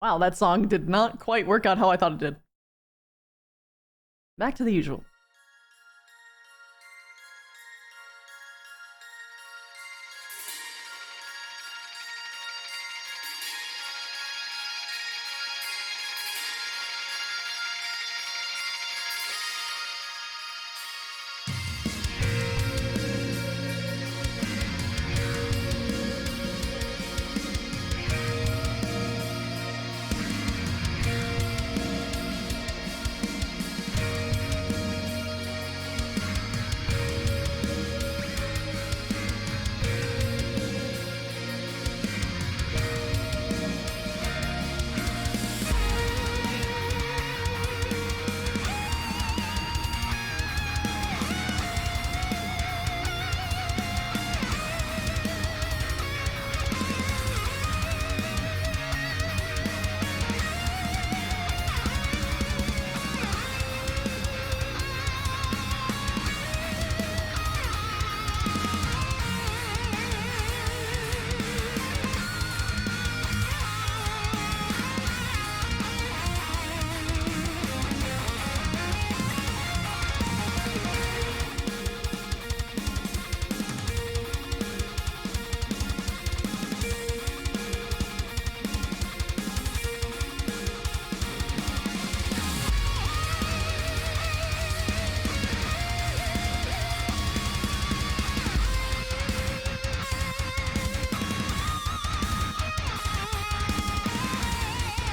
Wow, that song did not quite work out how I thought it did. Back to the usual.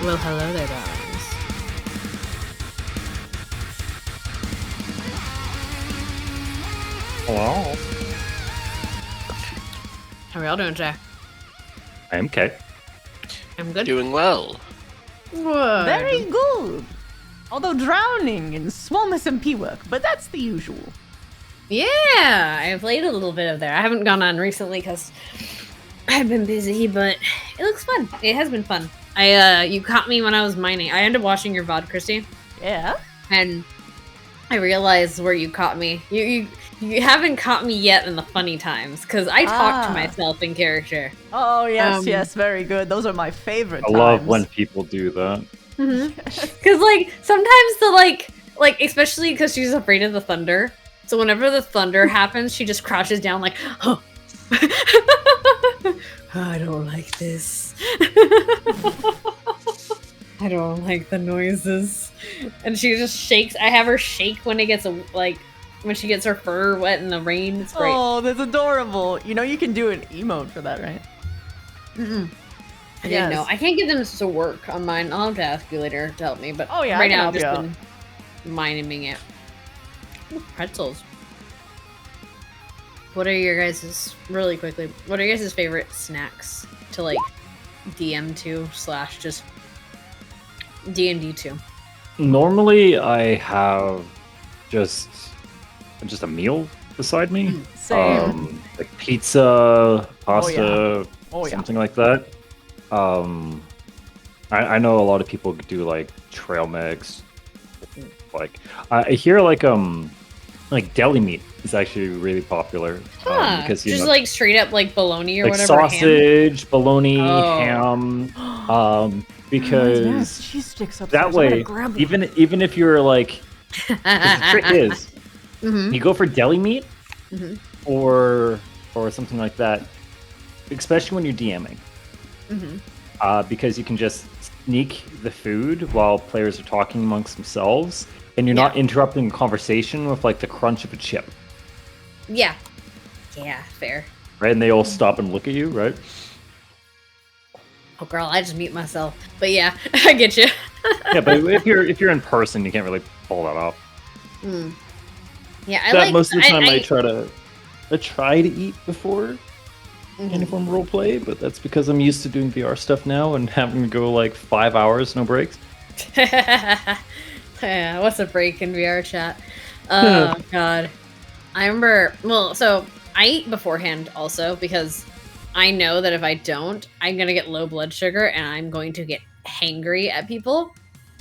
Well, hello there, darlings. Hello. How are y'all doing, Jack? I am okay. I'm good. Doing well. Good. Very good. Although drowning in small SMP work, but that's the usual. Yeah, I played a little bit of there. I haven't gone on recently because I've been busy, but it looks fun. It has been fun. You caught me when I was mining. I ended up watching your VOD, Christy, Yeah. and I realized where you caught me. You haven't caught me yet in the funny times because I talk to myself in character. Oh yes, Um, yes, very good. Those are my favorite I times. love when people do that. Because like sometimes the like especially because she's afraid of the thunder. So whenever the thunder happens, she just crouches down like, oh. I don't like this. I don't like the noises. And she just shakes. I have her shake when it gets when she gets her fur wet in the rain. It's great. Oh, that's adorable. You know you can do an emote for that, right? I didn't know. I can't get them to work on mine. I'll have to ask you later to help me. But Oh, yeah, I right can now I've help just you been mining it. Ooh, pretzels. What are your guys' really quickly? What are your guys' favorite snacks to like DM to / just D&D to? Normally, I have just a meal beside me. Same. Like pizza, pasta, Oh, yeah. something like that. I know a lot of people do like trail mix. Like I hear like deli meat is actually really popular because you just know, like straight up like bologna or like whatever. Ham. sausage, bologna, Oh. ham. Because cheese sticks upstairs. that I'm way, gonna grab one. even if you're like, 'cause the trick is, Mhm. you go for deli meat Mhm. or something like that, especially when you're DMing, Mhm. because you can just sneak the food while players are talking amongst themselves, and you're Yeah. not interrupting the conversation with like the crunch of a chip, Yeah. Yeah, fair. right? And they all stop and look at you, right? Oh, girl, I just mute myself. But yeah, I get you. Yeah, but if you're in person, you can't really pull that off. Mm. Yeah, I That like most of the time I I try to eat before any form of roleplay, but that's because I'm used to doing VR stuff now and having to go like 5 hours, no breaks. Yeah, what's a break in VR chat? Oh god. I remember so I eat beforehand also because I know that if I don't, I'm gonna get low blood sugar and I'm going to get hangry at people.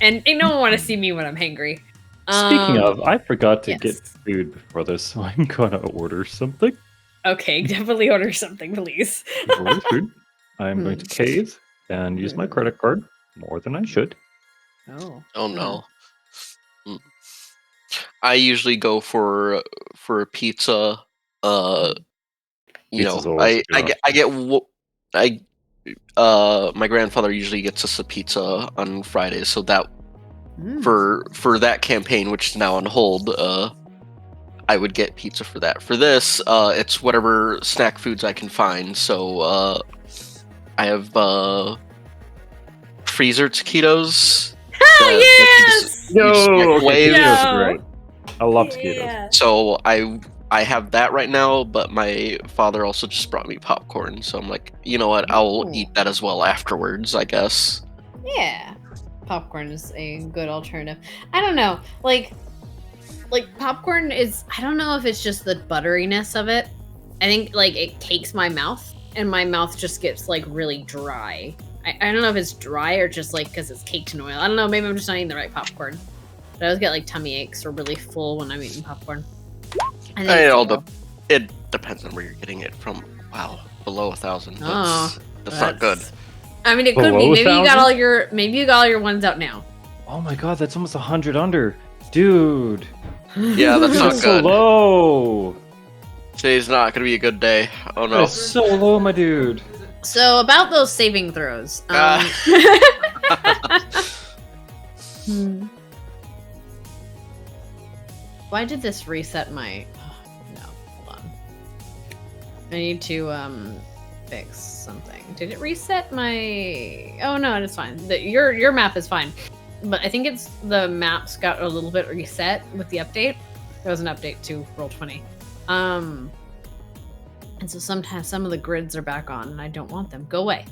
And ain't no one wanna see me when I'm hangry. Speaking of, I forgot to yes. get food before this, so I'm gonna order something. Okay, definitely order something, please. Order food. I'm going to cave and use my credit card. More than I should. Oh. Oh no. Mm. I usually go for a pizza. You Pizza's know, always I good. my grandfather usually gets us a pizza on Fridays, so that Mm. for that campaign, which is now on hold, I would get pizza for that. For this, it's whatever snack foods I can find. So I have freezer taquitos. that you yes! you just microwave. okay. taquitos No. are great. I love taquitos. Yeah. So I have that right now, but my father also just brought me popcorn. So I'm like, you know what? I'll Ooh. eat that as well afterwards, I guess. Yeah. Popcorn is a good alternative. I don't know. Like popcorn is, I don't know if it's just the butteriness of it. I think like it cakes my mouth and my mouth just gets like really dry. I don't know if it's dry or just like because it's caked in oil. I don't know. Maybe I'm just not eating the right popcorn. But I always get like tummy aches or really full when I'm eating popcorn. I think It it's all oil. it depends on where you're getting it from. Wow, below 1,000. Oh, That's not good. I mean, it could be. Below Maybe you got 1,000? maybe you got all your ones out now. Oh my god, that's almost 100 under. Dude. Yeah, that's not That's so good. low. Today's not gonna be a good day. Oh no. That's so low, my dude. So about those saving throws. Hmm. Why did this reset my? Oh, no, hold on. I need to fix something. Did it reset my? Oh no, it's fine. Your map is fine, but I think it's the maps got a little bit reset with the update. There was an update to Roll20. And so sometimes some of the grids are back on, and I don't want them. Go away.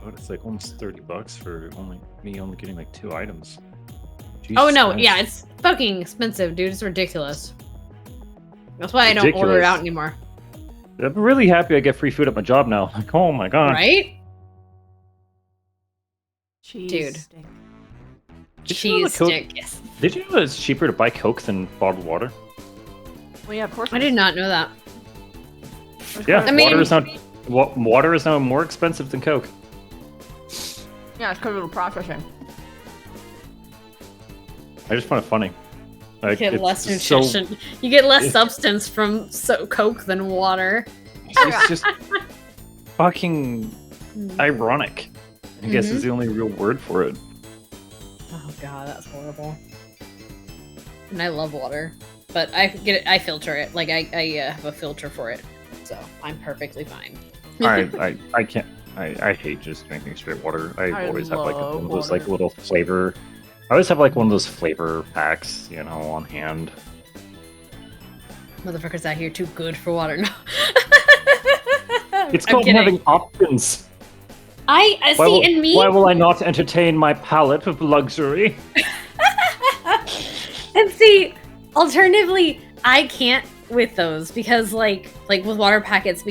But it's like almost $30 for only getting like 2 items. Oh Jesus no, Christ. yeah, it's fucking expensive, dude. It's ridiculous. That's why I don't order it Ridiculous. out anymore. I'm really happy I get free food at my job now. Like, oh my god. Right? Cheese Dude. stick. Did you know Cheese the Coke- stick. Yes. Did you know it's cheaper to buy Coke than bottled water? Well, yeah, of course. I did not know that. Yeah, I mean- water is now more expensive than Coke. Yeah, it's because of the processing. I just find it funny. You Like, get it's less so- nutrition. You get less it's- substance from Coke than water. It's just fucking ironic. I guess Mhm. is the only real word for it. Oh god, that's horrible. And I love water, but I get it. I filter it. Like I have a filter for it, so I'm perfectly fine. I can't. I hate just drinking straight water. I I always have like one love of those like water. little flavor. I always have like one of those flavor packs, you know, on hand. Motherfuckers out here too good for water. No. It's I'm called kidding. having options. I Why see will, in me. why will I not entertain my palate of luxury? And see, alternatively, I can't with those because like with water packets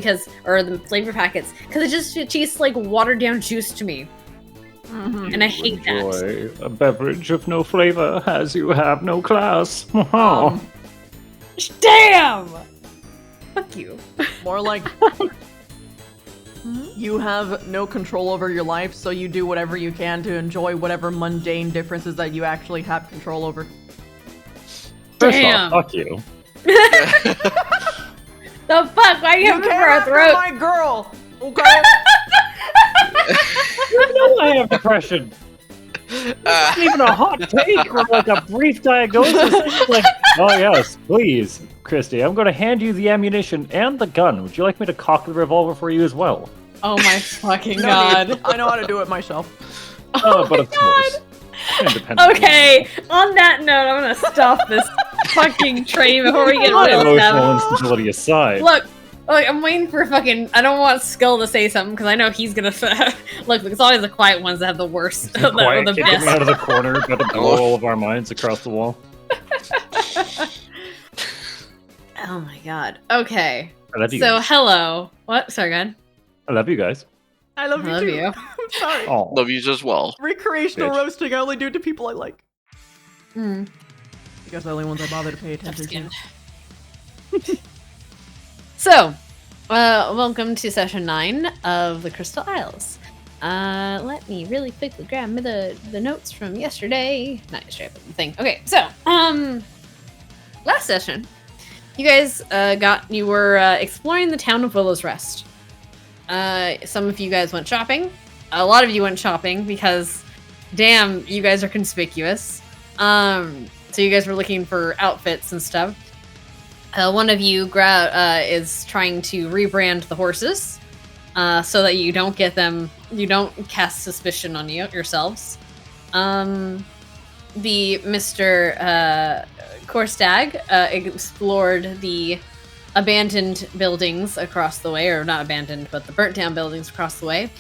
or the flavor packets because it just tastes like watered down juice to me. Mm-hmm. And I hate that. Enjoy a beverage of no flavor as you have no class. Damn! Fuck you. More like you have no control over your life, so you do whatever you can to enjoy whatever mundane differences that you actually have control over. First Damn. off, fuck you. The fuck? Why do you have You it came for a after throat? my girl, okay? You know I have depression. It's even a hot take or like a brief diagnosis. It's just like, oh yes, please, Christy, I'm going to hand you the ammunition and the gun. Would you like me to cock the revolver for you as well? Oh my fucking No god. need. I know how to do it myself. Oh, but of course. Independently. Okay, on that note, I'm gonna stop this fucking train before we get My real emotional sad. instability aside. Look, I'm waiting for fucking. I don't want Skull to say something because I know he's gonna. Look, it's always the quiet ones that have the worst, the quiet the kid coming best. out of the corner, about to blow all of our minds across the wall. Oh my god. Okay. I love you So guys. hello. What? Sorry, go ahead. I love you guys. I love you I love too. you. I'm sorry. Oh, Love you as well. Recreational Bitch. roasting I only do to people I like. Mm, You guys are the only ones I bother to pay tough attention skin. to. So, welcome to session 9 of the Crystal Isles. Let me really quickly grab me the notes from yesterday. Not yesterday, but the thing. Okay, so last session, you guys you were exploring the town of Willow's Rest. Some of you guys went shopping. A lot of you went shopping because, damn, you guys are conspicuous. So you guys were looking for outfits and stuff. One of you is trying to rebrand the horses, so that you don't cast suspicion on yourselves. The Mr. Korstag explored the abandoned buildings across the way, or not abandoned, but the burnt down buildings across the way, and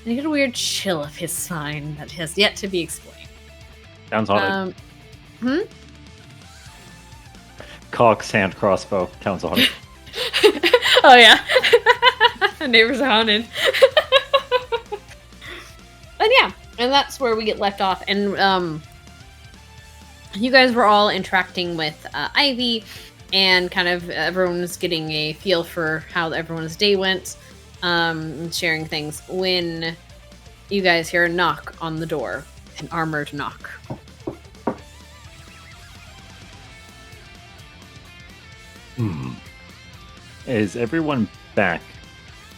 he got a weird chill of his spine that has yet to be explained. Sounds haunted. Cock's hand crossbow. Town's haunted. Oh yeah. Neighbors are haunted. And yeah, and that's where we get left off. And you guys were all interacting with Ivy, and kind of everyone was getting a feel for how everyone's day went, and sharing things, when you guys hear a knock on the door. An armored knock. Is everyone back?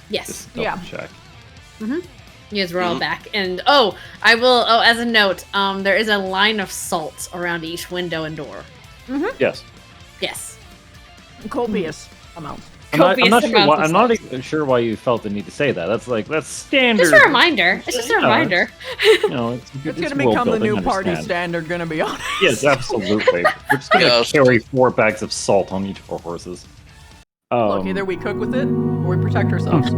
Yes. Just double Yeah. check. You guys were all back. And as a note, there is a line of salt around each window and door. Yes. Yes. Copious amounts. I'm not Copious sure. amounts of I'm not salt. even sure why you felt the need to say that. That's standard. Just a reminder. It's just a Yeah, reminder. You know, it's It's gonna become the new party standard, gonna be honest. Yes, absolutely. We're just gonna Yes. carry 4 bags of salt on each of our horses. Look, either we cook with it or we protect ourselves.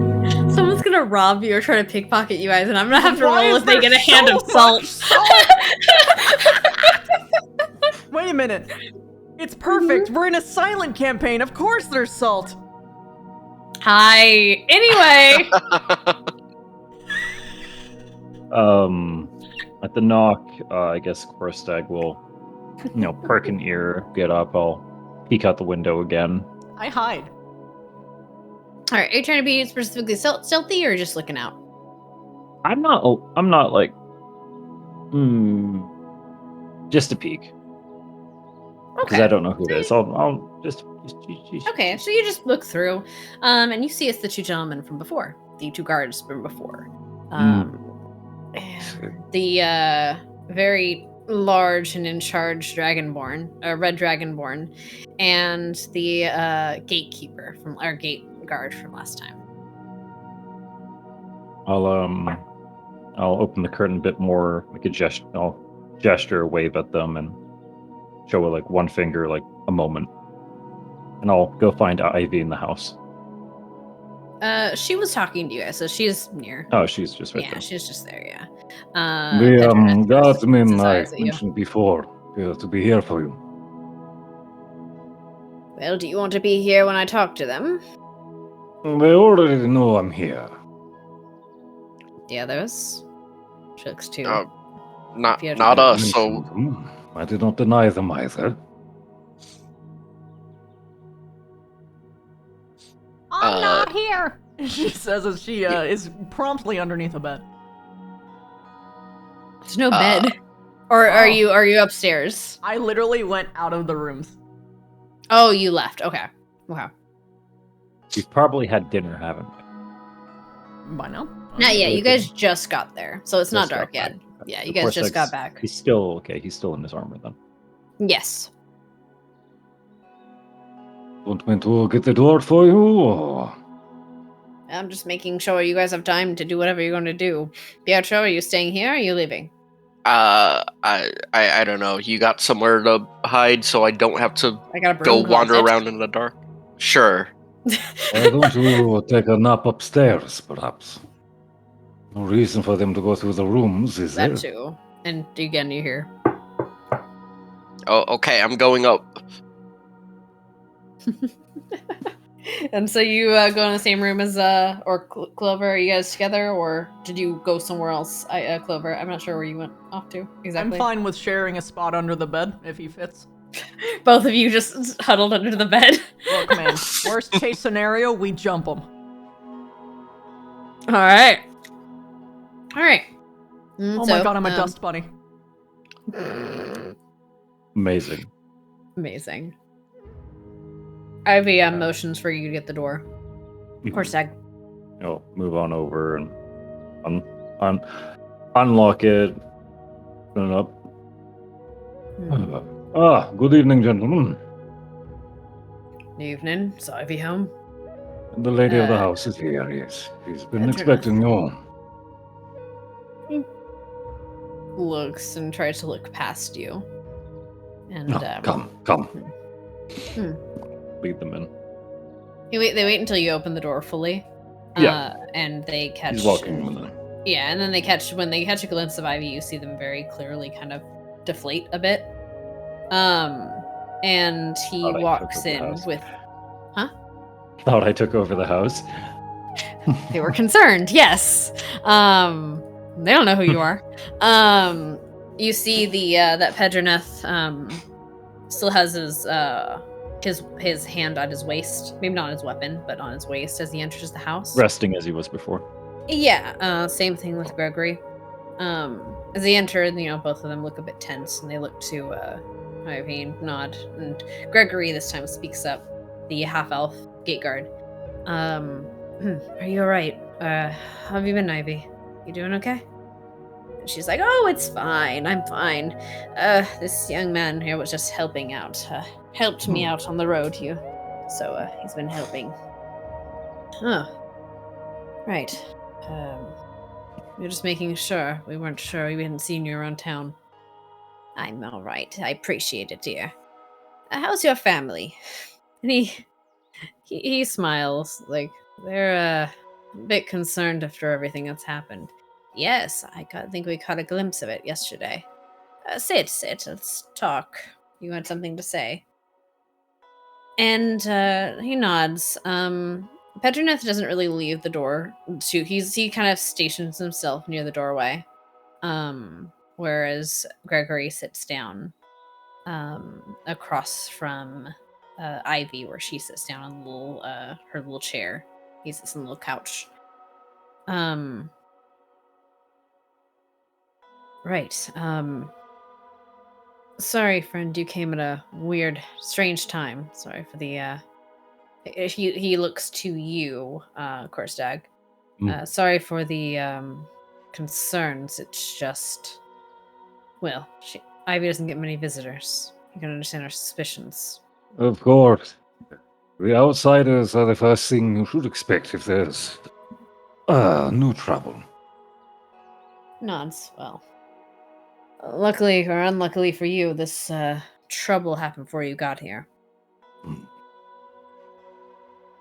Someone's gonna rob you or try to pickpocket you guys, and I'm gonna have to Why roll is if they there get a hand so of salt. much salt? Wait a minute. It's perfect. We're in a silent campaign. Of course there's salt. Hi. Anyway. At the knock, I guess Korstag will, perk an ear, get up. I'll peek out the window again. I hide. All right. Are you trying to be specifically stealthy or just looking out? I'm not like, just a peek. Because I don't know who it is. I'll just. Okay, so you just look through, and you see it's the 2 gentlemen from before, the 2 guards from before. The very large and in charge dragonborn, red dragonborn, and the gatekeeper from our gate guard from last time. I'll open the curtain a bit more, make a gesture. I'll gesture, wave at them, and show with like one finger, like a moment. And I'll go find Ivy in the house. She was talking to you guys, so she's near. Oh, she's just right Yeah, there. she's just there. Yeah. The guardsmen I eyes at you. mentioned before to be here for you. Well, do you want to be here when I talk to them? They already know I'm here. The others? She looks too. Not Yeah, not us. Mentioned So them. I did not deny them either. I'm not here. She says as she is promptly underneath a bed. There's no bed. Or are you upstairs? I literally went out of the rooms. Oh, you left. Okay. Wow. You've probably had dinner, haven't you? By now. Not yet. You guys just got there, so it's not Just got dark yet. back. Okay. Yeah, you Of guys course, just got back. He's still okay. He's still in his armor then. Yes. Want me to get the door for you? Or... I'm just making sure you guys have time to do whatever you're going to do. Pietro, are you staying here or are you leaving? I don't know. You got somewhere to hide, so I don't have to I got a go broom wander closet. around in the dark. Sure. Why don't you take a nap upstairs, perhaps? No reason for them to go through the rooms, is there? That too. And again, you hear. Oh, okay. I'm going up. And so you go in the same room as Clover. Are you guys together, or did you go somewhere else? Clover, I'm not sure where you went off to exactly. I'm fine with sharing a spot under the bed if he fits. Both of you just huddled under the bed. Look, man. Worst case scenario, we jump him. All right. All right. Oh my god, I'm a dust bunny. Amazing. Amazing. Ivy motions for you to get the door. Horse tag. I'll move on over and unlock it. Open it up. Good evening, gentlemen. Evening. Is Ivy home? The lady of the house is here, yes. She's been Enter expecting you. Looks and tries to look past you. And Come. Lead them in. they wait until you open the door fully. Yeah. And they catch. He's walking with them. Yeah, and then when they catch a glimpse of Ivy, you see them very clearly kind of deflate a bit. And he Thought I walks took over the in house. with. Thought I took over the house. They were concerned, yes. They don't know who you are. You see that Pedroneth still has his hand on his waist, maybe not on his weapon, but on his waist as he enters the house. Resting as he was before. Yeah, same thing with Gregory. As they enter, both of them look a bit tense, and they look to Ivy and nod. And Gregory this time speaks up, the half-elf gate guard. Are you alright? How have you been, Ivy? You doing okay? And she's like, oh, it's fine. I'm fine. This young man here was just helping out. Helped me out on the road here. So, he's been helping. Oh. Right. We're just making sure. We weren't sure. We hadn't seen you around town. I'm alright. I appreciate it, dear. How's your family? And he smiles. Like, they're a bit concerned after everything that's happened. Yes, I think we caught a glimpse of it yesterday. Sit. Let's talk. You had something to say. And he nods. Pedroneth doesn't really leave the door. He kind of stations himself near the doorway. Whereas Gregory sits down across from Ivy, where she sits down on her little chair. He sits on the little couch. Right. Sorry, friend, you came at a weird, strange time. Sorry for the he looks to you, Korstag. Sorry for the concerns. It's just, well, Ivy doesn't get many visitors. You can understand our suspicions. Of course. The outsiders are the first thing you should expect if there's new trouble. Nods. Well, luckily or unluckily for you, this trouble happened before you got here.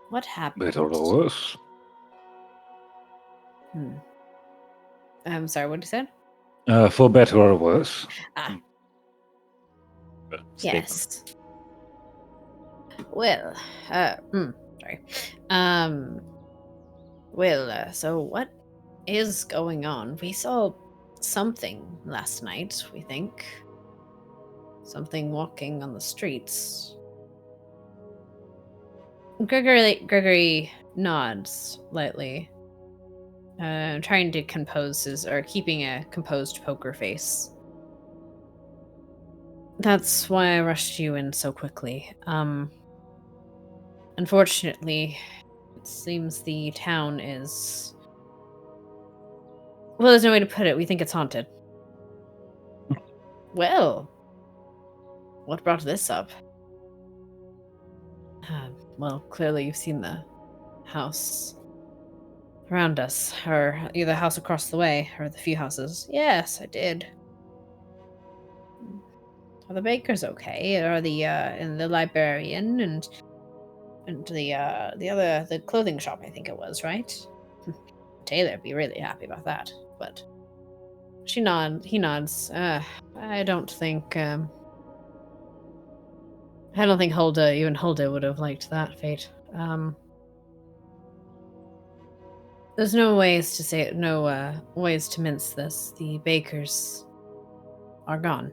What happened? Better or worse. I'm sorry, what did you say? For better or worse. Yes. Well, sorry. Well, so what is going on? We saw something last night, we think. Something walking on the streets. Gregory nods lightly, trying to keeping a composed poker face. That's why I rushed you in so quickly. Unfortunately, it seems the town is... Well, there's no way to put it. We think it's haunted. Well, what brought this up? Well, clearly you've seen the house around us, or either the house across the way, or the few houses. Yes, I did. Are the bakers okay? Are and the librarian and the clothing shop? I think it was, right? Taylor'd be really happy about that. But he nods. I don't think Hulda would have liked that fate. There's no ways to mince this. The bakers are gone.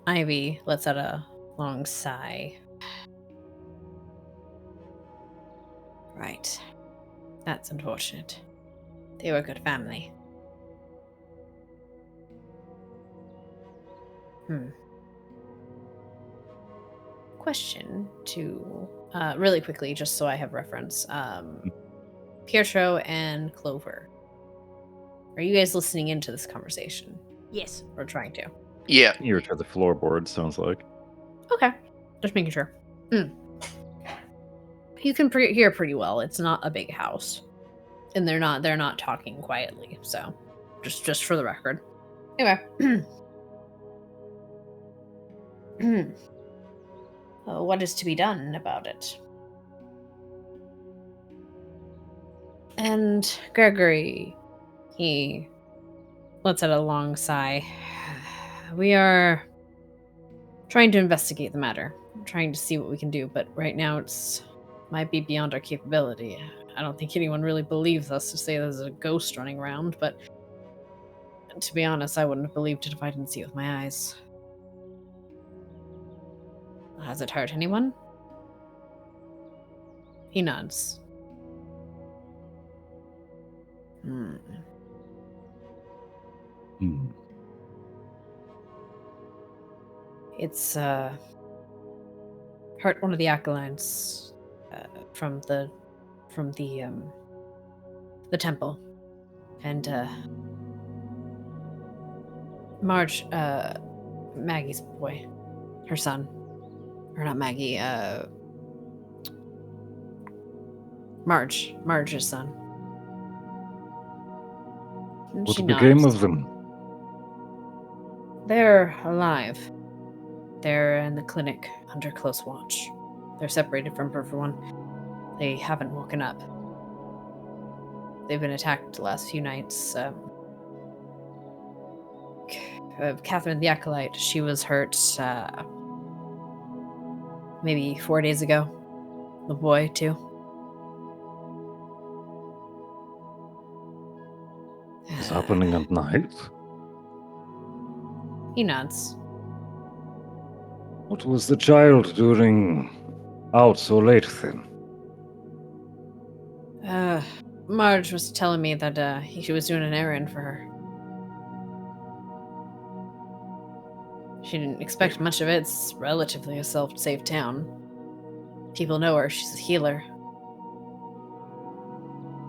Ivy lets out a long sigh. Right. That's unfortunate. They were a good family. Question to really quickly, just so I have reference. Pietro and Clover. Are you guys listening into this conversation? Yes. Or trying to? Yeah. Ear to the floorboard, sounds like. Okay. Just making sure. You can hear pretty well. It's not a big house. And they're not talking quietly, so just for the record. Anyway. What is to be done about it? And Gregory, he lets out a long sigh. We are trying to investigate the matter, trying to see what we can do, but right now might be beyond our capability. I don't think anyone really believes us to say there's a ghost running around, but to be honest, I wouldn't have believed it if I didn't see it with my eyes. Has it hurt anyone? He nods. It's hurt one of the acolytes from the temple, and Marge, Maggie's boy, her son, or not Maggie, Marge's son. And What she became nods. of them? They're alive. They're in the clinic under close watch. They're separated from everyone. They haven't woken up. They've been attacked the last few nights. Catherine the Acolyte, she was hurt maybe 4 days ago. The boy, too. It's happening at night? He nods. What was the child doing out so late then? Marge was telling me that she was doing an errand for her. She didn't expect much of it. It's relatively a self-safe town. People know her. She's a healer.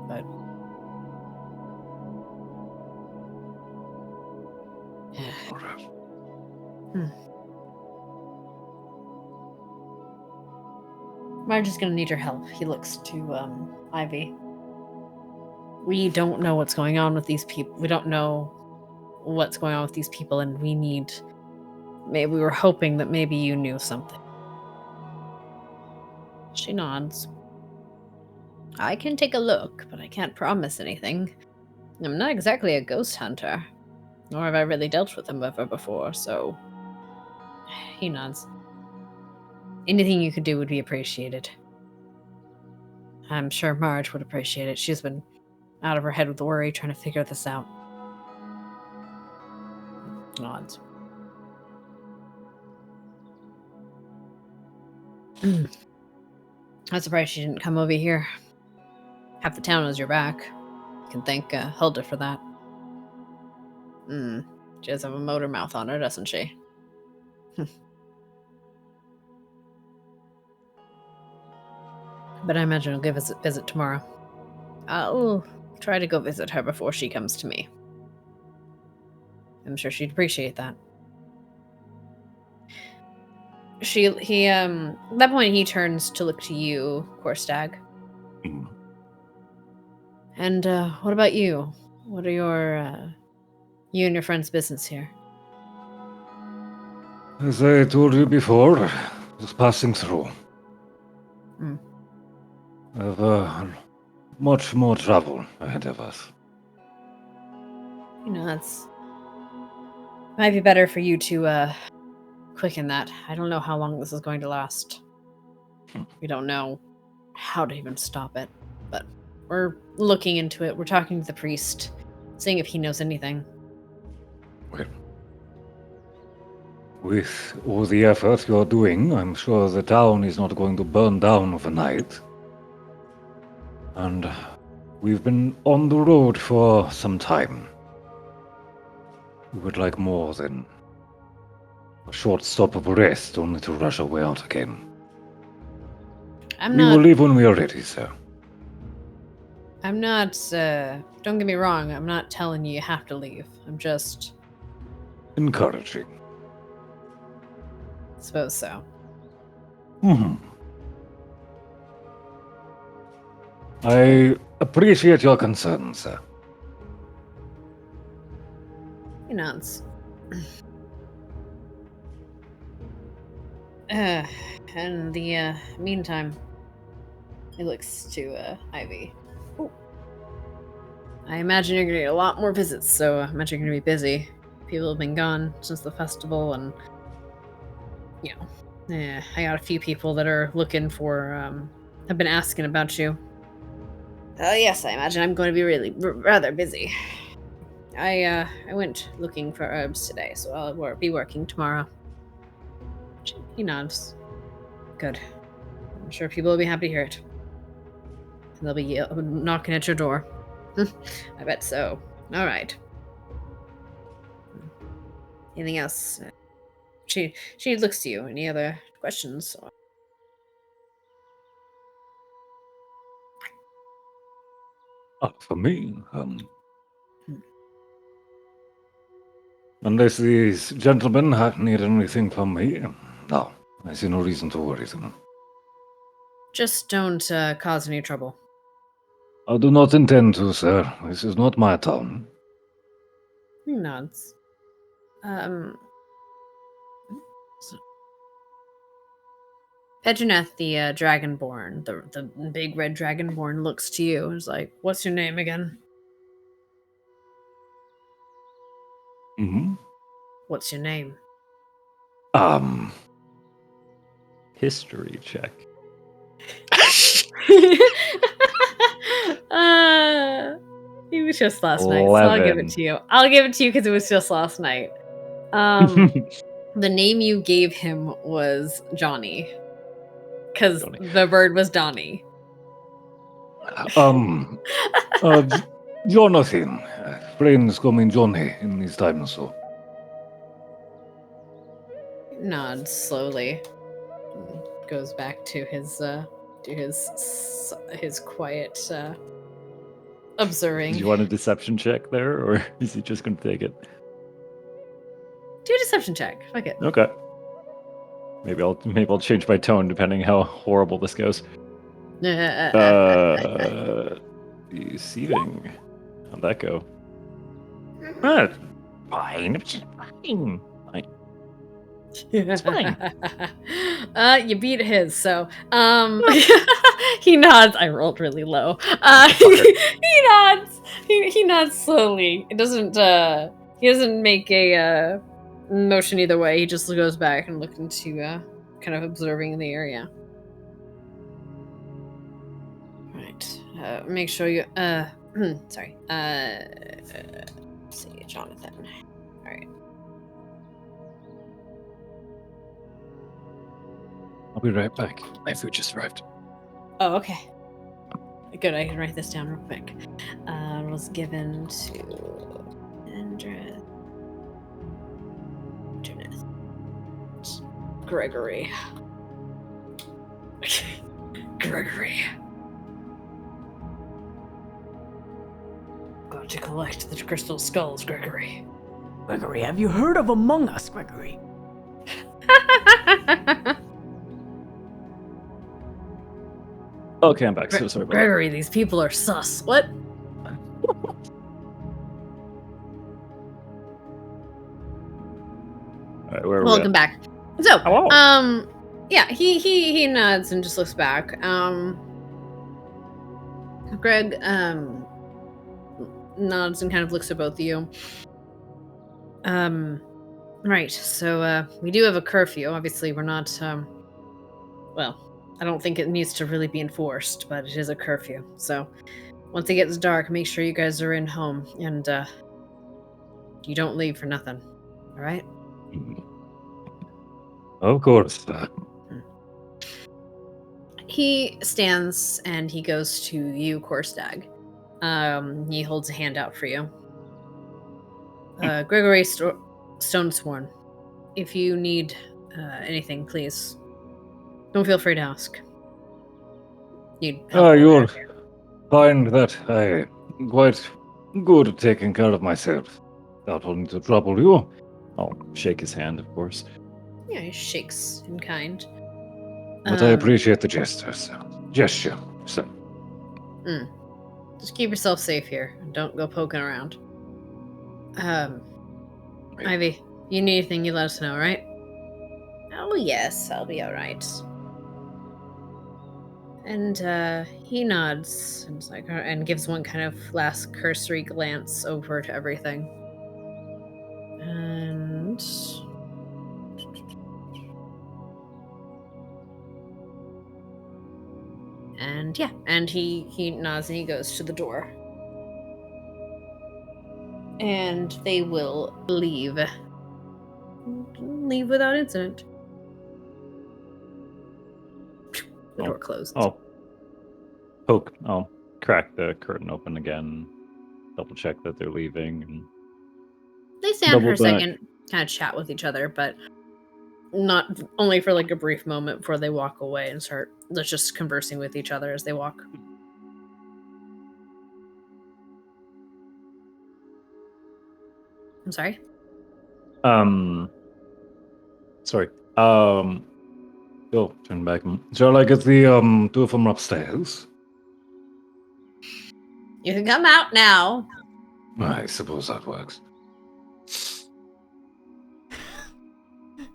But... Marge is gonna need your help. He looks to Ivy. We don't know what's going on with these people. We don't know what's going on with these people, and we need... Maybe we were hoping that maybe you knew something. She nods. I can take a look, but I can't promise anything. I'm not exactly a ghost hunter, nor have I really dealt with them ever before, so... He nods. Anything you could do would be appreciated. I'm sure Marge would appreciate it. She's been out of her head with worry trying to figure this out. Nods. I'm surprised she didn't come over here. Half the town knows you're back. You can thank Hulda for that. She does have a motor mouth on her, doesn't she? But I imagine I'll give us a visit tomorrow. I'll try to go visit her before she comes to me. I'm sure she'd appreciate that. At that point he turns to look to you, Korstag. And what about you? What are you and your friend's business here? As I told you before, just passing through. I have much more travel ahead of us. You know, that's... Might be better for you to quicken that. I don't know how long this is going to last. We don't know how to even stop it. But we're looking into it. We're talking to the priest, seeing if he knows anything. Well, with all the effort you're doing, I'm sure the town is not going to burn down overnight. And we've been on the road for some time. We would like more than a short stop of rest, only to rush away out again. I'm We will not. leave when we are ready, sir. I'm not. Don't get me wrong. I'm not telling you have to leave. I'm just. Encouraging. Suppose so. I appreciate your concern, sir. He nods. In the meantime, he looks to Ivy. Ooh. I imagine you're gonna get a lot more visits, so I imagine you're gonna be busy. People have been gone since the festival, and I got a few people that are looking for, have been asking about you. Yes, I imagine I'm going to be really rather busy. I went looking for herbs today, so I'll be working tomorrow. He nods. Good. I'm sure people will be happy to hear it. They'll be knocking at your door. I bet so. All right. Anything else? She looks to you. Any other questions? For me, unless these gentlemen need anything from me, no, I see no reason to worry them. Just don't cause any trouble. I do not intend to, sir. This is not my town. He nods. Pedroneth, the Dragonborn, the big red Dragonborn, looks to you and is like, "What's your name again?" What's your name? History check. It was just last night, so I'll give it 11. to you. I'll give it to you because it was just last night. The name you gave him was Johnny, because Johnny. the bird was Donnie. Jonathan. Friends call me Johnny in these times, so. Nods slowly. Goes back to his quiet observing. Do you want a deception check there, or is he just going to take it? Do a deception check. Fuck it. Okay. Maybe I'll change my tone depending how horrible this goes. Deceiving. How'd that go? Fine. It's fine. It's fine. You beat his, so he nods. I rolled really low. He nods. He nods slowly. It doesn't he doesn't make a motion either way. He just goes back and looks into kind of observing the area. Right. Make sure you sorry. Let's see, Jonathan. All right. I'll be right back. My food just arrived. Oh, okay. Good, I can write this down real quick. Was given to Andreth. Gregory. Gregory. Got to collect the crystal skulls, Gregory. Gregory, have you heard of Among Us, Gregory? Okay, I'm back. So sorry about that. Gregory, these people are sus. What? All right, where are Welcome we back. So, Hello. yeah, he nods and just looks back. Greg, nods and kind of looks at both of you. Right, so, we do have a curfew. Obviously, we're not, well, I don't think it needs to really be enforced, but it is a curfew. So, once it gets dark, make sure you guys are in home, and, you don't leave for nothing. Alright? Of course. He stands and he goes to you, Korstag. He holds a hand out for you. Gregory Stonesworn, if you need anything, please don't feel free to ask. You'll find that I'm quite good at taking care of myself. Without wanting to trouble you. I'll shake his hand, of course. Yeah, he shakes in kind. But I appreciate the gesture. So. Just keep yourself safe here and don't go poking around. Ivy, you need anything, you let us know, right? Oh yes, I'll be alright. And he nods and, and gives one kind of last cursory glance over to everything. And yeah, and he nods and he goes to the door. And they will leave. Leave without incident. The door closes. I'll crack the curtain open again, double check that they're leaving, and They stand for a second, kind of chat with each other, but not only for like a brief moment before they walk away and start just conversing with each other as they walk. I'm sorry? sorry. Oh, turn back. Shall I get the two of them upstairs? You can come out now. I suppose that works.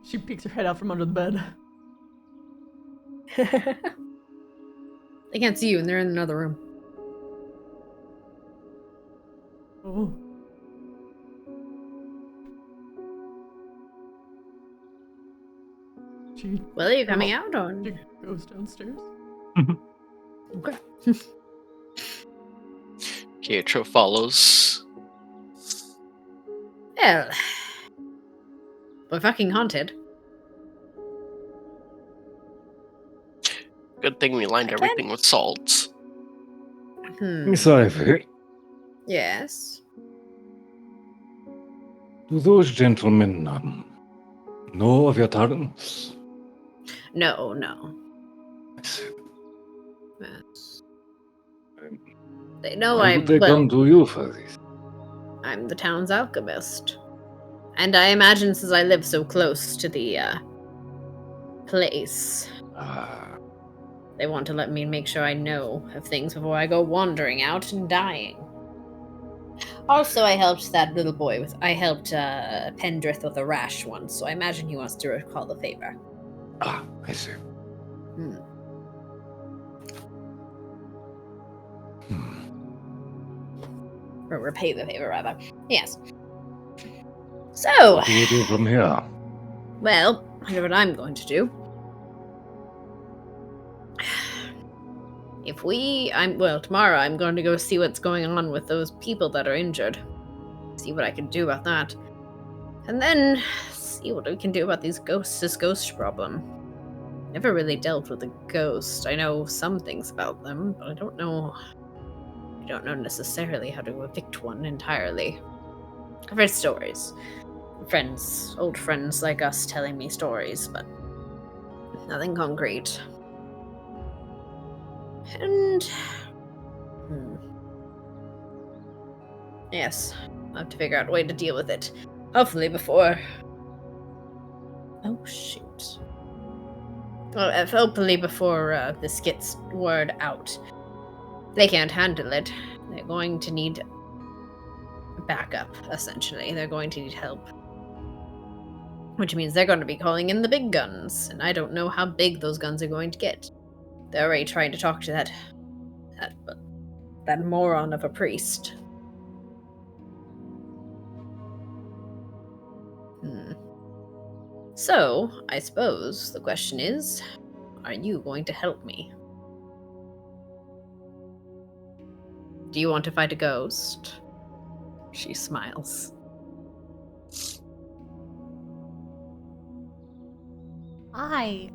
She peeks her head out from under the bed. They can't see you and they're in another room. Oh. She Well, are you coming out or? she goes downstairs. Okay. Pietro follows. Well, we're fucking haunted. Good thing we lined everything with salt. Miss Ivy, Yes. do those gentlemen know of your talents? No. I see. Yes. Um, They know Why would they come to you for this? I'm the town's alchemist. And I imagine since I live so close to the place, they want to let me make sure I know of things before I go wandering out and dying. Also, I helped that little boy I helped Pendrith with a rash once, so I imagine he wants to recall the favor. I see. Or repay the favor, rather. Yes. So, What do we do from here? well, I know what I'm going to do. Tomorrow I'm going to go see what's going on with those people that are injured. See what I can do about that. And then see what we can do about this ghost problem. Never really dealt with a ghost. I know some things about them, but I don't know necessarily how to evict one entirely. I've heard stories. Old friends like us telling me stories, but nothing concrete. And yes, I'll have to figure out a way to deal with it. Hopefully before. Oh shoot. Well, hopefully before this gets word out. They can't handle it. They're going to need backup, essentially. They're going to need help. Which means they're going to be calling in the big guns, and I don't know how big those guns are going to get. They're already trying to talk to that moron of a priest. So, I suppose the question is, are you going to help me? Do you want to fight a ghost? She smiles.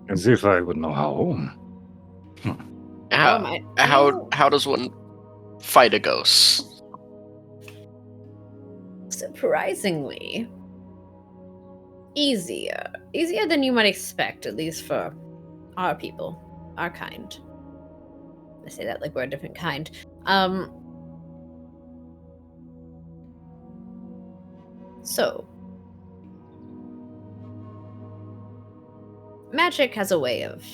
As if I would know how. How does one fight a ghost. Surprisingly, easier. Easier than you might expect, at least for our people, our kind. I say that like we're a different kind. So, magic has a way of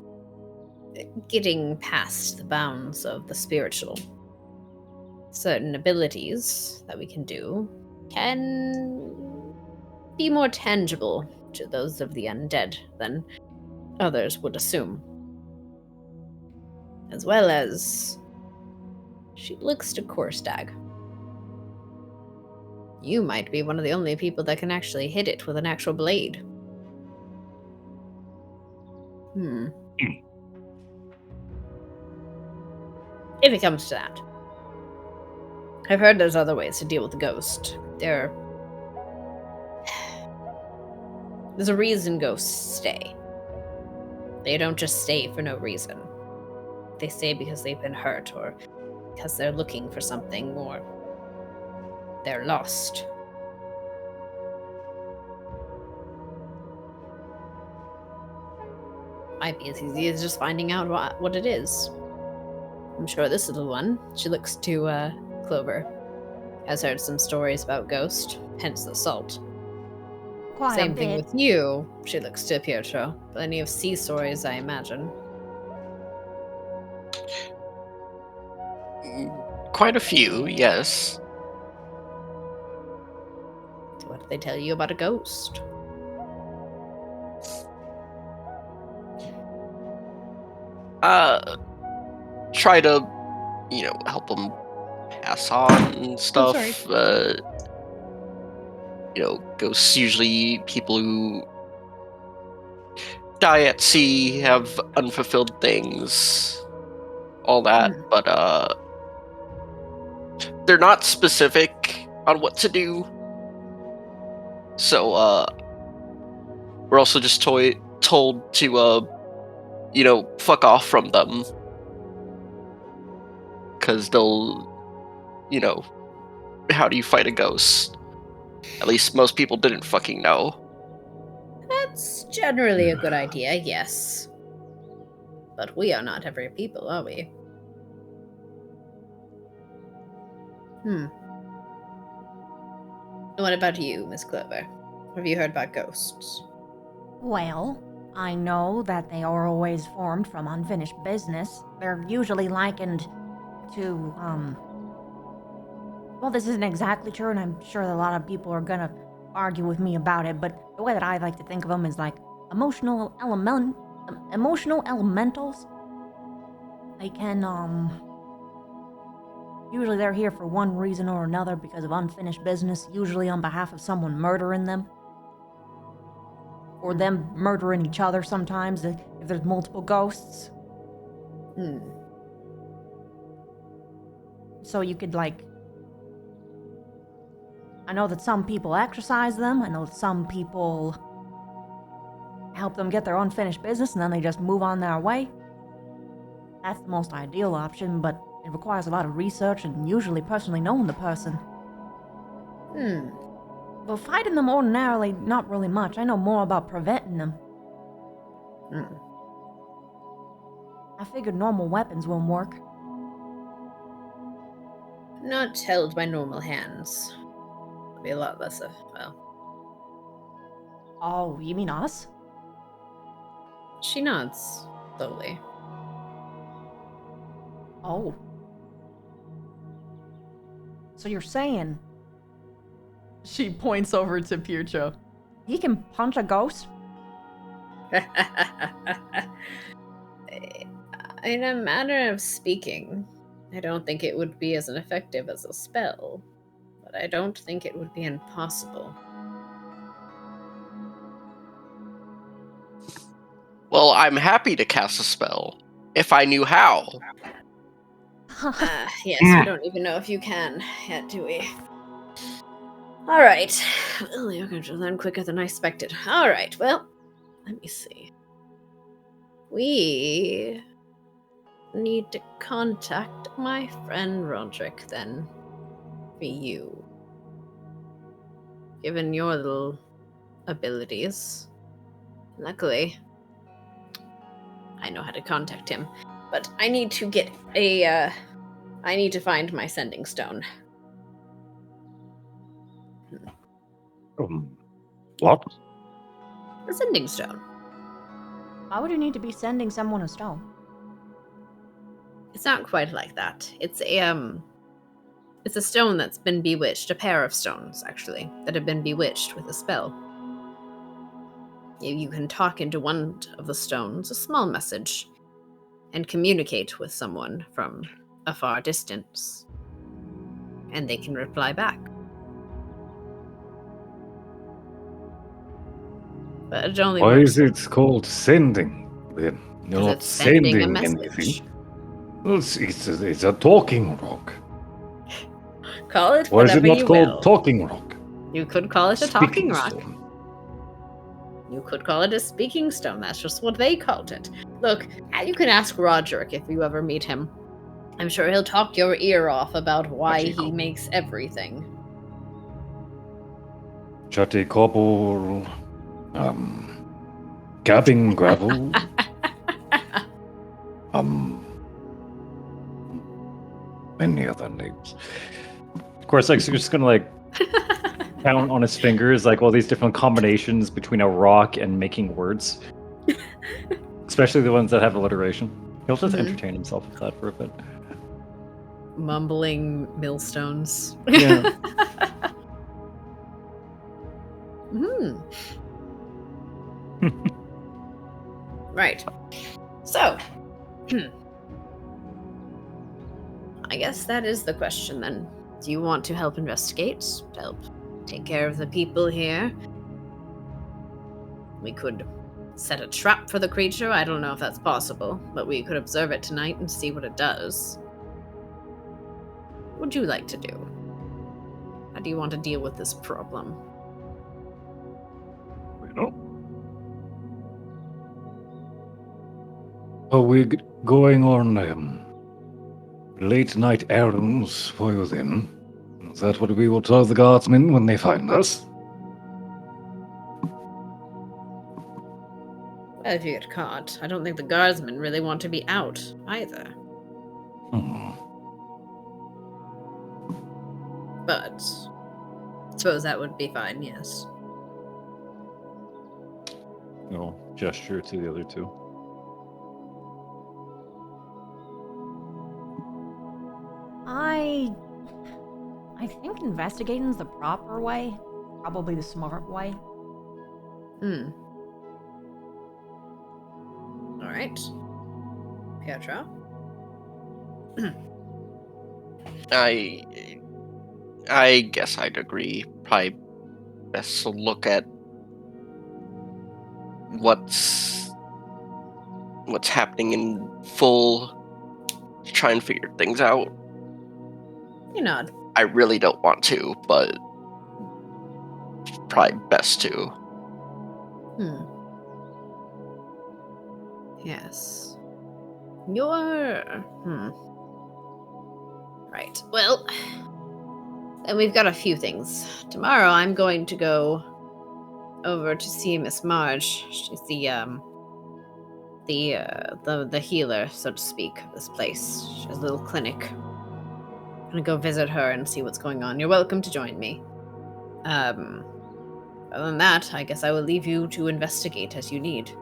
getting past the bounds of the spiritual. Certain abilities that we can do can be more tangible to those of the undead than others would assume. As well as, she looks to Korstag. You might be one of the only people that can actually hit it with an actual blade. If it comes to that. I've heard there's other ways to deal with the ghost. There's a reason ghosts stay. They don't just stay for no reason. They stay because they've been hurt, or because they're looking for something, or they're lost. Might be as easy as just finding out what it is. I'm sure this little one, she looks to Clover, has heard some stories about Ghost, hence the salt. Quite Same a thing bit. with you, she looks to Pietro. Plenty of sea stories, I imagine. Quite a few, yes. What did they tell you about a ghost? Try to, help them pass on and stuff. Ghosts usually people who die at sea, have unfulfilled things, all that, but they're not specific on what to do. So we're also just told to fuck off from them, because they'll, how do you fight a ghost? At least most people didn't fucking know. That's generally a good idea, yes. But we are not every people, are we? What about you, Miss Clover? Have you heard about ghosts? Well, I know that they are always formed from unfinished business. They're usually likened to, well, this isn't exactly true, and I'm sure that a lot of people are gonna argue with me about it, but the way that I like to think of them is like emotional elementals. They can, usually they're here for one reason or another because of unfinished business, usually on behalf of someone murdering them. Or them murdering each other sometimes, if there's multiple ghosts. So you could, I know that some people exercise them, I know that some people help them get their unfinished business and then they just move on their way. That's the most ideal option, but it requires a lot of research and usually personally knowing the person. But fighting them ordinarily, not really much. I know more about preventing them. I figured normal weapons won't work. Not held by normal hands. It'd be a lot less of, well. Oh, you mean us? She nods slowly. Oh. So you're saying She points over to Pietro. he can punch a ghost? In a manner of speaking, I don't think it would be as effective as a spell, but I don't think it would be impossible. Well, I'm happy to cast a spell, if I knew how. Yes, we don't even know if you can yet, do we? Alright. Well, you're going to learn quicker than I expected. Alright, well, let me see. We need to contact my friend Roderick then. For you. Given your little abilities. Luckily, I know how to contact him. But I need to get I need to find my sending stone. What? A sending stone. Why would you need to be sending someone a stone? It's not quite like that. It's a stone that's been bewitched, a pair of stones, actually, that have been bewitched with a spell. You can talk into one of the stones, a small message, and communicate with someone from a far distance. And they can reply back. But it only Why works is it called sending then? You're because not it's sending a sending message. anything. Well, it's a talking rock. Call it Why is it whatever not you called will. talking rock? You could call it a talking Speaking rock. stone. You could call it a speaking stone. That's just what they called it. Look, you can ask Roderick if you ever meet him. I'm sure he'll talk your ear off about why Okay, he cool. makes everything. Chatty cobble, gabbing gravel, many other names. Of course, like, so you're just gonna like count on his fingers, like all these different combinations between a rock and making words. Especially the ones that have alliteration. He'll just Mhm. entertain himself with that for a bit. Mumbling millstones. Yeah. Right. So, I guess that is the question then. Do you want to help investigate? Help take care of the people here? We could set a trap for the creature. I don't know if that's possible, but we could observe it tonight and see what it does. What would you like to do? How do you want to deal with this problem? Are we going on late night errands for you then? Is that what we will tell the guardsmen when they find us? Well, if you get caught, I don't think the guardsmen really want to be out either. But I suppose that would be fine, yes. No gesture to the other two. I think investigating's the proper way. Probably the smart way. Alright. Pietra? I guess I'd agree. Probably best to look at what's happening in full, try and figure things out. You nod. I really don't want to, but probably best to. Yes. Right. Well, then we've got a few things. Tomorrow I'm going to go over to see Miss Marge. She's the healer, so to speak, of this place. She has a little clinic. I'm gonna go visit her and see what's going on. You're welcome to join me. Other than that, I guess I will leave you to investigate as you need.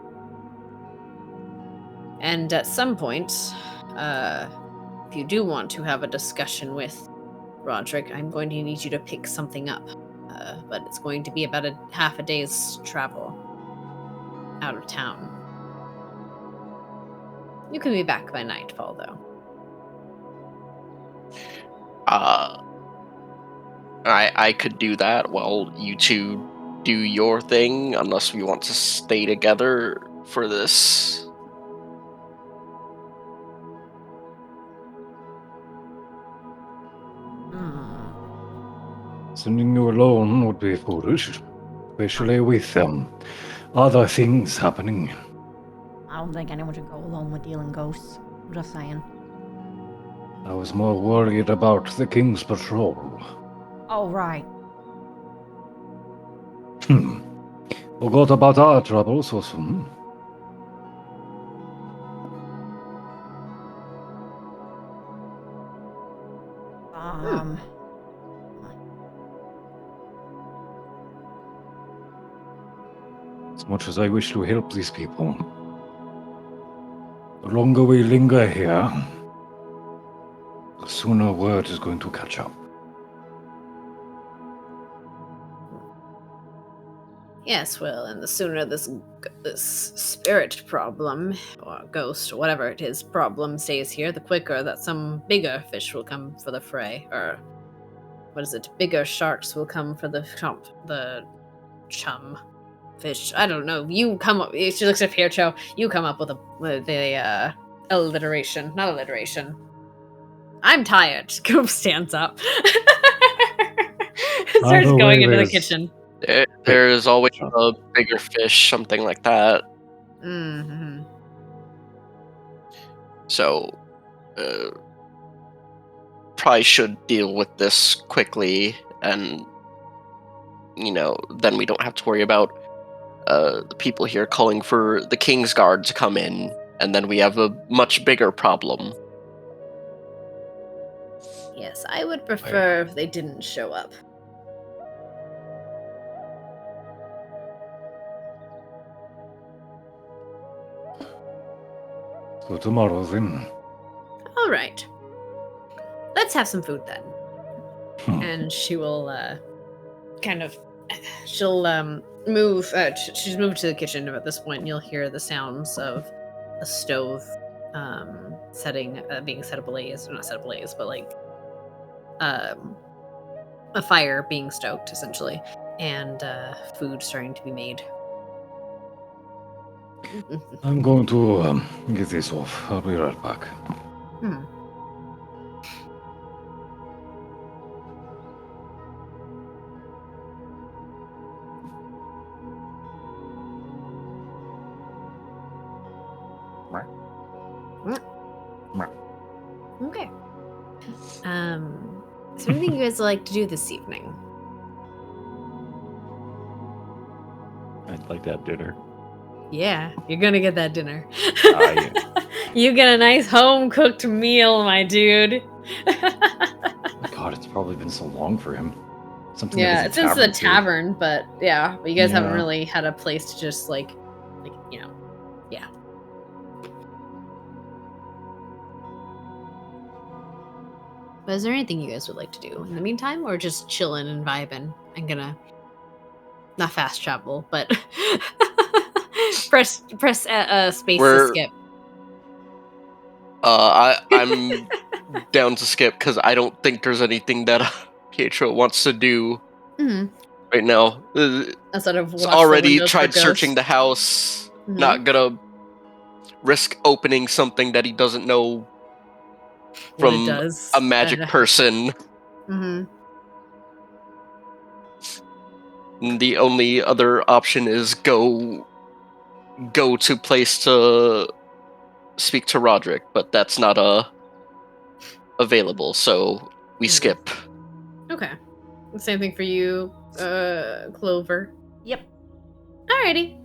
And at some point, if you do want to have a discussion with Roderick, I'm going to need you to pick something up. But it's going to be about half a day's travel out of town. You can be back by nightfall, though. I could do that while you two do your thing, unless we want to stay together for this. Sending you alone would be foolish, especially with other things happening. I don't think anyone should go alone with dealing ghosts. Just saying. I was more worried about the King's patrol. Oh, right. Forgot about our troubles so soon. As much as I wish to help these people, the longer we linger here, the sooner word is going to catch up. Yes, well, and the sooner this spirit problem, or ghost, or whatever it is, problem stays here, the quicker that some bigger fish will come for the fray. Or, what is it? Bigger sharks will come for the chum fish. I don't know. You come up. She looks at Pietro. You come up with the alliteration, not alliteration. I'm tired. Scoop stands up. Starts Either going way, into the there's- kitchen. There's always a bigger fish, something like that. Mm-hmm. So, probably should deal with this quickly, and then we don't have to worry about the people here calling for the King's Guard to come in, and then we have a much bigger problem. Yes, I would prefer if they didn't show up. So tomorrow then. All right. Let's have some food then. Hmm. And she will she'll move she's moved to the kitchen at this point. You'll hear the sounds of a stove being set ablaze, or not set ablaze, but like a fire being stoked essentially, and food starting to be made. I'm going to get this off. I'll be right back. Hmm. Okay. Is there anything you guys would like to do this evening? I'd like to have dinner. Yeah, you're gonna get that dinner. Yeah. You get a nice home cooked meal, my dude. God, it's probably been so long for him. Something Yeah, that it's is a since the too. tavern, but yeah, but you guys haven't Yeah. really had a place to just like yeah. But is there anything you guys would like to do in the meantime, or just chilling and vibing? I'm gonna not fast travel, but press space to We're- skip. I'm down to skip because I don't think there's anything that Pietro wants to do Mhm. right now. Outside of He's watch the already windows for tried searching the ghosts. house. Mhm. Not gonna risk opening something that he doesn't know What it from does. a magic person. Mm-hmm. The only other option is go to place to speak to Roderick, but that's not available, so we Mhm. skip. Okay. The same thing for you, Clover. Yep. Alrighty.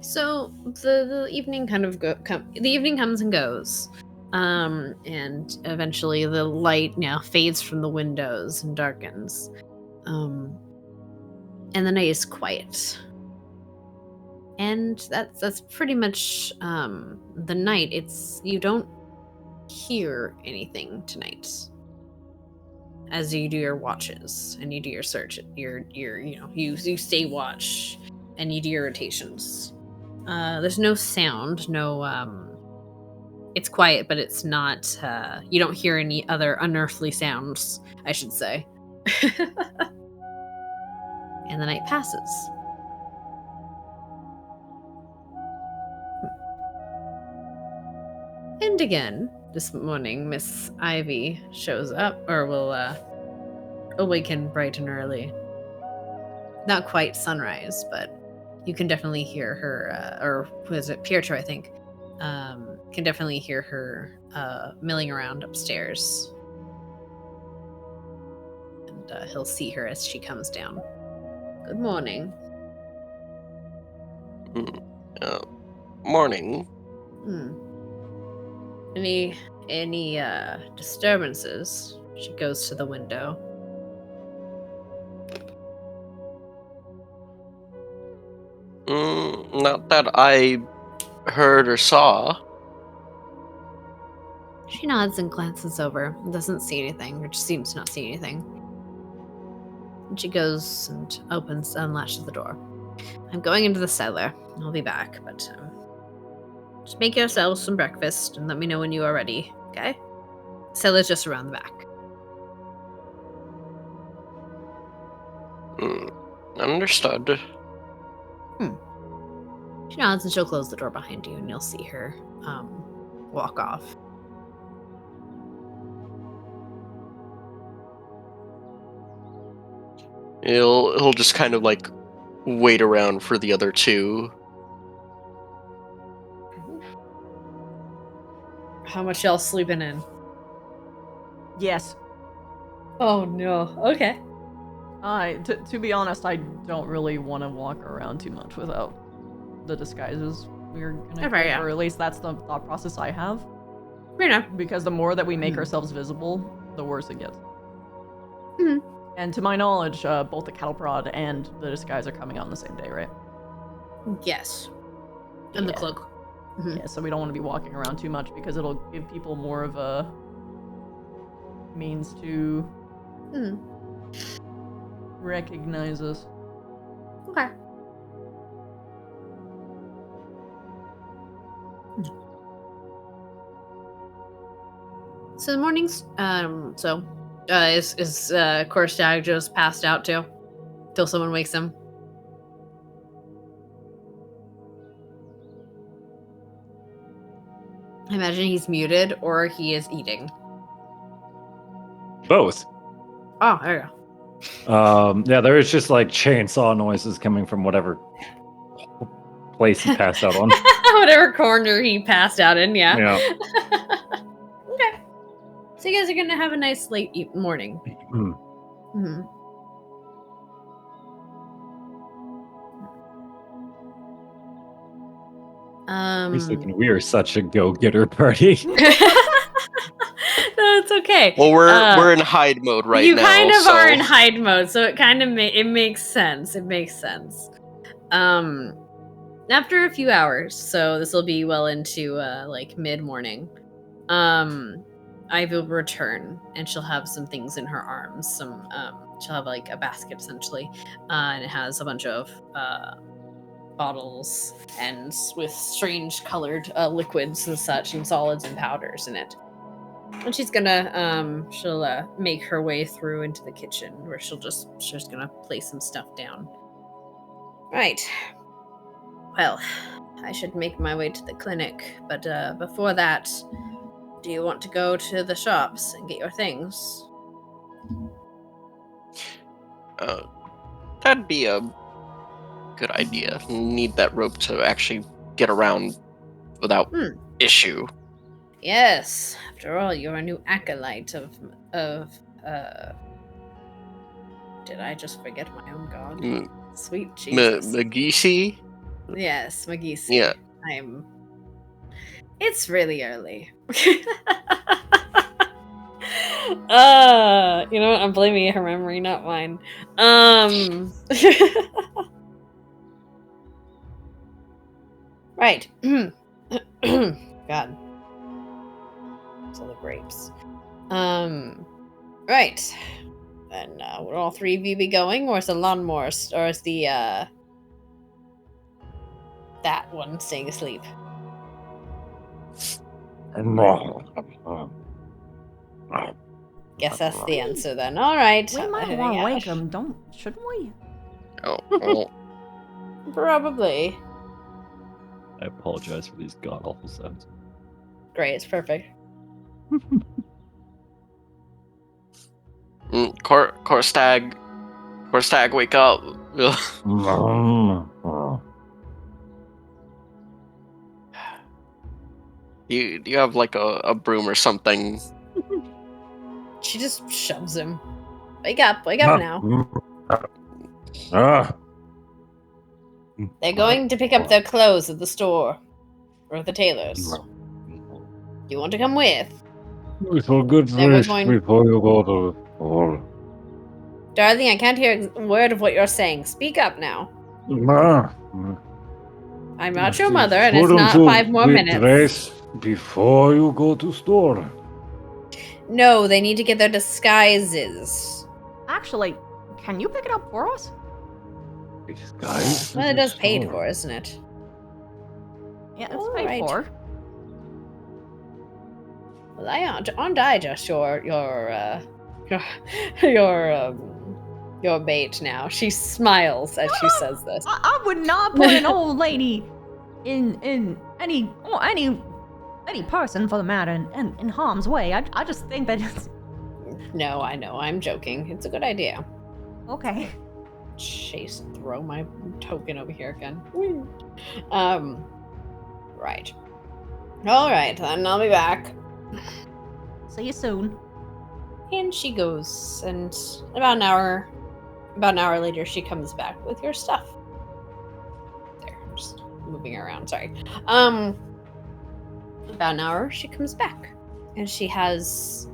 So the evening kind of the evening comes and goes, and eventually the light now fades from the windows and darkens, and the night is quiet. And that's pretty much the night. You don't hear anything tonight as you do your watches and you do your search. You stay watch and you do your rotations. There's no sound, it's quiet, but it's not, you don't hear any other unearthly sounds, I should say. And the night passes. And again, this morning, Miss Ivy shows up, or will awaken bright and early. Not quite sunrise, but you can definitely hear her, or who is it, Pietro, I think, can definitely hear her milling around upstairs. And he'll see her as she comes down. Good morning. Morning. Any disturbances? She goes to the window. Not that I heard or saw. She nods and glances over. Doesn't see anything, or just seems to not see anything. And she goes and opens and latches the door. I'm going into the cellar. I'll be back, but just make yourselves some breakfast and let me know when you are ready, okay? Cellar's just around the back. Understood. She nods and she'll close the door behind you, and you'll see her walk off. He'll just kind of like wait around for the other two. How much y'all sleeping in? Yes. Oh no. Okay. To be honest, I don't really want to walk around too much without the disguises we're gonna Fair, get, yeah. or at least that's the thought process I have. Fair enough. Because the more that we make ourselves visible, the worse it gets. Mhm. And to my knowledge, both the cattle prod and the disguise are coming out on the same day, right? Yes. And the Yeah. cloak. Mhm. Yeah, so we don't want to be walking around too much because it'll give people more of a means to Mhm. recognize us. Okay. So the morning's is Korstag just passed out too? Till someone wakes him? I imagine he's muted or he is eating. Both. Oh, there you go. Yeah, there is just like chainsaw noises coming from whatever place he passed out on. Whatever corner he passed out in, yeah. Yeah. Okay. So you guys are gonna have a nice late morning. Hmm. Mm-hmm. He's thinking we are such a go-getter party. No, it's okay. Well, we're in hide mode right now. You kind of so... are in hide mode, so it kind of it makes sense. It makes sense. After a few hours, so this will be well into like mid-morning. Ivy will return, and she'll have some things in her arms. She'll have like a basket essentially, and it has a bunch of bottles and with strange colored liquids and such, and solids and powders in it. And she's gonna she'll make her way through into the kitchen, where she's gonna place some stuff down. Right. Well, I should make my way to the clinic, but before that, do you want to go to the shops and get your things? That'd be a good idea. Need that rope to actually get around without issue. Yes. After all, you're a new acolyte of did I just forget my own god? Sweet Jesus. Magisi? Yes, Magisi. Yeah. It's really early. You know what? I'm blaming her memory, not mine. Right. God. So the grapes. Right. And would all three of you be going, or is the lawnmower, or is the that one staying asleep? Guess that's the answer then. All right. We might want to wake him, shouldn't we? Oh, Probably. I apologize for these god awful sounds. Great. It's perfect. Korstag, wake up. Do you have like a broom or something? She just shoves him. Wake up now. Ah, They're going to pick up their clothes at the store. Or the tailor's. You want to come with? it will get Then we're rest going- before you go to the hall. Darling, I can't hear a word of what you're saying. Speak up now. Ah, I'm not your mother, and it's Wouldn't not you 5 more get minutes. rest before you go to store. No, they need to get their disguises. Actually, can you pick it up for us? Disguise Well, to it the does paid store. for, isn't it? Yeah, it's All paid right. for. Well, aren't I just your bait now? She smiles as she says this. I would not put an old lady in any person for the matter in harm's way. I just think that it's No, I know. I'm joking. It's a good idea. okay. Chase, throw my token over here again. Right. All right, then I'll be back. See you soon. And she goes, and about an hour later, she comes back with your stuff. There, I'm just moving around. Sorry. About an hour, she comes back, and she has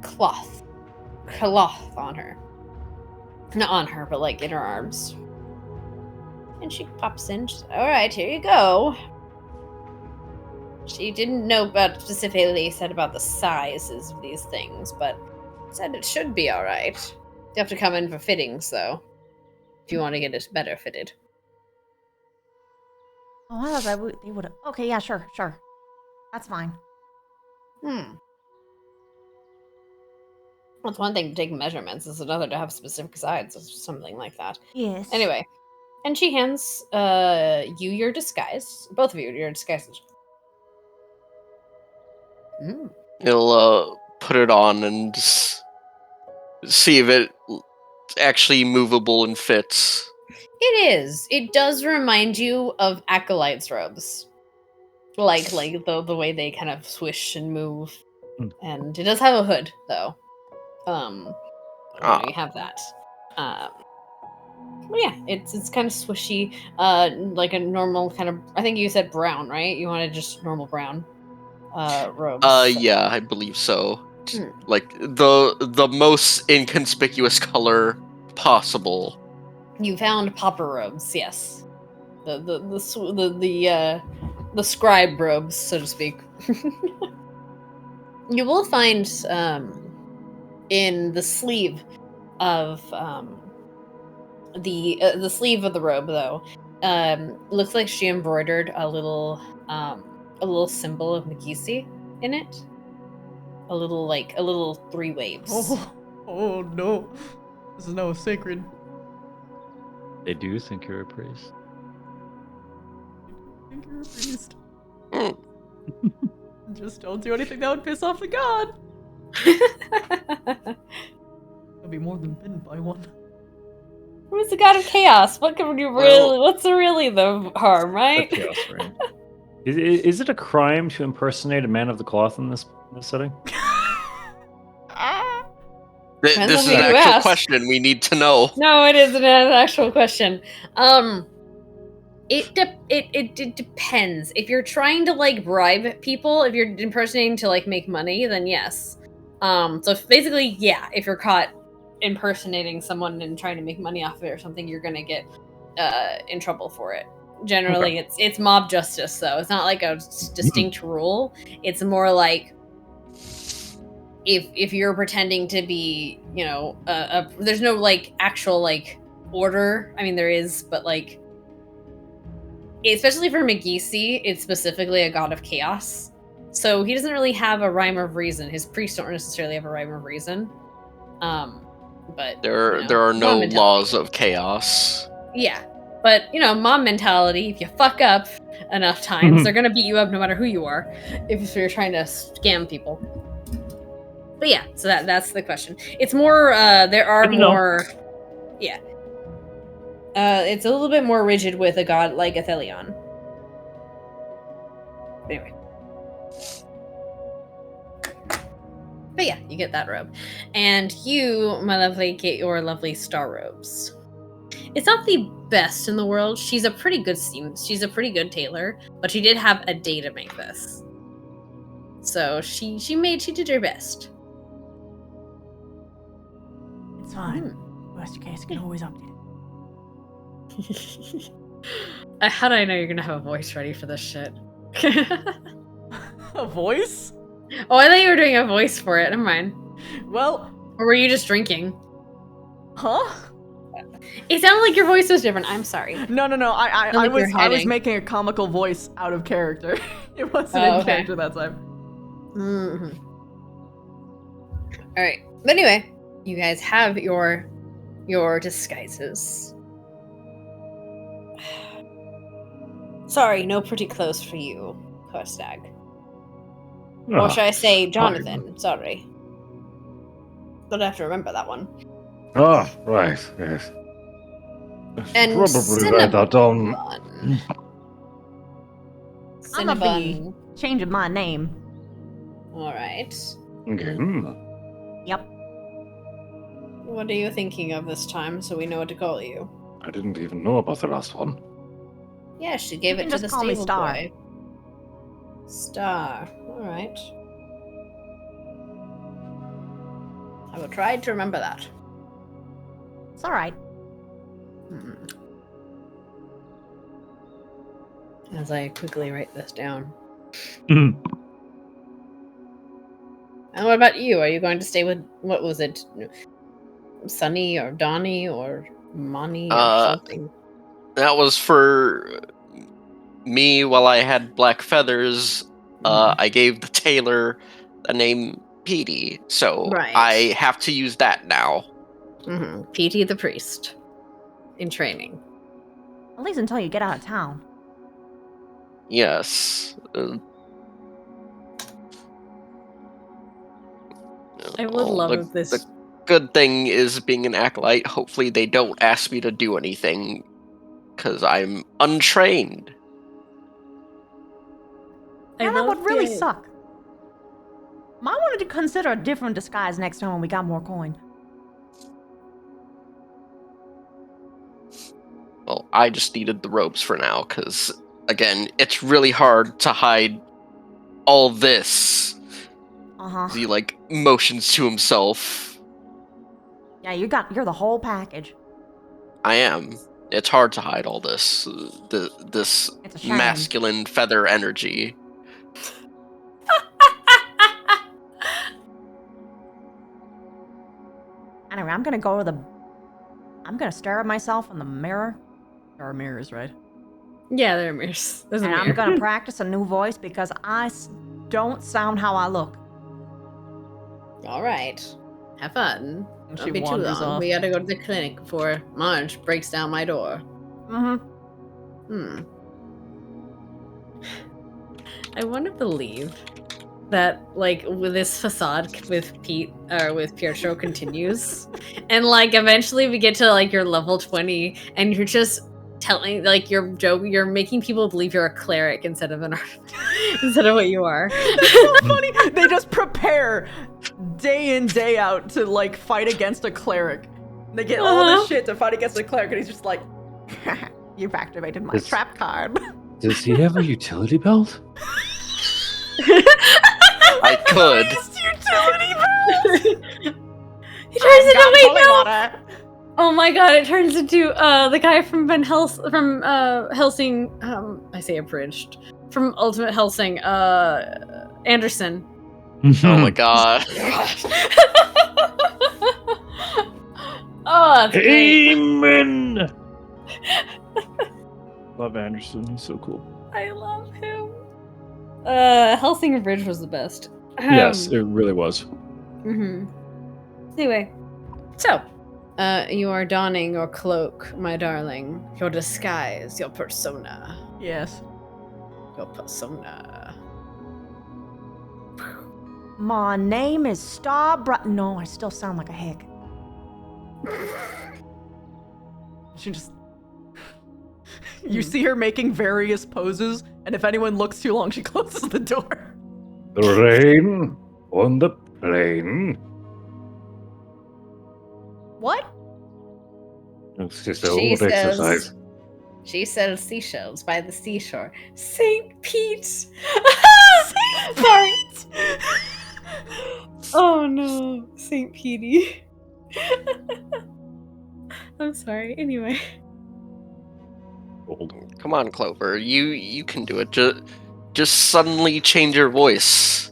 cloth on her. Not on her, but like in her arms. And she pops in. She's, all right, here you go. She didn't know about specifically said about the sizes of these things, but said it should be all right. You have to come in for fittings, though, if you want to get it better fitted. Oh, I thought they would. Okay, yeah, sure. That's fine. Well, it's one thing to take measurements; it's another to have specific sizes or something like that. Yes. Anyway, and she hands you your disguise, both of you your disguises. He'll put it on and see if it actually movable and fits. It is. It does remind you of acolytes' robes, like the way they kind of swish and move. And it does have a hood, though. You have that. But yeah, it's kind of swishy, like a normal kind of. I think you said brown, right? You wanted just normal brown robes. Yeah, I believe so. Like the most inconspicuous color possible. You found pauper robes, yes. The scribe robes, so to speak. You will find in the sleeve of the sleeve of the robe, though, looks like she embroidered a little symbol of Magisi in it. A little 3 waves. Oh no. This is no sacred. They do think you're a priest. I think you're a priest. Mm. Just don't do anything that would piss off the god. I'll be more than bitten by one. Who's the god of chaos? What can you really? What's really the harm, right? The chaos reign. Is it a crime to impersonate a man of the cloth in this setting? Depends This on is an who you actual ask. question we need to know. No, it isn't an actual question. It depends. If you're trying to like bribe people, if you're impersonating to like make money, then yes. So basically, yeah, if you're caught impersonating someone and trying to make money off of it or something, you're gonna get in trouble for it. Generally, it's mob justice, though. It's not like a distinct rule. It's more like if you're pretending to be, you know, there's no like actual like order. I mean, there is, but like, especially for Magisi, it's specifically a god of chaos. So he doesn't really have a rhyme of reason. His priests don't necessarily have a rhyme of reason. But There you know, are no mob mentality. laws of chaos. Yeah, but you know, mob mentality. If you fuck up enough times, they're gonna beat you up no matter who you are. If you're trying to scam people. But yeah, so that's the question. It's more. There are more. Yeah. It's a little bit more rigid with a god like Athelion. Anyway. But yeah, you get that robe. And you, my lovely, get your lovely star robes. It's not the best in the world. She's a pretty good she's a pretty good tailor, but she did have a day to make this. So she did her best. It's fine. Worst case, you can always update it. How do I know you're gonna have a voice ready for this shit? A voice? Oh, I thought you were doing a voice for it. Never mind. Well, Or were you just drinking? huh? It sounded like your voice was different. I'm sorry. No. I like was you're I was hiding. making a comical voice out of character. It wasn't Oh, in okay. character that time. Mm-hmm. All right. But anyway, you guys have your disguises. Sorry, no pretty clothes for you, Kostag. Or Ah, should I say Jonathan? Sorry. But I have to remember that one. right, yes. And Probably write that down. Cinnabon. I'ma be Cinnabon. changing my name. All right. Okay. Yep. What are you thinking of this time, so we know what to call you? I didn't even know about the last one. Yeah, she gave You it can to just the call me stable Star. boy. Star. All right. I will try to remember that. It's alright. As I quickly write this down. Mhm. And what about you? Are you going to stay with, what was it? Sunny or Donnie or Monty or something? That was for me while I had black feathers. I gave the tailor the name Petey, so Right. I have to use that now. Mm-hmm. Petey the priest. In training. At least until you get out of town. Yes. I would well, love the- if this. the good thing is being an acolyte. Hopefully, they don't ask me to do anything because I'm untrained. Yeah, that would really suck. Might wanted to consider a different disguise next time when we got more coin. Well, I just needed the robes for now because, again, it's really hard to hide all this. Uh-huh. He motions to himself. Yeah, you're the whole package. I am. It's hard to hide all this. This It's a shame. masculine feather energy. Anyway, I'm gonna stare at myself in the mirror. There are mirrors, right? Yeah, there are mirrors. There's a And I'm mirror. gonna practice a new voice because don't sound how I look. All right. Have fun. And Don't she be too wanders long. off. We gotta go to the clinic before Marge breaks down my door. Mm-hmm. I want to believe that, with this facade with Pietro continues, and eventually we get to your level 20, and you're just telling your joke. You're making people believe you're a cleric instead of instead of what you are. That's so funny. They just prepare day in, day out to fight against a cleric. They get all this shit to fight against a cleric, and he's just like, "You've activated my It's- trap card." Does he have a utility belt? I could. Utility He turns into holy wait, no! water. Oh my god! It turns into the guy from Helsing. I say abridged from Ultimate Helsing. Anderson. Oh my god. Oh, that's great. Amen. Love Anderson. He's so cool. I love him. Helsing Bridge was the best. Yes, it really was. Anyway, so you are donning your cloak, my darling. Your disguise, your persona. Yes. Your persona. My name is Star No, I still sound like a hick. She just. You see her making various poses, and if anyone looks too long, she closes the door. The rain on the plain. What? It's just a She old says- exercise. She sells seashells by the seashore. St. Pete! Sorry. Oh no, St. Petey. I'm sorry. Anyway. Old. Come on, Clover. You can do it. Just suddenly change your voice.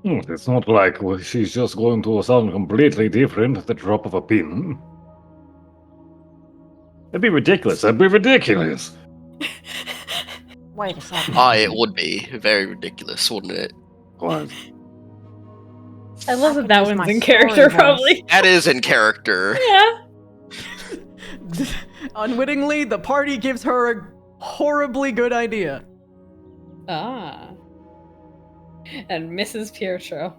It's not like she's just going to sound completely different at the drop of a pin. That'd be ridiculous. That'd be ridiculous. Wait a second. It would be very ridiculous, wouldn't it? What? I love I that that could use one's my in story character, voice. probably. That is in character. Yeah. Unwittingly, the party gives her a horribly good idea. Ah. And Mrs. Pietro.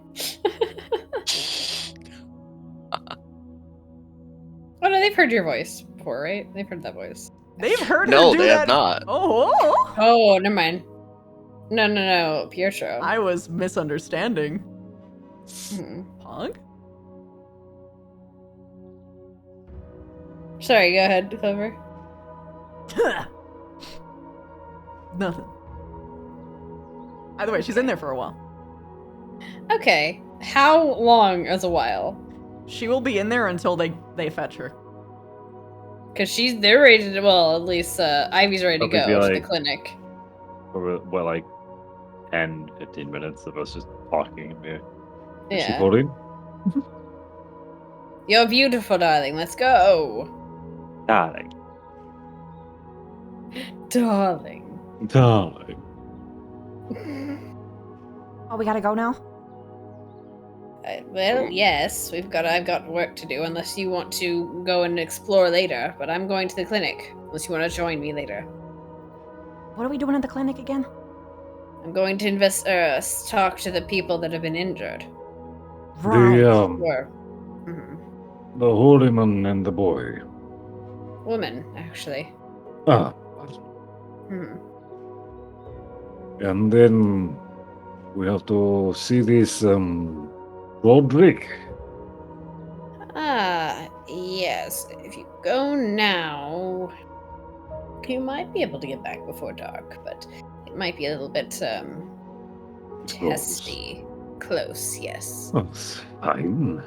Oh no, they've heard your voice before, right? They've heard that voice. They've heard No, her do they that. have not. Oh, Oh, never mind. No, Pietro. I was misunderstanding. Hmm. Pog? Sorry, go ahead, Clover. Nothing. Either way, she's in there for a while. Okay. How long is a while? She will be in there until they fetch her. Because they're ready to, well, at least Ivy's ready to Probably go be to the like- clinic. For well, like 10, 15 minutes of us just talking. Yeah. Is she Yeah. falling? You're beautiful, darling. Let's go. Darling. Darling. Darling. Oh, we gotta go now? Well, yes, I've got work to do unless you want to go and explore later, but I'm going to the clinic unless you want to join me later. What are we doing at the clinic again? I'm going to talk to the people that have been injured. Right. Or The holy man and the boy. woman, actually. Ah, Mhm. and then we have to see this Roderick. Yes. If you go now, you might be able to get back before dark, but it might be a little bit testy. Close, yes. Oh, fine.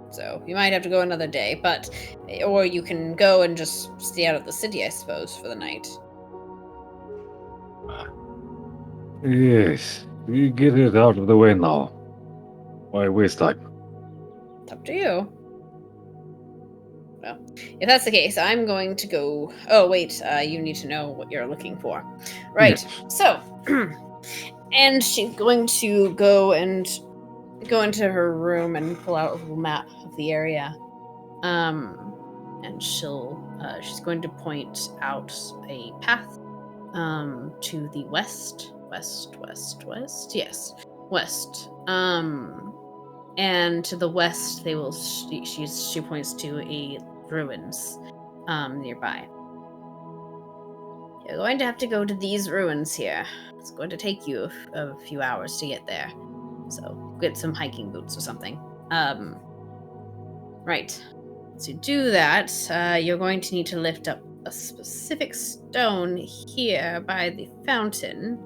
So you might have to go another day, but or you can go and just stay out of the city, I suppose, for the night. Yes, we get it out of the way now. Why waste time? It's up to you. Well, if that's the case, I'm going to go. Oh, wait, you need to know what you're looking for. Right, so. And she's going to go into her room and pull out a little map of the area. And she's going to point out a path to the west. Yes, west. And to the west, they will. She points to a ruins nearby. You're going to have to go to these ruins here. It's going to take you a few hours to get there. So get some hiking boots or something. Right. To do that, you're going to need to lift up a specific stone here by the fountain.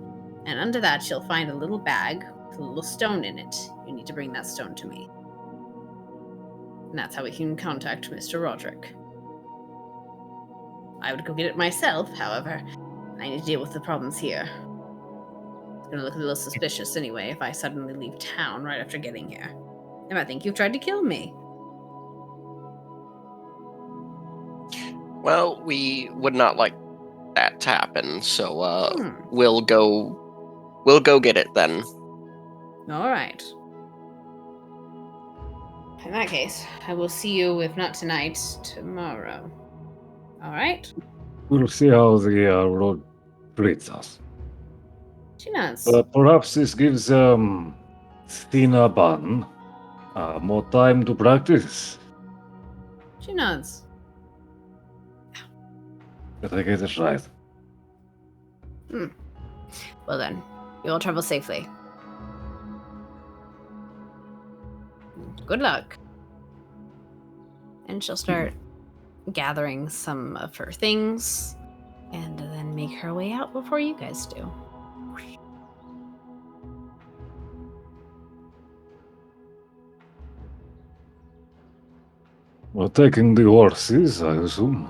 And under that, you'll find a little bag with a little stone in it. You need to bring that stone to me. And that's how we can contact Mr. Roderick. I would go get it myself, however, I need to deal with the problems here. It's gonna look a little suspicious anyway if I suddenly leave town right after getting here. They might think you've tried to kill me. Well, we would not like that to happen, so Hmm. we'll go get it then. Alright. In that case, I will see you, if not tonight, tomorrow. Alright? We'll see how the road treats us. She nods. Perhaps this gives Stina Ban more time to practice. She nods. If I get it right. Well then, you will travel safely. Good luck. And she'll start gathering some of her things and then make her way out before you guys do. We're taking the horses, I assume.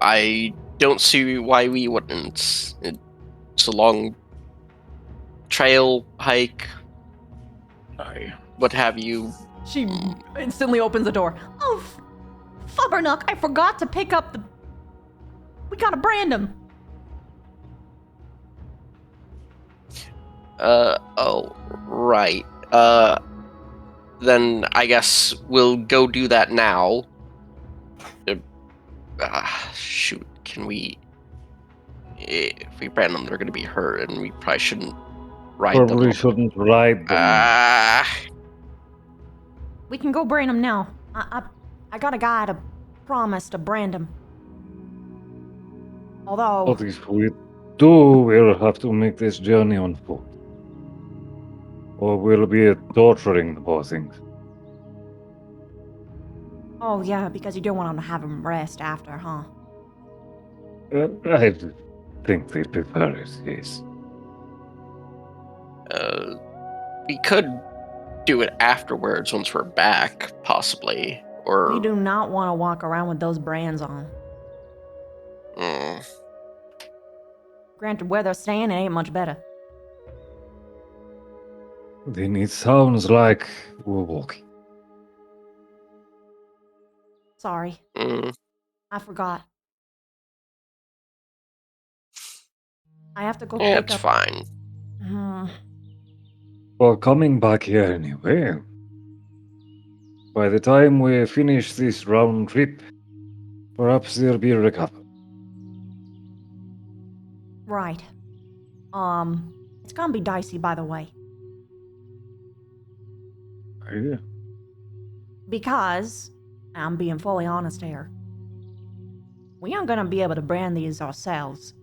I don't see why we wouldn't. It's a long trail, hike, Aye. what have you. She instantly opens the door. Oh, Flubbernuck, I forgot to pick up the. We gotta brand him. Oh, right. Then I guess we'll go do that now. Shoot, can we... If we brand them, they're gonna be hurt, and we probably shouldn't ride Probably them. shouldn't ride them. We can go brand him now. I got a guy to promise to brand him. Although, But if we do, we'll have to make this journey on foot. Or we'll be torturing the poor things. oh yeah, because you don't want to have him rest after, huh? I think they prefer it, yes. We could do it afterwards once we're back, possibly. Or... We do not want to walk around with those brands on. Mm. Granted, where they're staying, it ain't much better. Then it sounds like we're walking. Sorry, Mm. I forgot. I have to go Yeah, pick it's up. fine. Well, coming back here anyway. By the time we finish this round trip, perhaps there'll be a recovery. Right. It's gonna be dicey, by the way. Yeah. Because, I'm being fully honest here, we aren't gonna be able to brand these ourselves.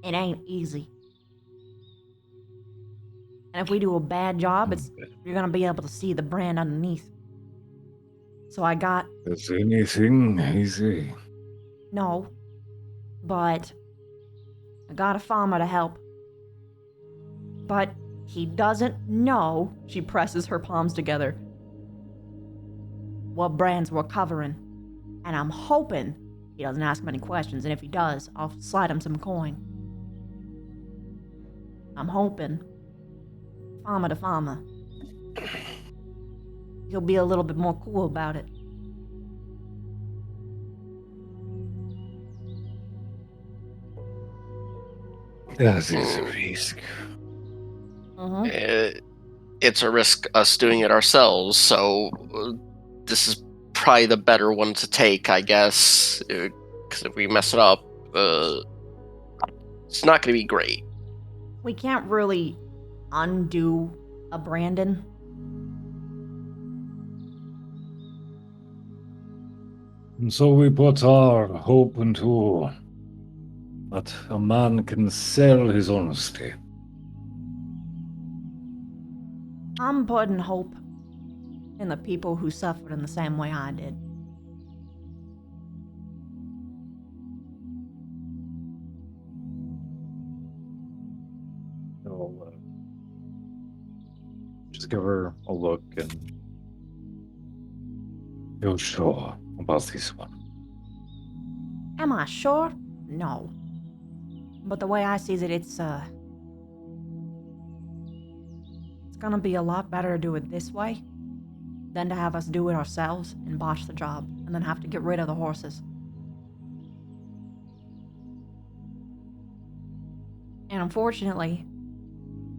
It ain't easy. And if we do a bad job, you're gonna be able to see the brand underneath. So I got, Is anything easy? no, but I got a farmer to help. But he doesn't know, She presses her palms together. what brands we're covering. And I'm hoping he doesn't ask many questions, and if he does, I'll slide him some coin. I'm hoping, farmer to farmer, he'll be a little bit more cool about it. That is a risk. It's a risk us doing it ourselves, so this is probably the better one to take, I guess. Because if we mess it up, it's not going to be great. We can't really undo a Brandon. And so we put our hope into that a man can sell his honesty. I'm putting hope in the people who suffered in the same way I did. I'll just give her a look and You're sure about this one? Am I sure? No. But the way I see it, it's gonna be a lot better to do it this way than to have us do it ourselves and botch the job and then have to get rid of the horses. And unfortunately,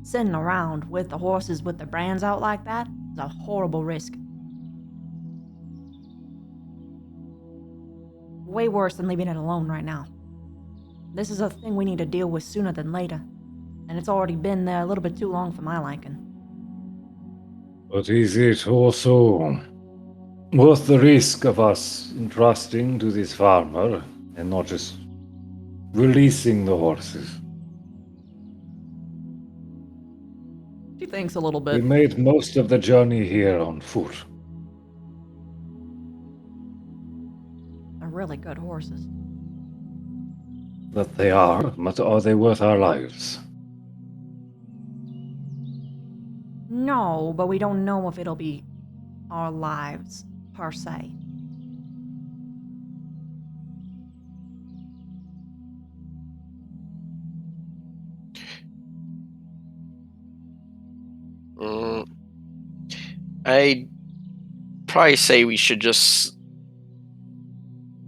sitting around with the horses with the brands out like that is a horrible risk. Way worse than leaving it alone right now. This is a thing we need to deal with sooner than later, and it's already been there a little bit too long for my liking. But is it also worth the risk of us entrusting to this farmer and not just releasing the horses. She thinks a little We bit. made most of the journey here on foot. They're really good horses. That they are, but are they worth our lives? No, but we don't know if it'll be our lives, per se. I'd probably say we should just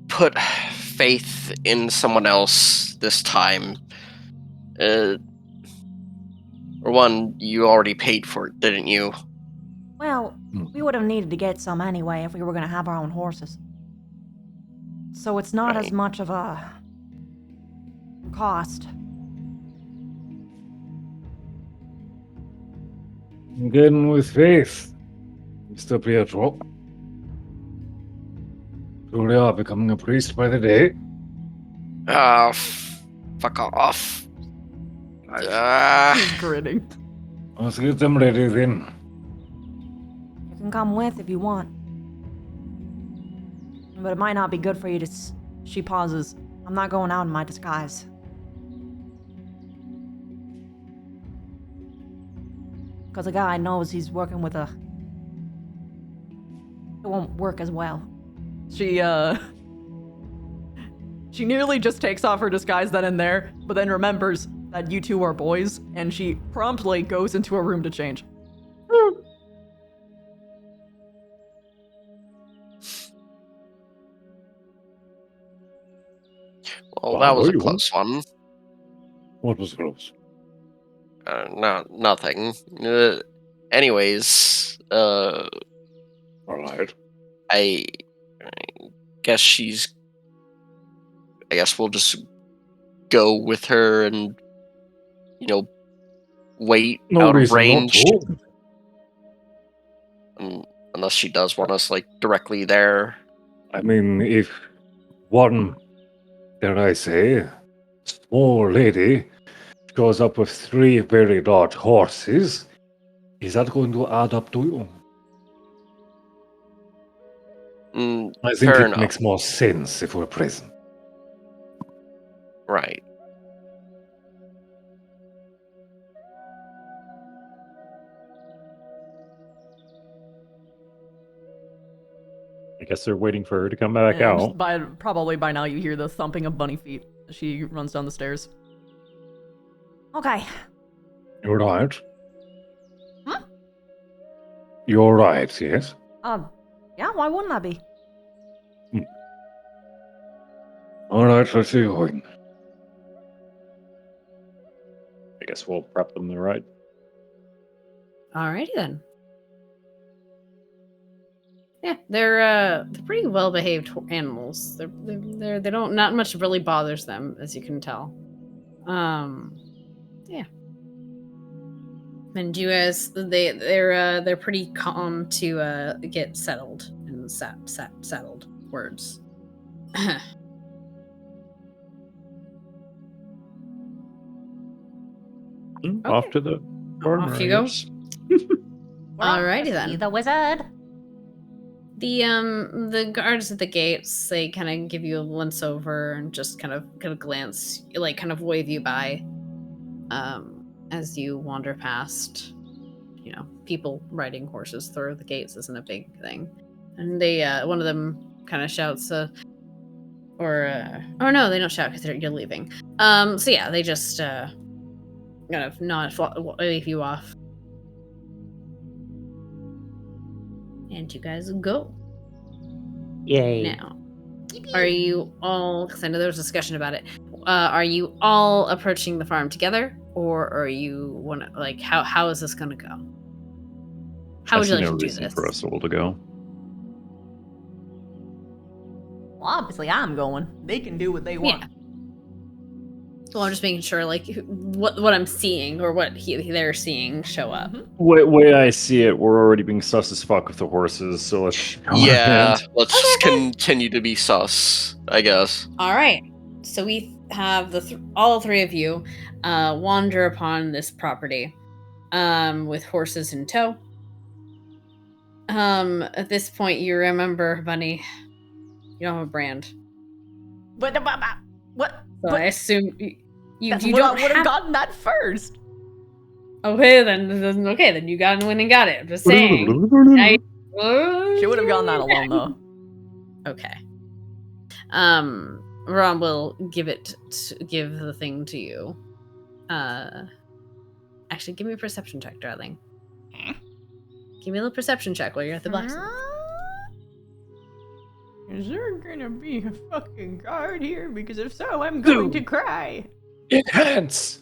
put faith in someone else this time. Or one, you already paid for it, didn't you? Well, we would have needed to get some anyway if we were going to have our own horses. So it's not as Right. much of a cost. Again with faith, Mr. Pietro. Truly are becoming a priest by the day. Fuck off. He's grinning. Let's get them ready then. You can come with if you want. But it might not be good for you to She pauses. I'm not going out in my disguise. Because a guy knows he's working with a... It won't work as well. She nearly just takes off her disguise then and there, but then remembers that you two are boys, and she promptly goes into a room to change. Well, that was a you close one. What was close? No, nothing. Anyways, All right. I guess she's. I guess we'll just go with her and, wait No out of reason range. not to. Unless she does want us, directly there. I mean, if one, dare I say, small lady shows up with 3 very large horses, is that going to add up to you? I think Fair it enough. makes more sense if we're present. Right. I guess they're waiting for her to come back And out. probably by now you hear the thumping of bunny feet as she runs down the stairs. Okay. You're right. Huh? You're right, yes? Yeah, why wouldn't I be? All right, let's see going. I guess we'll prep them the ride. Alrighty then. Yeah, they're pretty well behaved animals. They don't not much really bothers them, as you can tell. Yeah. And you guys, they're pretty calm to get settled and settled words. Off to the farm. Off you go. Alrighty See then. the wizard. The guards at the gates, they kind of give you a once over and just kind of glance, kind of wave you by, as you wander past. People riding horses through the gates isn't a big thing, and they one of them kind of shouts, or no, they don't shout because you're leaving. So yeah, they just kind of wave you off. And you guys go. Yay. Now, are you all, because I know there was discussion about it, are you all approaching the farm together, or are you how is this going to go? How would you like no to do reason this? for us all to go. Well, obviously I'm going. They can do what they want. Yeah. Well, I'm just making sure, what I'm seeing or what they're seeing show up. Way I see it, we're already being sus as fuck with the horses, so let's go Yeah, ahead. let's just continue to be sus, I guess. All right. so we have all three of you wander upon this property with horses in tow. At this point, you remember, Bunny, you don't have a brand. What? So I assume you That's don't what I would have have. gotten that first. Okay, then you got went and got it. I'm just saying. She would have gotten that alone though. Okay. Ron will give the thing to you. Actually, give me a perception check, darling. Give me a little perception check while you're at the blacksmith. Is there gonna be a fucking guard here? Because if so, I'm going to cry. Enhance!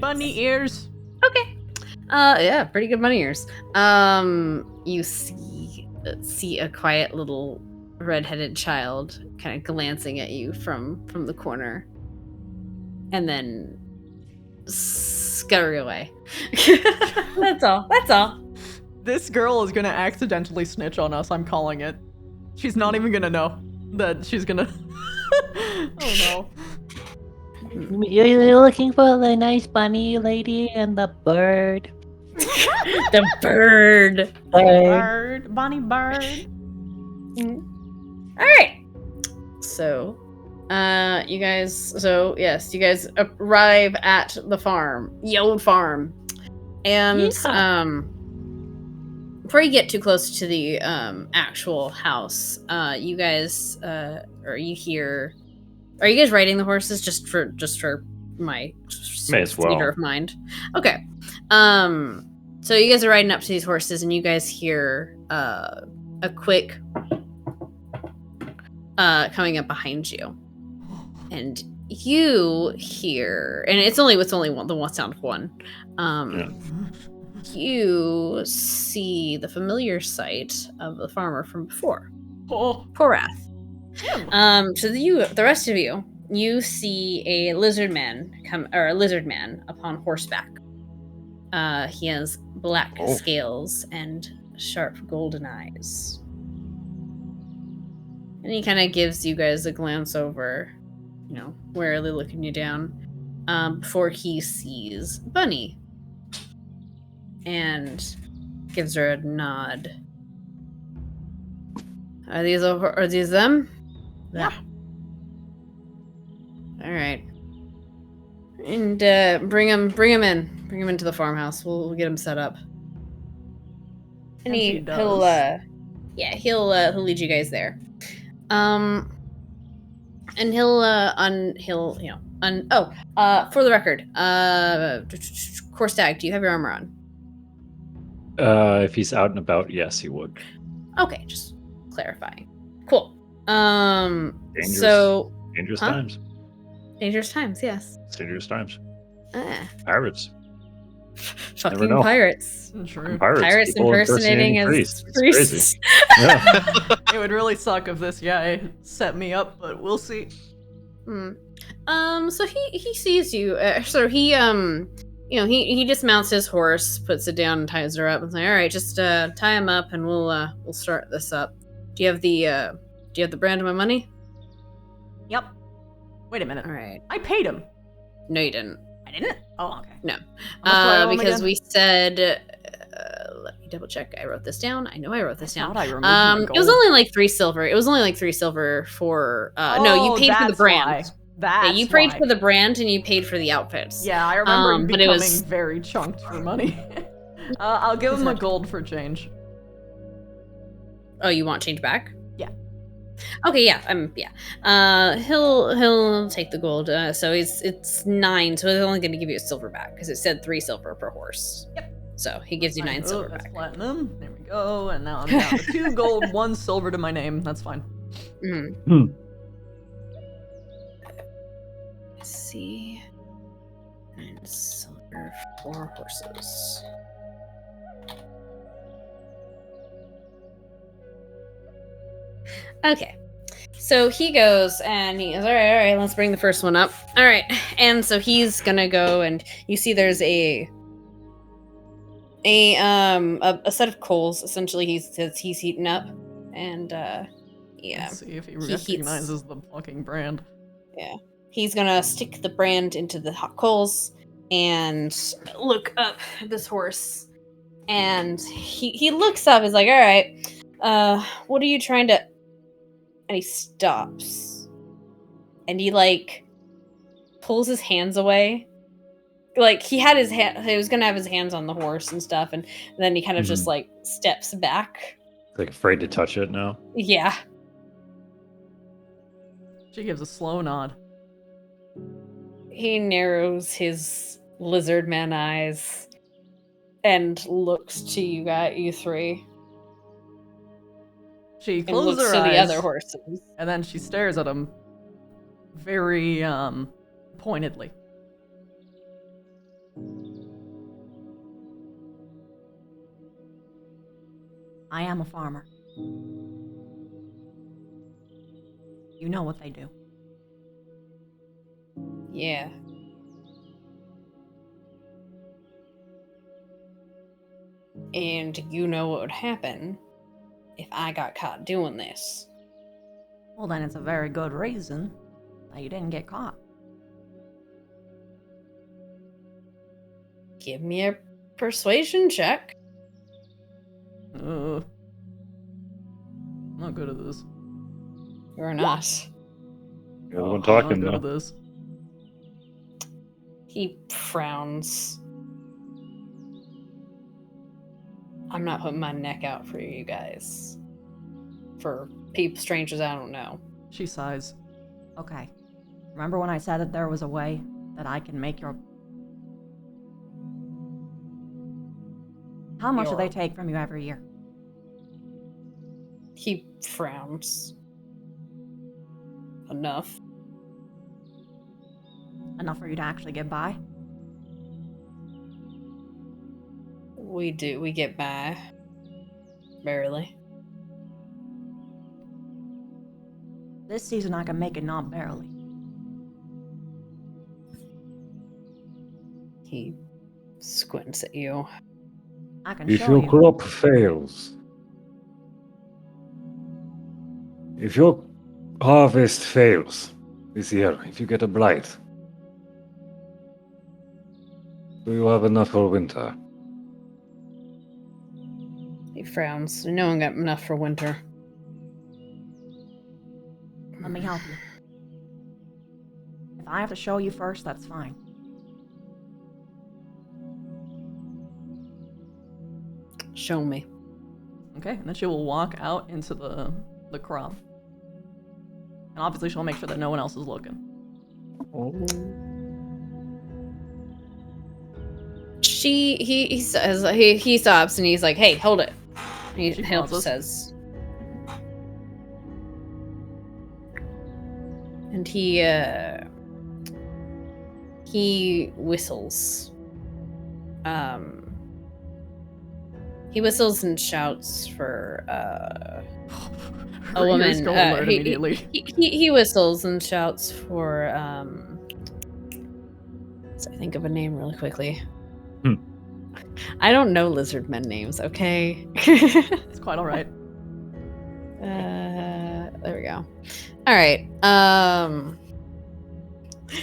Bunny ears. Okay. Yeah, pretty good bunny ears. You see a quiet little red-headed child kind of glancing at you from the corner, and then scurry away. That's all. This girl is gonna accidentally snitch on us. I'm calling it. She's not even gonna know that she's gonna. Oh no. You're looking for the nice bunny lady and the bird. The bird. Bird. Bunny bird. All right. So, you guys arrive at the farm, the old farm, and before you get too close to the actual house, you guys are you guys riding the horses just for my May as well. theater of mind? Okay. So you guys are riding up to these horses, and you guys hear a quick coming up behind you, and you hear, and it's only one, the one sound of one. You see the familiar sight of the farmer from before, Korath. So the rest of you see a lizard man upon horseback. He has black scales and sharp golden eyes. And he kind of gives you guys a glance over, warily looking you down, before he sees Bunny. And gives her a nod. Are these them? Yeah. All right. And bring him in. Bring him into the farmhouse. We'll get him set up. And he'll lead you guys there. And for the record, Korstag, do you have your armor on? If he's out and about, yes, he would. Okay, just clarifying. Cool. Dangerous times. Dangerous times, yes. It's dangerous times. Ah, Pirates. fucking know. pirates. True. Pirates People impersonating as priests. It's priests. crazy. Yeah. It would really suck if this guy set me up, but we'll see. So he sees you. He dismounts his horse, puts it down, and ties her up, and says, "All right, just tie him up, and we'll start this up. Do you have the brand of my money?" Yep. Wait a minute. All right. I paid him. No, you didn't. I didn't? Oh, okay. No. How much do I owe him Because again? we said. Let me double check. I wrote this down. I know I wrote this down. Thought I removed my It was gold. only like 3 silver. It was only like 3 silver for. No, you paid for the that's brand. why. That's You paid why. for the brand and you paid for the outfits. Yeah, I remember him but it becoming was- very chunked for money. I'll give him a gold for change. Oh, you want change back? Yeah. Okay, yeah. He'll take the gold. So it's 9, so he's only going to give you a silver back because it said 3 silver per horse. Yep. So he gives you 9 silver that's back. platinum. There we go. And now I'm down to 2 gold, 1 silver to my name. That's fine. Mhm. Let's see. 9 silver, 4 horses. Okay. So he goes and he goes, all right, let's bring the first one up. All right. And so he's gonna go, and you see there's a set of coals. Essentially, he's heating up, and Yeah. Let's see if he He heats- recognizes the fucking brand. He's gonna stick the brand into the hot coals and look up at this horse. And he looks up, is like, all right, what are you trying to... And he stops. And he, like, pulls his hands away. Like, he was gonna have his hands on the horse and stuff, and then he kind of just, like, steps back. Like afraid to touch it now. Yeah. She gives a slow nod. He narrows his lizard man eyes and looks to you three. She And closes looks her to eyes, the other horses. and then she stares at him very pointedly. I am a farmer. You know what they do. Yeah. And you know what would happen if I got caught doing this. Well, then it's a very good reason that you didn't get caught. Give me a persuasion check. Not good at this. You're not. You're the one Not talking good now. at this. He frowns. I'm not putting my neck out for you guys. For people, strangers I don't know. She sighs. Okay. Remember when I said that there was a way that I can make your... How much do they take from you every year? He frowns. Enough. Enough for you to actually get by? We do. We get by. Barely. This season I can make it not barely. He squints at you. I can If show your you. crop fails, if your harvest fails this year, if you get a blight, do you have enough for winter? He frowns. No one got enough for winter. Let me help you. If I have to show you first, that's fine. Show me. Okay, and then she will walk out into the crop. And obviously she'll make sure that no one else is looking. He says he stops and he's like, "Hey, hold it." He She helps pauses. says, and he whistles. He whistles and shouts for a woman. Go alert He immediately. whistles and shouts for so I think of a name really quickly. I don't know lizard men names, okay? It's quite alright. There we go. All right.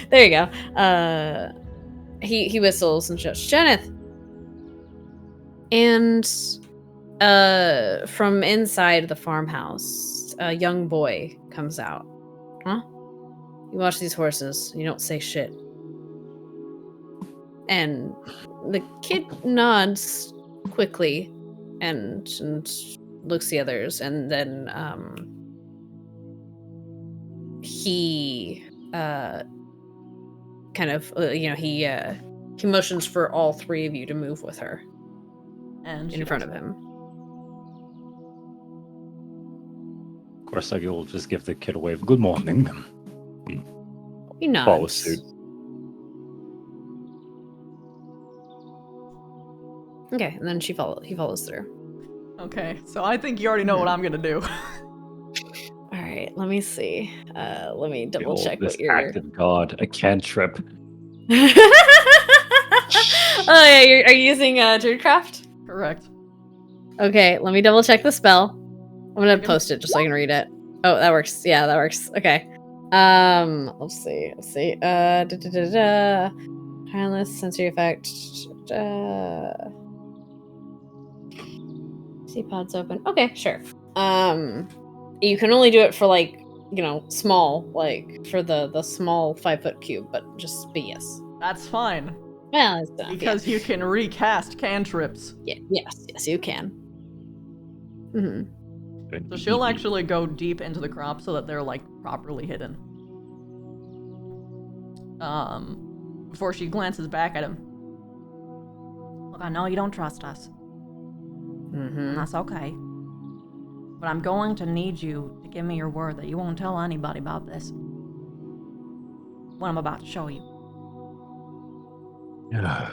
There you go. He whistles and shouts, "Jeneth!" And from inside the farmhouse, a young boy comes out. Huh? You watch these horses. You don't say shit. And the kid nods quickly and looks the others, and then he kind of he motions for all three of you to move with her And in front of him. Of course, I will just give the kid a wave. Good morning. He nods. Follow suit. Okay, and then he follows through. Okay, so I think you already know what I'm gonna do. All right, let me see. Let me double check this what you're. act of God, a cantrip. Oh yeah, are you using Druidcraft? Correct. Okay, let me double check the spell. I'm gonna post it just so I can read it. Oh, that works. Yeah, that works. Okay. Let's see. Tireless sensory effect. See pods open. Okay, sure. You can only do it for like, small, like for the small 5-foot cube, but yes. That's fine. Well, it's enough, Because you can recast cantrips. yes, you can. Hmm. So she'll actually go deep into the crop so that they're like properly hidden. Before she glances back at him. Look, I know you don't trust us. Mm-hmm. And that's okay. But I'm going to need you to give me your word that you won't tell anybody about this. What I'm about to show you. Yeah.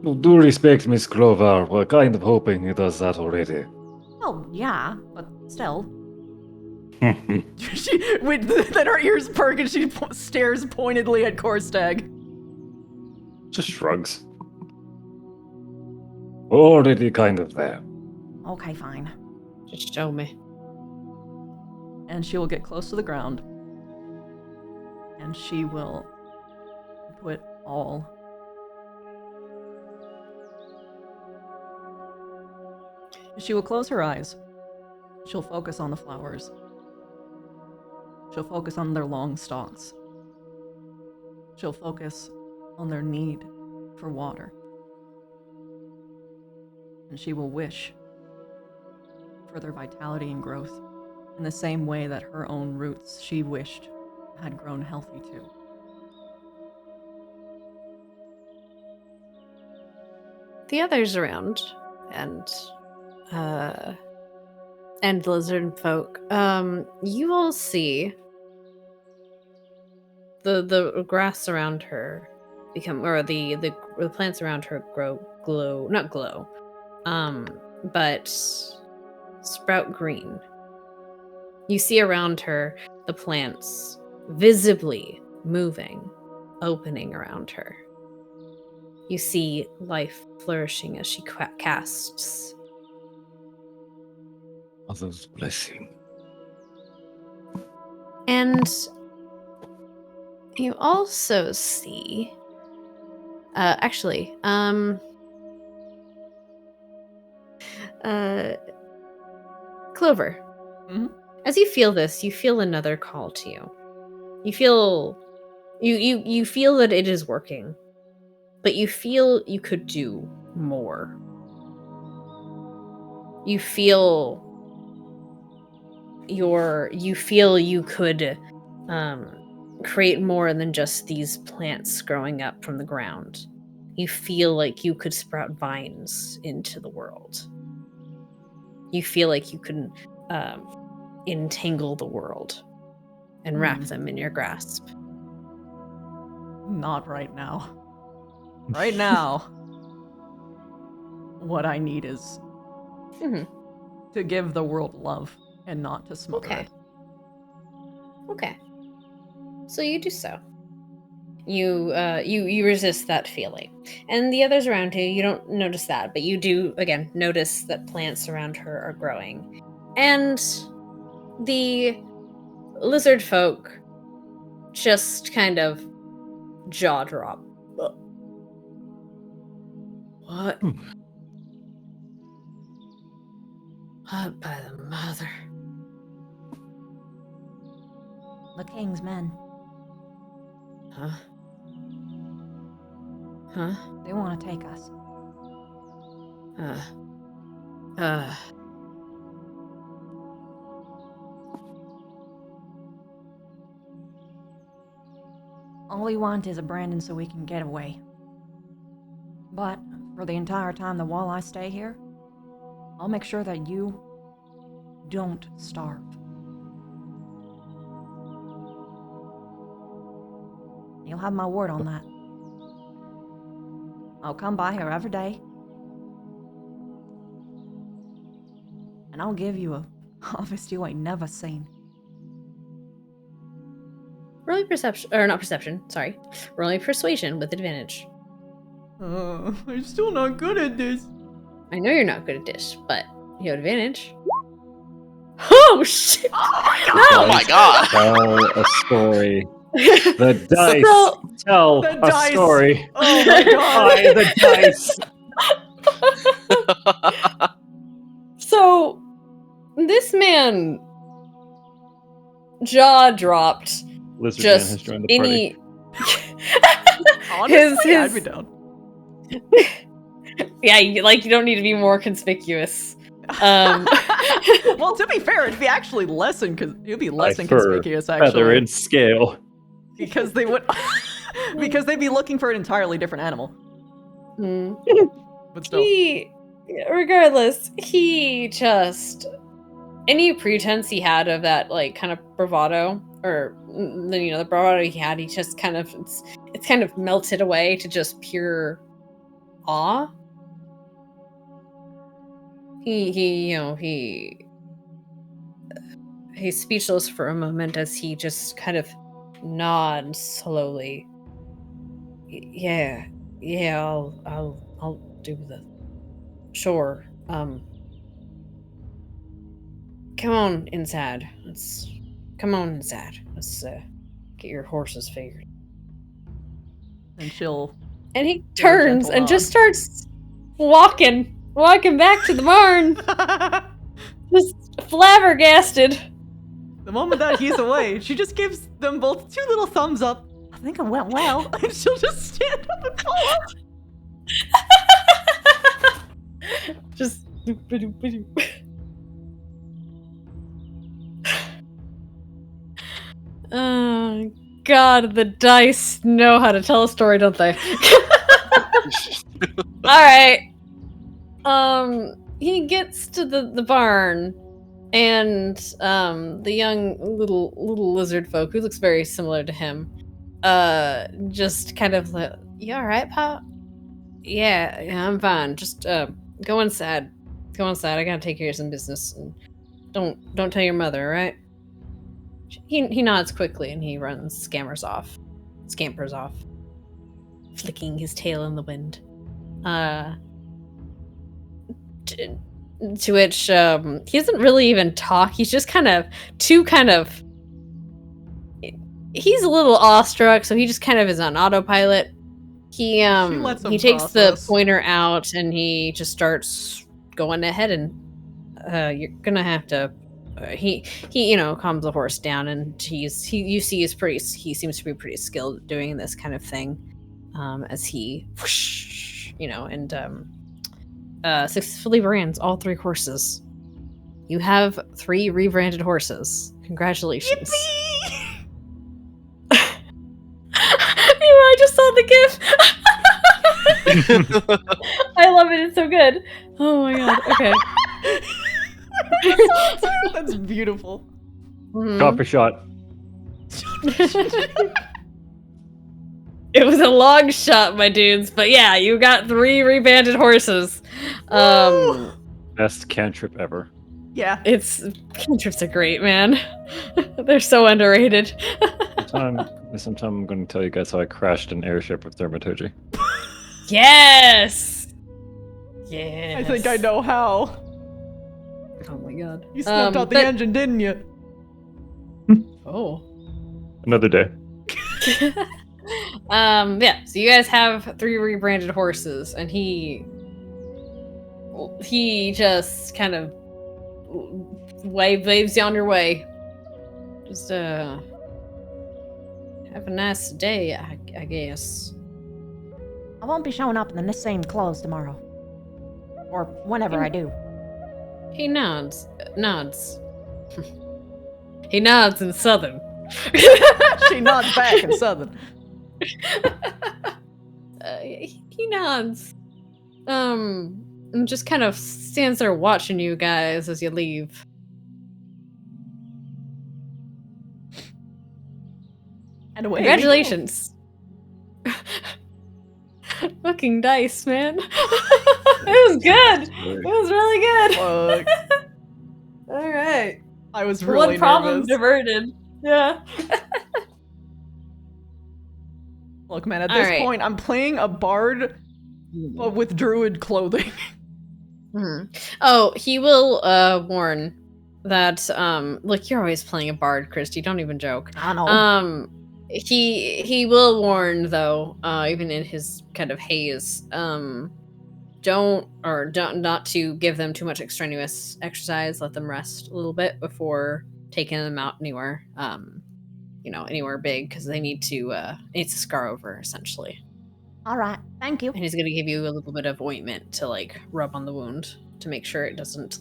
Well, due respect, Miss Clover, we're kind of hoping he does that already. Oh, yeah, but still. Then her ears perk and she stares pointedly at Korstag. Just shrugs. Already kind of there. Okay, fine. Just show me. And she will get close to the ground. And she will put all. She will close her eyes. She'll focus on the flowers. She'll focus on their long stalks. She'll focus on their need for water. And she will wish for their vitality and growth in the same way that her own roots she wished had grown healthy too. The others around and lizard folk, you all see the grass around her the plants around her but sprout green. You see around her the plants visibly moving, opening around her. You see life flourishing as she casts. Mother's blessing. And you also see, Clover. Mm-hmm. As you feel this, you feel another call to you. You feel, you feel that it is working, but you feel you could do more. You feel you could create more than just these plants growing up from the ground. You feel like you could sprout vines into the world. You feel like you can entangle the world and wrap them in your grasp. Not right now. Right now, what I need is to give the world love and not to smother it. Okay. So you do so. You resist that feeling. And the others around you don't notice that, but you do, again, notice that plants around her are growing. And the lizard folk just kind of jaw drop. What? What by the mother? The king's men. Huh? Huh? They want to take us. All we want is a Brandon so we can get away. But for the entire time the Walleye stay here, I'll make sure that you don't starve. You'll have my word on that. I'll come by here every day. And I'll give you a harvest you ain't never seen. Roll perception, or not perception, sorry. Roll persuasion with advantage. I'm still not good at this. I know you're not good at this, but you have advantage. Oh shit! Oh my god! Tell a story. The dice So- tell The a dice. story. Oh my god. By the dice. So, this man, jaw dropped. Lizard Man Just has joined the party. any. Honestly, I'd his- be down. Yeah, you don't need to be more conspicuous. Well, to be fair, it'd be actually less it'd be less By fur, inconspicuous Feather actually, and scale. because they would because they'd be looking for an entirely different animal. Hmm. But still, Regardless, he just any pretense he had of that kind of bravado, or the bravado he had, he just kind of it's kind of melted away to just pure awe. He's speechless for a moment as he just kind of nods slowly. Yeah, I'll do the. Sure. Come on inside. Come on inside. Let's get your horses figured. and she'll And he Give a turns gentle and nod. just starts walking back to the barn, just flabbergasted. the moment that he's away, she just gives them both 2 little thumbs up, I think it went well. and she'll just stand up and follow. Just. Oh God, the dice know how to tell a story, don't they? All right. He gets to the barn, and the young little lizard folk who looks very similar to him, just kind of like, "You all right, Pop?" Yeah, I'm fine. Just go inside. Go inside. I gotta take care of some business. And don't tell your mother, all right? He nods quickly and he scampers off, flicking his tail in the wind. To which he doesn't really even talk. He's just kind of he's a little awestruck, so he just kind of is on autopilot. He lets him takes process. the pointer out and he just starts going ahead, and you're gonna have to. He calms the horse down, and he seems to be pretty skilled at doing this kind of thing, as he successfully brands all 3 horses. You have 3 rebranded horses. Congratulations. I just saw the GIF. I love it. It's so good. Oh my god. Okay. That's beautiful. Mhm. Copper shot. It was a long shot, my dudes, but yeah, you got 3 rebanded horses. Best cantrip ever. Yeah. Cantrips are great, man. They're so underrated. Sometime I'm going to tell you guys how I crashed an airship with Thaumaturgy. Yes. Yes. I think I know how. Oh my god. You snuffed out the but- engine, didn't you? Oh. Another day. Yeah, so you guys have 3 rebranded horses, and he just kind of waves you on your way. Just have a nice day, I guess. I won't be showing up in the same clothes tomorrow. Or whenever I do. He nods. He nods in Southern. She nods back in Southern. He nods. And just kind of stands there watching you guys as you leave. And away. we go. Congratulations. Fucking dice, man. It was good. It was really good. Fuck. All right. I was really One problem nervous. diverted. Yeah. Look, man, at All this right. point, I'm playing a bard but with druid clothing. Oh, he will warn that look, you're always playing a bard, Christy. Don't even joke. I know. He will warn though, even in his kind of haze, don't not to give them too much extraneous exercise. Let them rest a little bit before taking them out anywhere, anywhere big, because they need to scar over essentially. All right. Thank you. And he's gonna give you a little bit of ointment to like rub on the wound to make sure it doesn't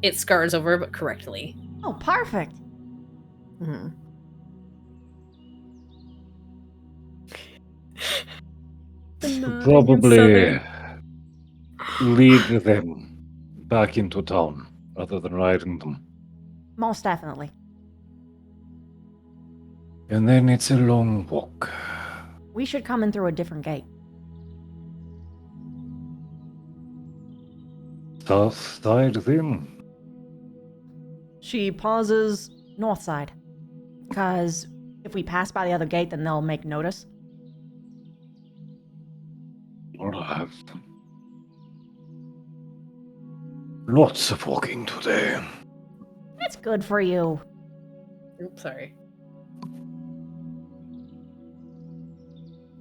it scars over, but correctly. Oh, perfect. Mm-hmm. Should probably lead them back into town rather than riding them. Most definitely. And then it's a long walk. We should come in through a different gate. South side then. She pauses. North side. Because if we pass by the other gate, then they'll make notice. Alright. Lots of walking today. That's good for you. Oops, sorry.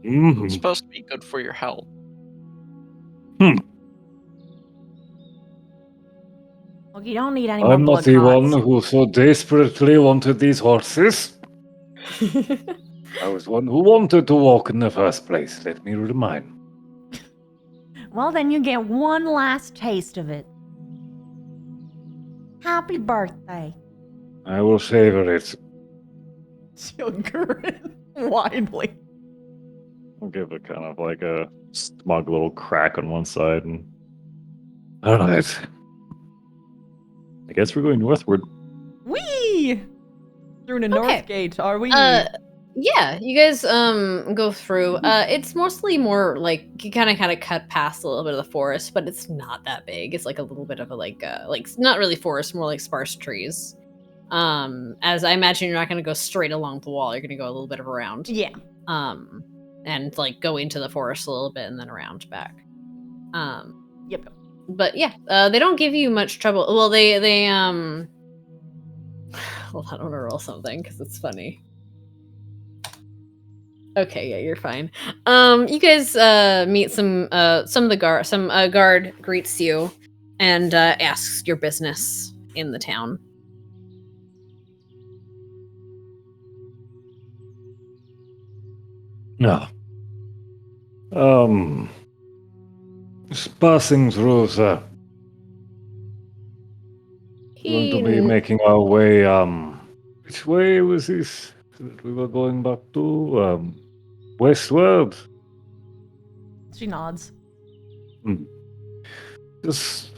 Mm-hmm. It's supposed to be good for your health. Look, you don't need any more I'm not blood the one clots. who so desperately wanted these horses. I was one who wanted to walk in the first place, let me remind. Well, then you get one last taste of it. Happy birthday. I will savor it. She'll grin widely. I'll give it kind of like a smug little crack on one side, and Alright. I guess we're going northward. Whee! Through the Okay. north gate, are we? Yeah, you guys go through. It's mostly more like you kind of cut past a little bit of the forest, but it's not that big. It's like a little bit of a like not really forest, more like sparse trees. As I imagine you're not going to go straight along the wall. You're going to go a little bit of around. Yeah. And like go into the forest a little bit and then around back. Yep. But yeah, they don't give you much trouble. Well, they hold on, I want to roll something because it's funny. Okay, yeah, you're fine. You guys meet some of the guard. Some guard greets you and asks your business in the town. No. Just passing through, sir. Going to be making our way, which way was this that we were going back to? Westward? She nods. Just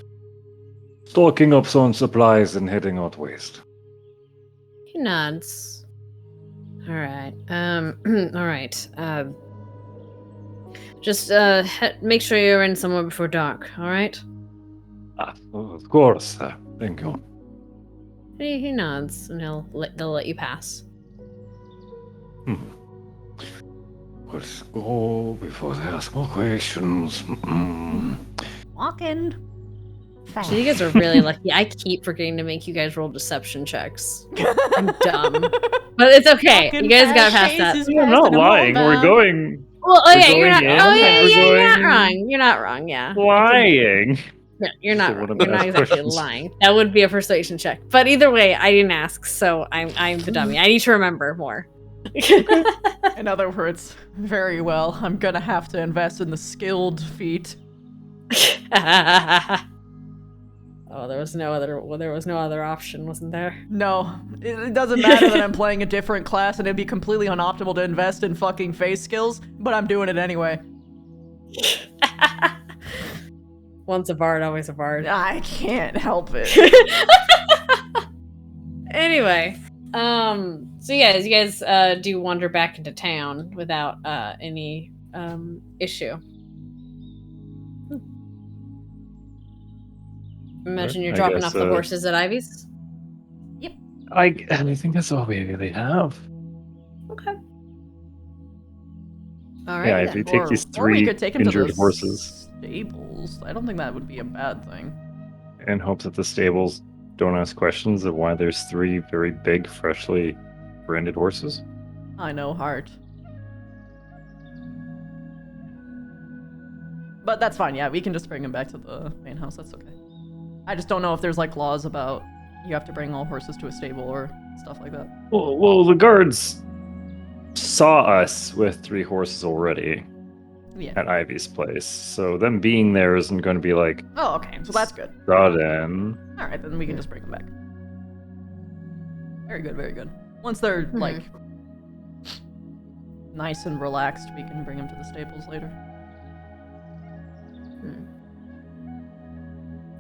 stocking up some supplies and heading out west. He nods. All right. All right. Just make sure you're in somewhere before dark. All right. Of course, sir. Thank you. He nods, and they'll let you pass. Let's go before they ask more questions. Walking. Fast. So you guys are really lucky. I keep forgetting to make you guys roll deception checks. I'm dumb, but it's okay. Walking You guys got fast, past that. chases You're past not and a lying. mole We're down. going Well, We're you're not. going in, Oh yeah, and we're you're not going- wrong. You're not wrong. Yeah. lying. No, you're not So wrong. what You're about not exactly questions? lying. That would be a persuasion check. But either way, I didn't ask, so I'm the dummy. I need to remember more. In other words, very well. I'm gonna have to invest in the skilled feat. Oh, there was no other option, wasn't there? No, it doesn't matter that I'm playing a different class and it'd be completely unoptimal to invest in fucking face skills, but I'm doing it anyway. Once a bard, always a bard. I can't help it. Anyway, so yeah, as you guys do wander back into town without any issue. Imagine you're I dropping guess, off the horses at Ivy's. I think that's all we really have. Okay. All right. Yeah, then. if you take these Or we three could take him to injured the horses stables. I don't think that would be a bad thing. in hopes that the stables don't ask questions of why there's 3 very big, freshly branded horses? I know, Heart. But that's fine, yeah, we can just bring him back to the main house, that's okay. I just don't know if there's like laws about you have to bring all horses to a stable or stuff like that. Well, the guards saw us with 3 horses already Yeah. at Ivy's place, so them being there isn't going to be like Oh, okay, so that's good. sudden. Alright, then we can just bring them back. Very good, very good. Once they're, like, nice and relaxed, we can bring them to the stables later.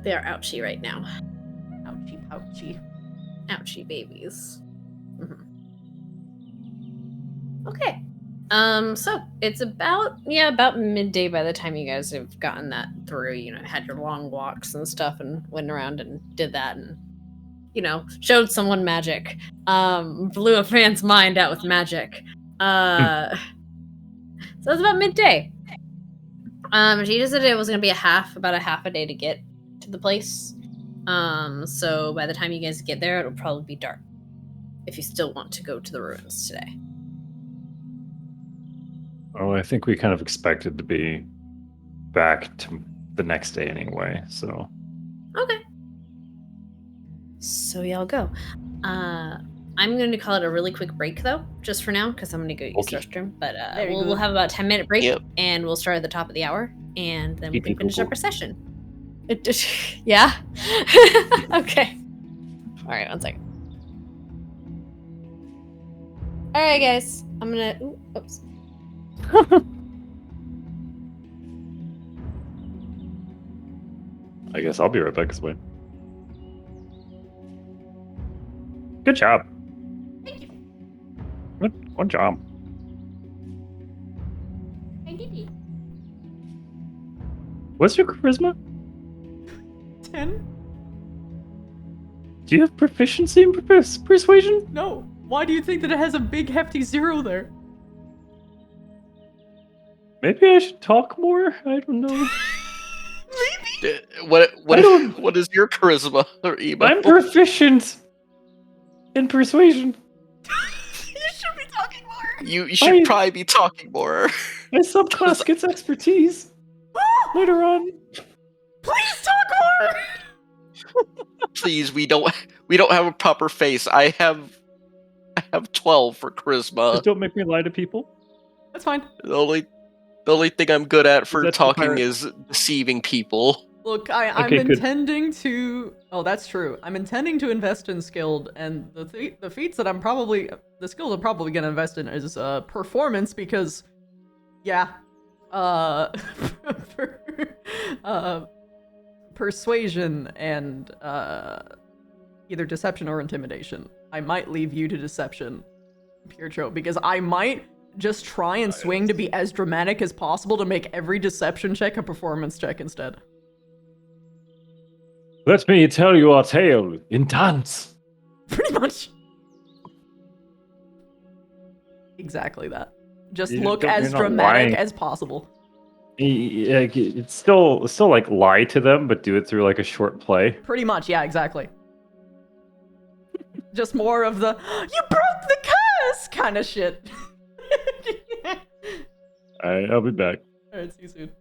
They are ouchy right now. Ouchie, pouchy. Ouchy babies. Okay. So it's about midday by the time you guys have gotten that through, had your long walks and stuff and went around and did that and showed someone magic. Blew a fan's mind out with magic. So it's about midday. She just said it was gonna be about a half a day to get to the place. So by the time you guys get there, it'll probably be dark. If you still want to go to the ruins today. Oh, I think we kind of expected to be back to the next day anyway, so. Okay. So y'all go. I'm going to call it a really quick break though, just for now, because I'm going to go use the restroom. But we'll have about a 10-minute break, and we'll start at the top of the hour, and then we can finish up our session. Yeah? Okay. All right, 1 second. All right, guys. I'm going to... Oops. I guess I'll be right back this way. Good job. Thank you. Good job. I did it. What's your charisma? 10? Do you have proficiency in persuasion? No. Why do you think that it has a big hefty 0 there? Maybe I should talk more? I don't know. What is your charisma, or emo? I'm proficient in persuasion. You should be talking more. You should probably be talking more. My subclass gets expertise later on. Please talk more. Please, we don't have a proper face. I have 12 for charisma. Just don't make me lie to people. That's fine. The only thing I'm good at for That's talking pirate. is deceiving people. Look, I'm Okay, good. intending to... Oh, that's true. I'm intending to invest in skilled, and the feats that the skills I'm probably going to invest in is performance, because, yeah, persuasion and either deception or intimidation. I might leave you to deception, Pietro, because I might just try and swing to be as dramatic as possible to make every deception check a performance check instead. Let me tell you a tale in dance. Pretty much. Exactly that. Just You look don't- as you're not dramatic lying. as possible. It's still like lie to them, but do it through like a short play. Pretty much, yeah, exactly. Just more of the "you broke the curse" kind of shit. Alright, I'll be back. Alright, see you soon.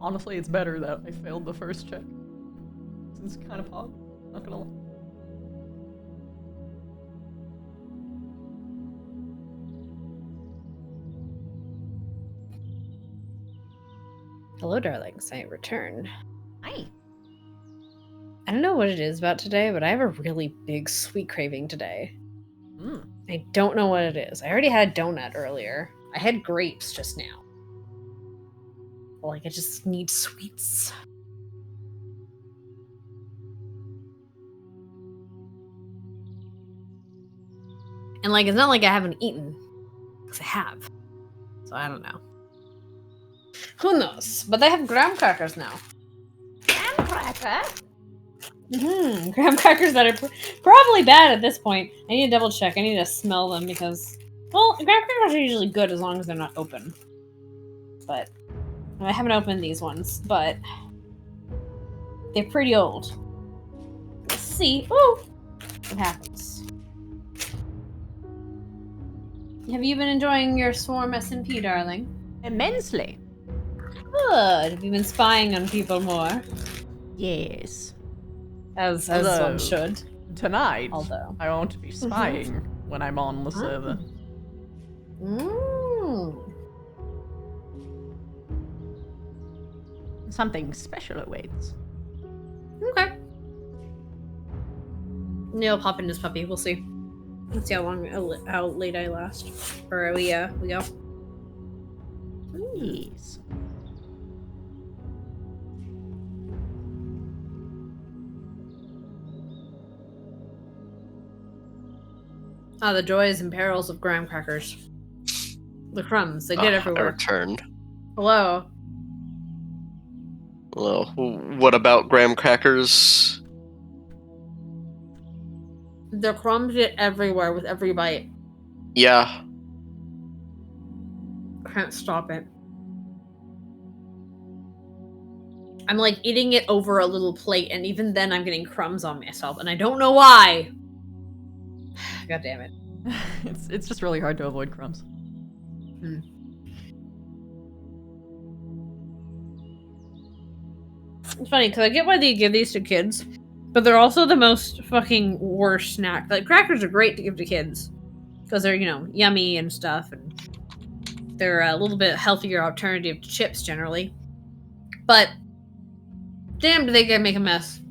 Honestly, it's better that I failed the first check. It's kind of hot. Not gonna lie. Hello, darlings. I return. Hi. I don't know what it is about today, but I have a really big sweet craving today. Mm. I don't know what it is. I already had a donut earlier. I had grapes just now. Like, I just need sweets. And, like, it's not like I haven't eaten. Because I have. So I don't know. Who knows? But they have graham crackers now. Graham cracker? Graham crackers that are probably bad at this point. I need to double check. I need to smell them because, well, graham crackers are usually good as long as they're not open. But I haven't opened these ones, but they're pretty old. Let's see. Ooh, what happens? Have you been enjoying your Swarm SMP, darling? Immensely. Good. Have you been spying on people more? Yes. As Although- one should. Tonight, Although. I won't be spying when I'm on the server. Something special awaits. Okay. Neil pop in his puppy. We'll see. Let's see how late I last. Or we go. Yes. Ah, the joys and perils of graham crackers. The crumbs, they get I everywhere. returned. Hello. Well, what about graham crackers? The crumbs get everywhere with every bite. Yeah. Can't stop it. I'm like eating it over a little plate, and even then I'm getting crumbs on myself, and I don't know why. God damn it. It's just really hard to avoid crumbs. It's funny because I get why they give these to kids, but they're also the most fucking worst snack. Like, crackers are great to give to kids because they're, yummy and stuff, and they're a little bit healthier alternative to chips generally. But damn, do they make a mess.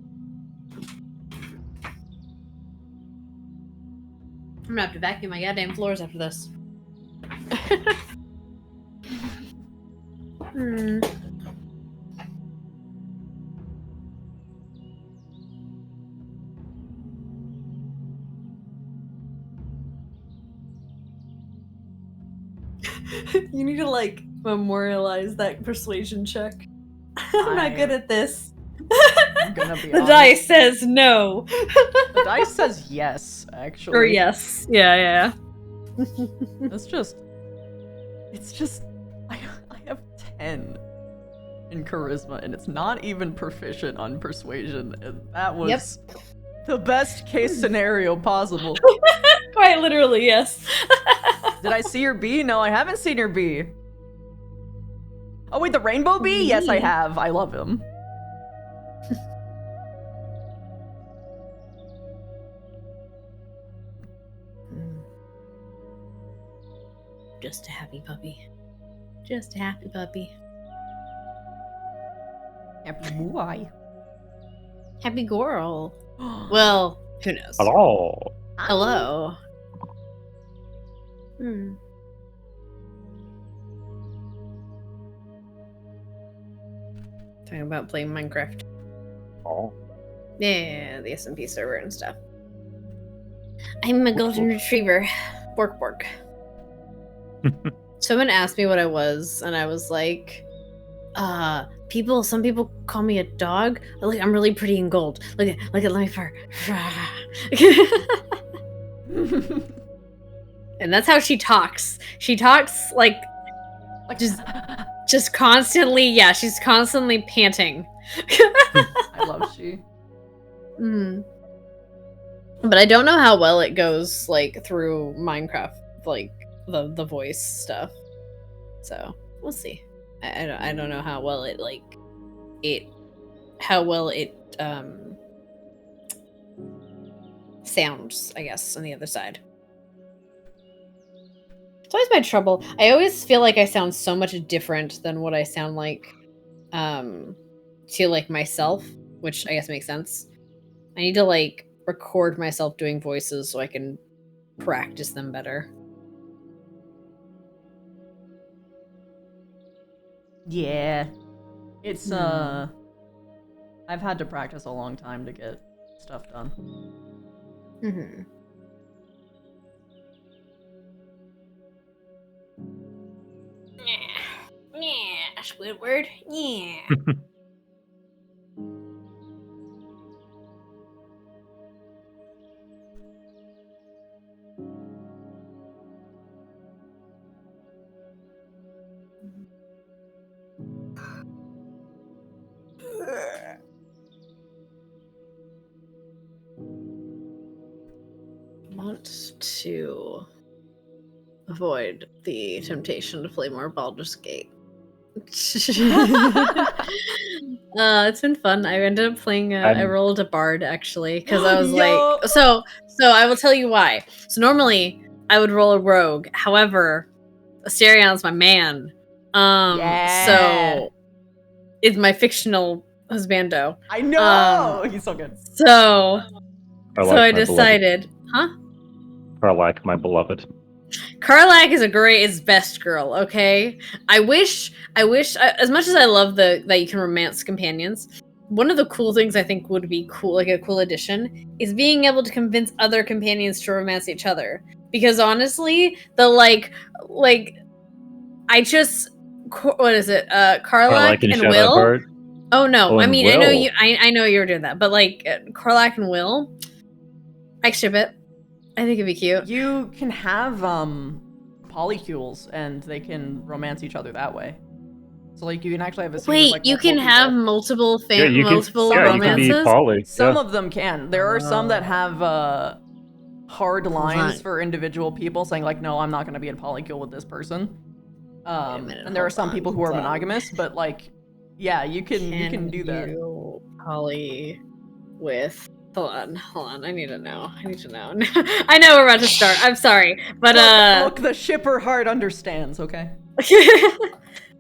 I'm gonna have to vacuum my goddamn floors after this. You need to, like, memorialize that persuasion check. I'm not good at this. I'm gonna be The honest. dice says no. The dice says yes, actually. Or yes. Yeah. It's just I have 10 in charisma, and it's not even proficient on persuasion, and that was the best case scenario possible. Quite literally, yes. Did I see your bee? No, I haven't seen your bee. Oh wait, the rainbow bee? Yes, I have. I love him. Just a happy puppy. Just a happy puppy. Happy boy. Happy girl. Well, who knows? Hello. Hello. Talking about playing Minecraft. Oh. Yeah, the SMP server and stuff. I'm a golden retriever. Bork bork. Someone asked me what I was, and I was like, some people call me a dog. Like, I'm really pretty in gold. Look at, let me fur. And that's how she talks. She talks like just constantly, yeah, she's constantly panting. I love she. But I don't know how well it goes, like, through Minecraft, like, the voice stuff. So, we'll see. I don't know how well it, like, it sounds, I guess, on the other side. It's always my trouble. I always feel like I sound so much different than what I sound like to like myself, which I guess makes sense. I need to like record myself doing voices so I can practice them better. Yeah. It's I've had to practice a long time to get stuff done. Mm-hmm. Yeah, Squidward. Yeah. Want to avoid the temptation to play more Baldur's Gate. It's been fun. I ended up playing. I rolled a bard actually because I was like, so I will tell you why. So normally I would roll a rogue. However, Astarion's my man. So it's my fictional husbando. I know he's so good. So I Karlach, decided, Karlach, my beloved. Karlach is best girl, okay? I wish, as much as I love that you can romance companions, one of the cool things I think would be cool, like a cool addition, is being able to convince other companions to romance each other. Because honestly, what is it? Karlach and Will? Bard? Oh no, I mean, Will. I know you were doing that, but like, Karlach and Will, I ship it. I think it'd be cute. You can have polycules and they can romance each other that way. So like you can actually have a scene with, like, you can multiple have people. multiple You romances? can be poly. Some of them can. There are some that have hard lines for individual people saying like, no, I'm not going to be in polycule with this person. And there are some people who are monogamous, but like, yeah, you can do that. You poly with. Hold on. I need to know. I know we're about to start. I'm sorry, but look, the shipper heart understands. Okay.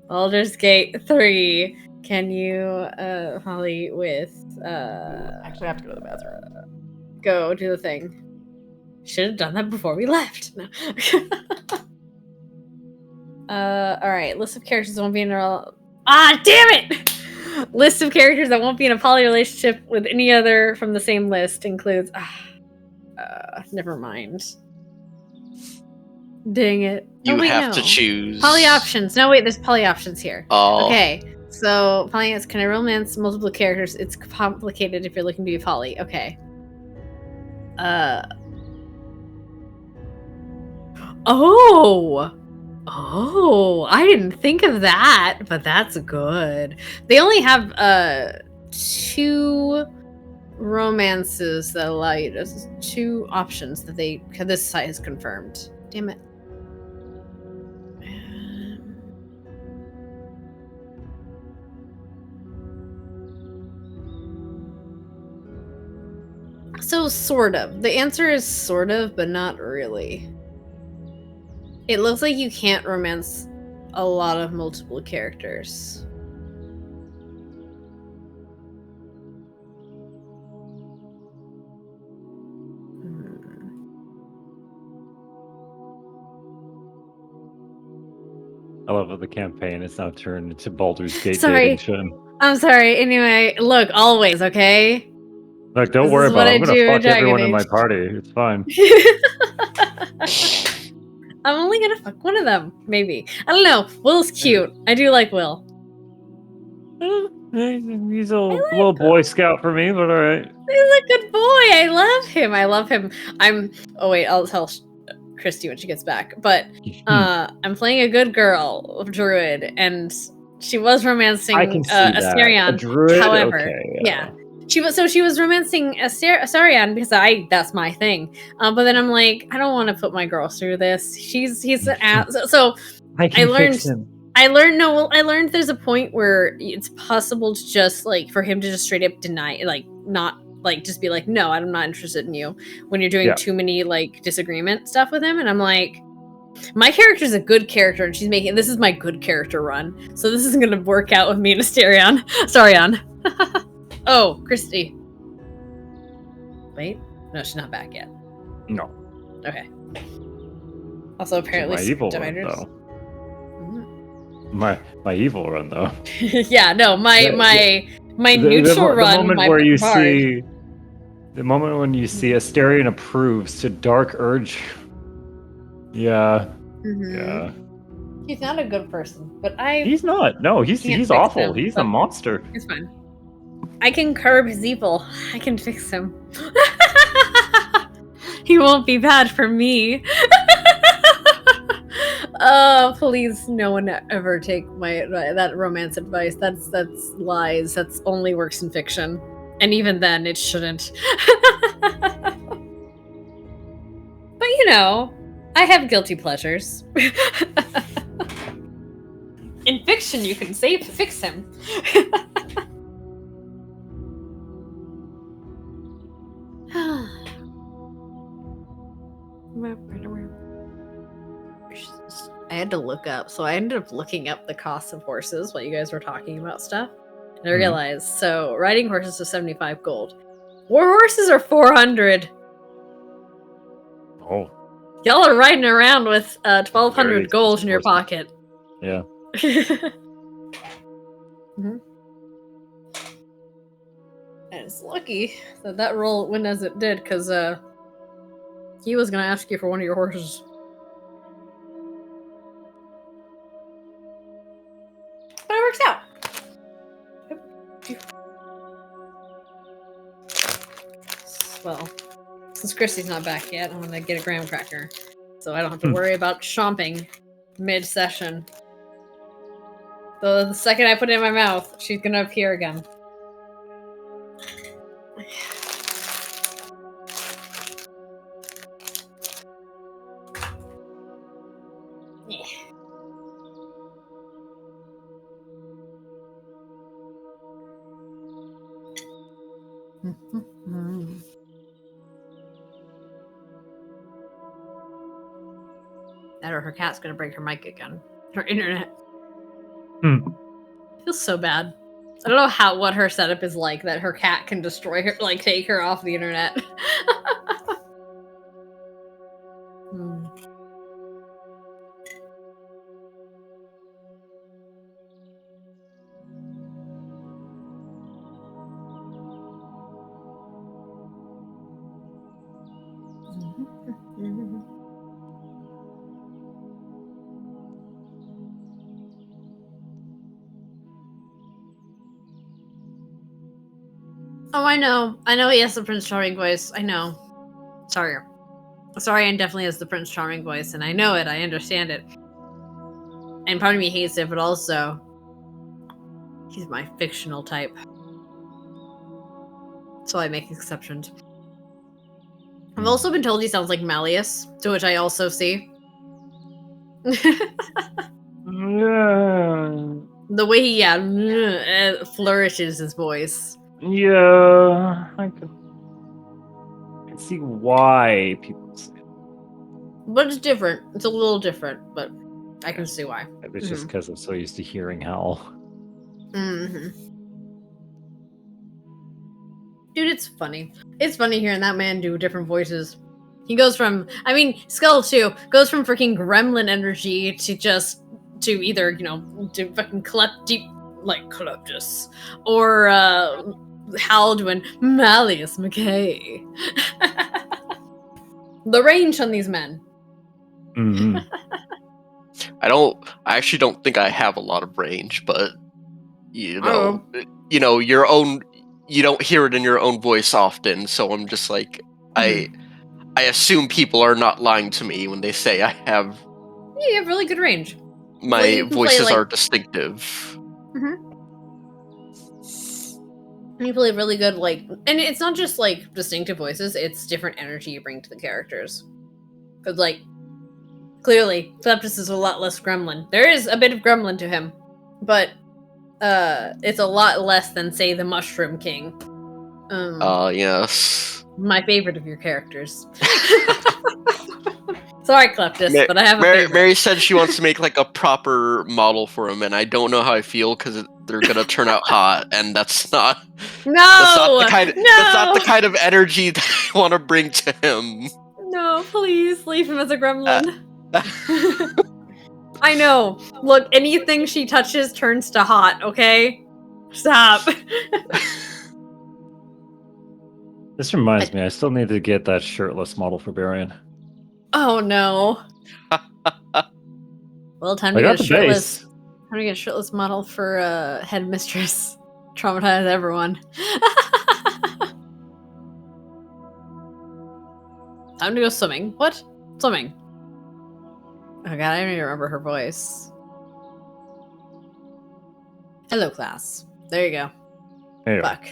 Baldur's Gate 3. Can you poly with? Actually, I have to go to the bathroom. Go do the thing. Should have done that before we left. No. All right. List of characters that won't be in a. Ah, damn it! List of characters that won't be in a poly relationship with any other from the same list includes. Never mind. Dang it! You have to choose. Poly options. No, wait. There's poly options here. Oh. Okay. So poly is can I romance multiple characters? It's complicated if you're looking to be poly. Okay. Oh, I didn't think of that, but that's good. They only have 2 romances that allow you to 2 options that this site has confirmed. Damn it. So sort of. The answer is sort of, but not really. It looks like you can't romance a lot of multiple characters. I love the campaign. It's now turned into Baldur's Gate Sorry. dating sim. I'm sorry. Anyway, look, always, okay? Like, don't This worry is about what it. I'm I gonna do fuck in Dragon everyone in my Age. party. It's fine. I'm only gonna fuck one of them, maybe. I don't know. Will's cute. I do like Will. He's a little Boy Scout for me, but all right. He's a good boy. I love him. Oh wait, I'll tell Christy when she gets back. But I'm playing a good girl druid, and she was romancing I can see that. Astarion. A druid? However, Okay, yeah. She was romancing Astarion because that's my thing. But then I'm like, I don't want to put my girl through this. He's an ass. So I learned fix him. I learned there's a point where it's possible to just like for him to just straight up deny, like not like just be like, no, I'm not interested in you when you're doing Yeah. too many like disagreement stuff with him. And I'm like, my character's a good character, and she's making this is my good character run, so this isn't gonna work out with me and Asterion. Sarion. Oh, Christy. Wait, no, she's not back yet. No. Okay. Also, apparently, my evil run, spiders. though. My evil run though. Yeah, no, my neutral run. The moment my where you bard. see, the moment when you see Asterion approves to Dark Urge. Yeah, Mhm. yeah. He's not a good person, but He's not. No, Can't he's fix awful. him, He's but- a monster. It's fine. I can curb his evil. I can fix him. He won't be bad for me. Oh, please, no one ever take that romance advice. That's lies. That's only works in fiction, and even then, it shouldn't. But you know, I have guilty pleasures. In fiction, you can fix him. I had to look up, so I ended up looking up the cost of horses while you guys were talking about stuff. And I realized, so riding horses is 75 gold. War horses are 400. Oh, Y'all are riding around with Very 1,200 gold in your expensive pocket. yeah. Mhm. And it's lucky that that roll went as it did, because he was gonna ask you for one of your horses. But it works out. Well, since Christy's not back yet, I'm gonna get a graham cracker, so I don't have to worry about chomping mid-session. Though the second I put it in my mouth, she's gonna appear again. Yeah. That or her cat's gonna break her mic again. Her internet. Feels so bad. I don't know what her setup is like that her cat can destroy her, like take her off the internet. Hmm. Oh, I know. I know he has the Prince Charming voice. I know. Sorry. Sarian definitely has the Prince Charming voice, and I know it. I understand it. And part of me hates it, but also, he's my fictional type. So I make exceptions. I've also been told he sounds like Malleus, to which I also see. Yeah. The way he, flourishes his voice. Yeah. I can see why people say it. But it's different. It's a little different, but I can see why. Maybe it's just because I'm so used to hearing Hal. Mm-hmm. Dude, it's funny. It's funny hearing that man do different voices. He goes from, I mean, Skull too, goes from freaking gremlin energy to either, to fucking Kleptus, or Hal doing Malleus McKay. The range on these men. Mm-hmm. I actually don't think I have a lot of range, but your own, you don't hear it in your own voice often, so I'm just like, I assume people are not lying to me when they say I have. Yeah, you have really good range. My Well, you can play, voices like- are distinctive. You play really good, and it's not just distinctive voices; it's different energy you bring to the characters. Because Clearly, Kleptus is a lot less gremlin. There is a bit of gremlin to him, but it's a lot less than, say, the Mushroom King. Yes. My favorite of your characters. Sorry, Kleptus, but I have a Mary, favorite. Mary said she wants to make like a proper model for him, and I don't know how I feel because they're gonna turn out hot, and that's not No! that's not the kind of energy that I want to bring to him. No, please leave him as a gremlin. I know. Look, anything she touches turns to hot, okay? Stop. This reminds me, I still need to get that shirtless model for Barian. Oh no. Well, time to I get got a the shirtless. base. Time to get a shirtless model for headmistress. Traumatize everyone. Time to go swimming. What? Swimming. Oh god, I don't even remember her voice. Hello, class. There you go. Anyway, Fuck.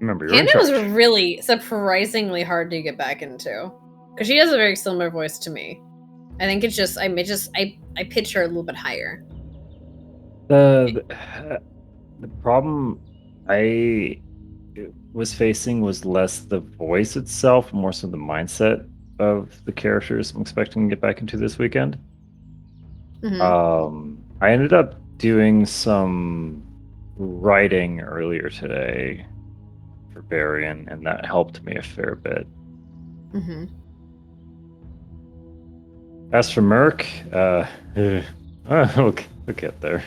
remember, you're in Hannah was charge. really surprisingly hard to get back into. Because she has a very similar voice to me. I think it's just, I pitch her a little bit higher. The problem I was facing was less the voice itself, more so the mindset of the characters I'm expecting to get back into this weekend. Mhm. I ended up doing some writing earlier today for Barian, and that helped me a fair bit. Mhm. As for Merc, we'll get there.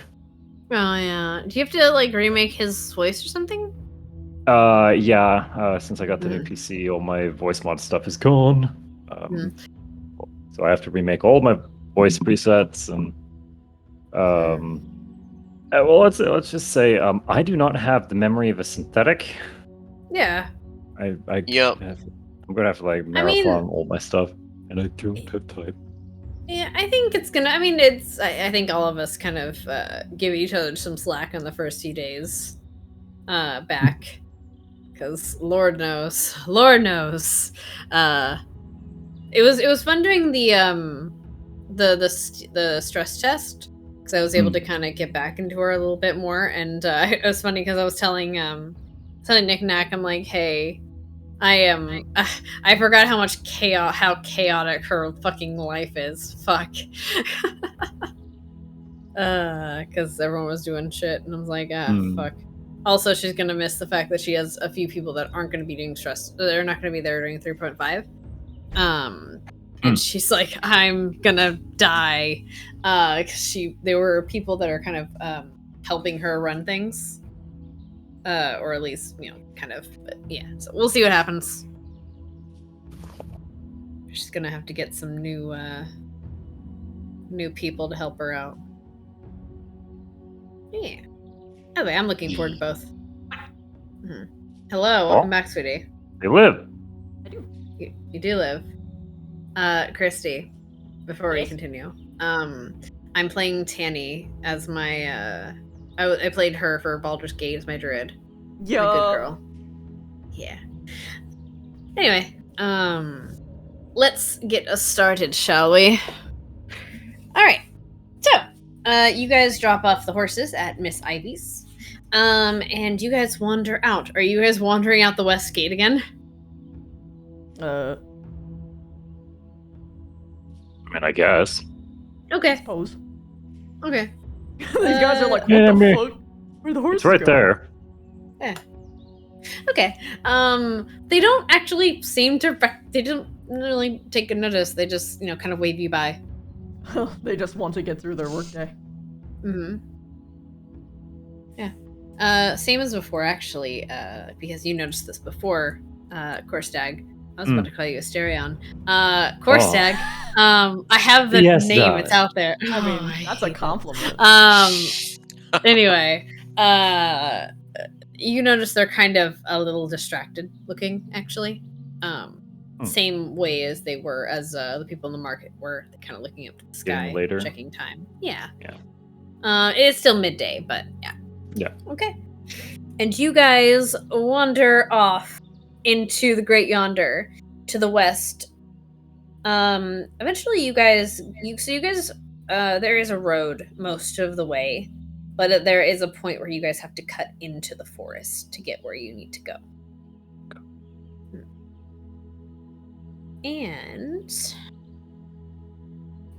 Oh yeah. Do you have to like remake his voice or something? Yeah. Since I got the new PC, all my voice mod stuff is gone. So I have to remake all my voice presets and well, let's just say I do not have the memory of a synthetic. Yeah. Yep. I'm gonna have to like marathon all my stuff, and I don't have time. Yeah, I think it's gonna. I mean, it's. I think all of us kind of give each other some slack on the first few days back, because Lord knows, it was fun doing the stress test because I was able to kind of get back into her a little bit more, and it was funny because I was telling Nick Knack, I'm like, hey. I forgot how chaotic her fucking life is. Fuck. Because everyone was doing shit, and I was like, fuck. Also, she's gonna miss the fact that she has a few people that aren't gonna be doing stress. They're not gonna be there during 3.5. And she's like, I'm gonna die. Because there were people that are kind of helping her run things. Or at least, kind of, but yeah. So we'll see what happens. She's gonna have to get some new people to help her out. Yeah. Anyway, I'm looking forward to both. Hello, welcome back, sweetie. They live. I do. You do live. Christy, before we continue, I'm playing Tanny as my I played her for Baldur's Gate as my druid. Yo. A good girl. Yeah. Anyway, let's get us started, shall we? All right. So, you guys drop off the horses at Miss Ivy's, and you guys wander out. Are you guys wandering out the west gate again? I mean, I guess. Okay. Suppose. Okay. These guys are like, what Yeah, the me- fuck? Where the horses It's right go? there. Yeah. Okay. They don't actually seem to. They don't really take a notice. They just, kind of wave you by. They just want to get through their workday. Mm-hmm. Yeah. Same as before, actually. Because you noticed this before, Korstag. I was about to call you Asterion. Korstag. I have the Yes, name. darling. It's out there. I mean, Oh, that's a hate it. compliment. Anyway, you notice they're kind of a little distracted looking, actually. Same way as they were, as the people in the market were, kind of looking up to the sky, Getting later. checking time. Yeah. Yeah. It's still midday, but yeah. Yeah. Okay. And you guys wander off into the Great Yonder to the west. Eventually you guys there is a road most of the way, but there is a point where you guys have to cut into the forest to get where you need to go. And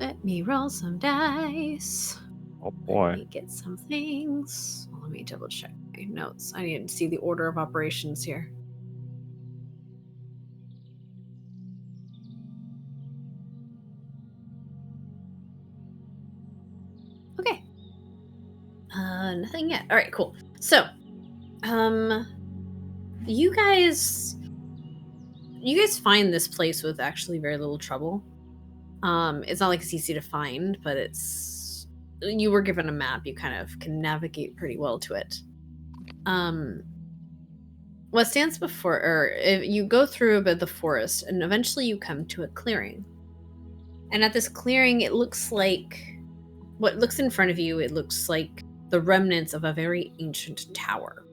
let me roll some dice. Oh Let boy. me get some things. Let me double check my notes. I need to see the order of operations here. Okay. Nothing yet. All right, cool. So, you guys find this place with actually very little trouble. It's not like it's easy to find, but you were given a map. You kind of can navigate pretty well to it. What stands before, or if you go through a bit of the forest, and eventually you come to a clearing. And at this clearing, it looks like what looks in front of you. It looks like the remnants of a very ancient tower.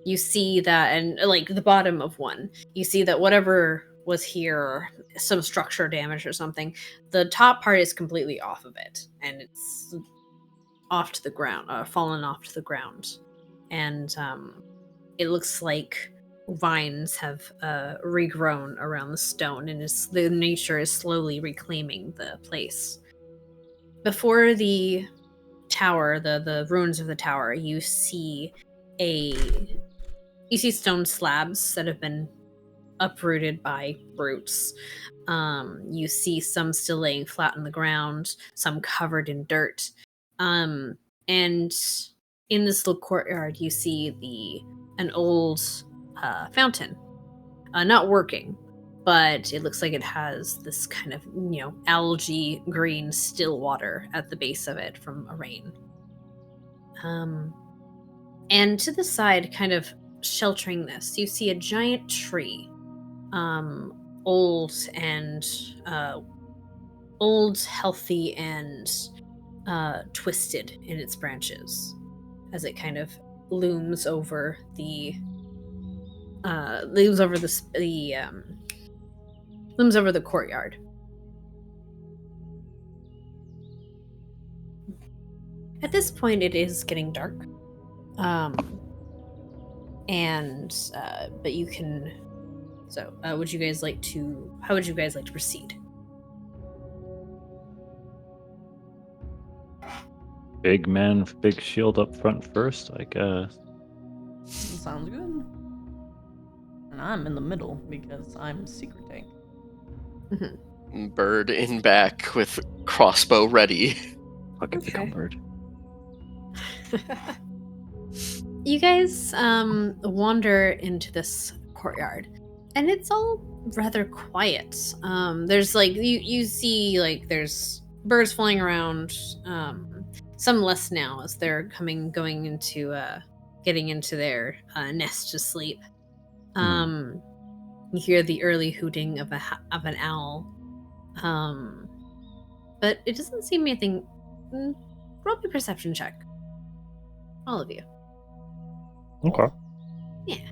You see that, and like the bottom of one, you see that whatever was here, some structure damage or something, the top part is completely off of it, and it's off to the ground, fallen off to the ground. And it looks like vines have regrown around the stone, and the nature is slowly reclaiming the place. Before the tower, the ruins of the tower, you see stone slabs that have been uprooted by roots. You see some still laying flat on the ground, some covered in dirt. And in this little courtyard, you see an old fountain, not working, but it looks like it has this kind of, algae green still water at the base of it from a rain. And to the side, kind of sheltering this, you see a giant tree, old, healthy, and twisted in its branches, as it kind of looms over the courtyard. At this point, it is getting dark, but you can. So, how would you guys like to proceed? Big man, big shield up front first, I guess. Sounds good. And I'm in the middle because I'm secret tank. Bird in back with crossbow ready. Look at the Okay. bird. You guys wander into this courtyard, and it's all rather quiet. There's like you see like there's birds flying around. Some less now as they're getting into their nest to sleep. You hear the early hooting of an owl. But it doesn't seem anything. Roll me a perception check. All of you. Okay. Yeah.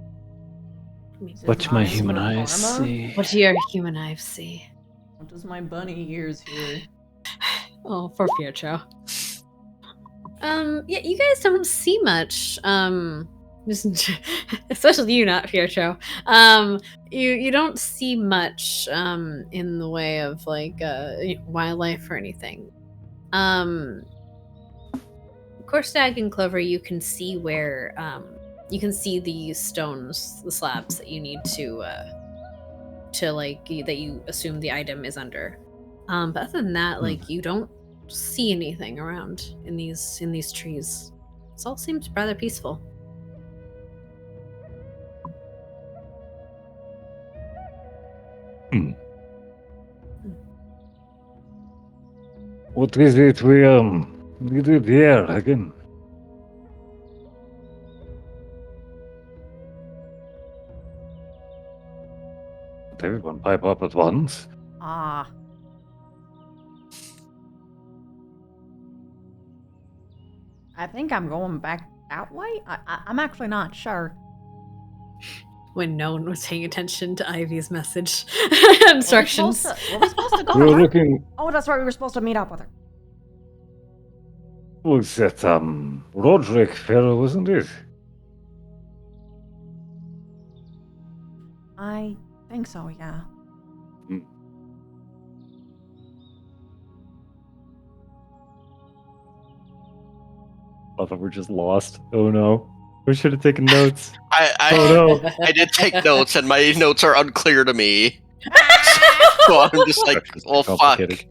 What's my Eyes human for eyes karma? see? What do your human eyes see? What does my bunny ears hear? Oh, for Pietro. Yeah, you guys don't see much. Especially you, not Pietro. You don't see much in the way of like wildlife or anything. Korstag and Clover, you can see where you can see these stones, the slabs that you need to that you assume the item is under. But other than that, like you don't see anything around in these trees. It all seems rather peaceful. What is it we did here again? Did everyone pipe up at once? Ah. I think I'm going back that way. I'm actually not sure. when no one was paying attention to Ivy's message Were we instructions. supposed to go We to were her? looking. Oh, that's right. We were supposed to meet up with her. Was that Roderick fellow, wasn't it? I think so, yeah. I thought we're just lost. Oh no. We should have taken notes. I Oh no. I did take notes, and my notes are unclear to me. So I'm just like, well, fuck. Complicated.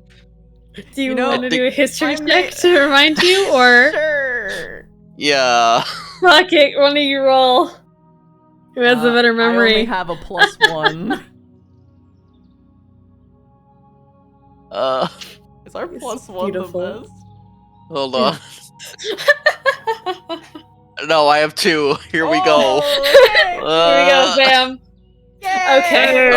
Do you, You know, want to do a history I'm check not- to remind you, or Sure. Yeah. fuck it, one of you roll? Who has a better I only memory? have a +1. Is our It's +1 beautiful. the best? Hold on. No, I have 2. Here we go. Oh, okay. Here we go, bam. Okay.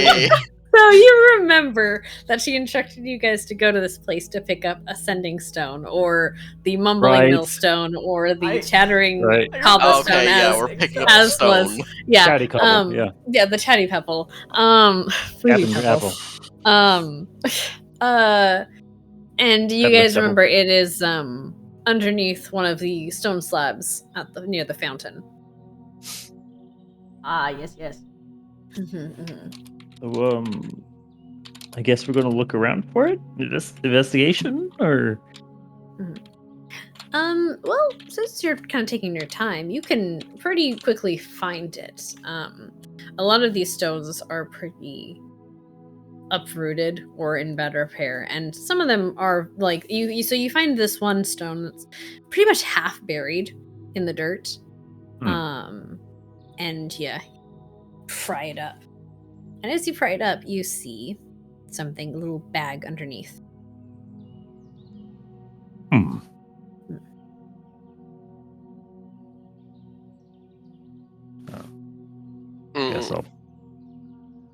Okay. So you remember that she instructed you guys to go to this place to pick up a sending stone, or the mumbling Right. millstone, or the I- chattering Right. cobblestone. Okay, yeah, as we're picking up as stone. was- yeah, Chatty couple, yeah. yeah, the chatty pebble. Fruity Captain pebble. Apple. And you That guys looks double. remember it is underneath one of the stone slabs at the near the fountain. Ah, yes, yes. So, I guess we're gonna look around for it. Investigation, or Well, since you're kind of taking your time, you can pretty quickly find it. A lot of these stones are pretty uprooted or in bad repair, and some of them are like so you find this one stone that's pretty much half buried in the dirt. And yeah, pry it up. And as you pry it up, you see something, a little bag underneath. guess Mm, I'll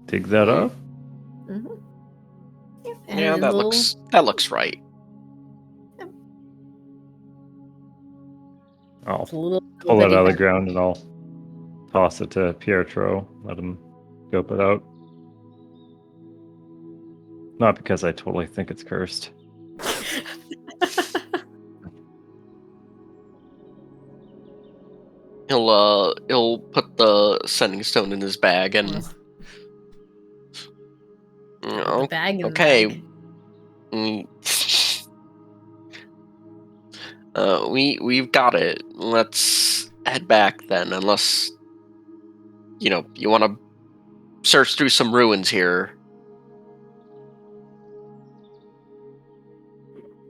dig that up. Mm-hmm. yeah, that looks right. I'll It's a little pull it bitty out of the bag. ground and I'll toss it to Pietro. Let him scope it out. Not because I totally think it's cursed. He'll put the sending stone in his bag and The bag in the okay. bag. We've got it. Let's head back then, unless you want to search through some ruins here.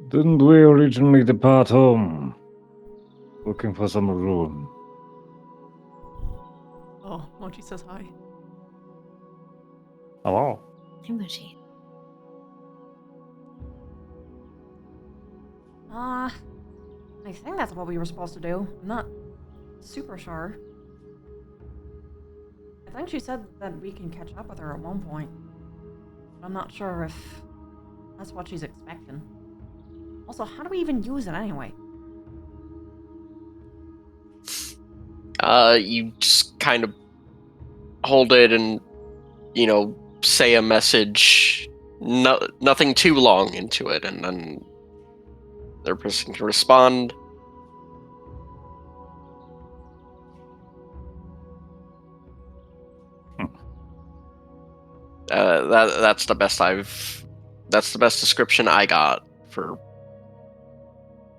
Didn't we originally depart home? Looking for some room. Oh, Mochi says hi. Hello. Emoji. I think that's what we were supposed to do. I'm not super sure. I think she said that we can catch up with her at one point. But I'm not sure if that's what she's expecting. Also, how do we even use it anyway? You just kind of hold it and say a message, nothing too long into it, and then their person can respond. That's the best description I got for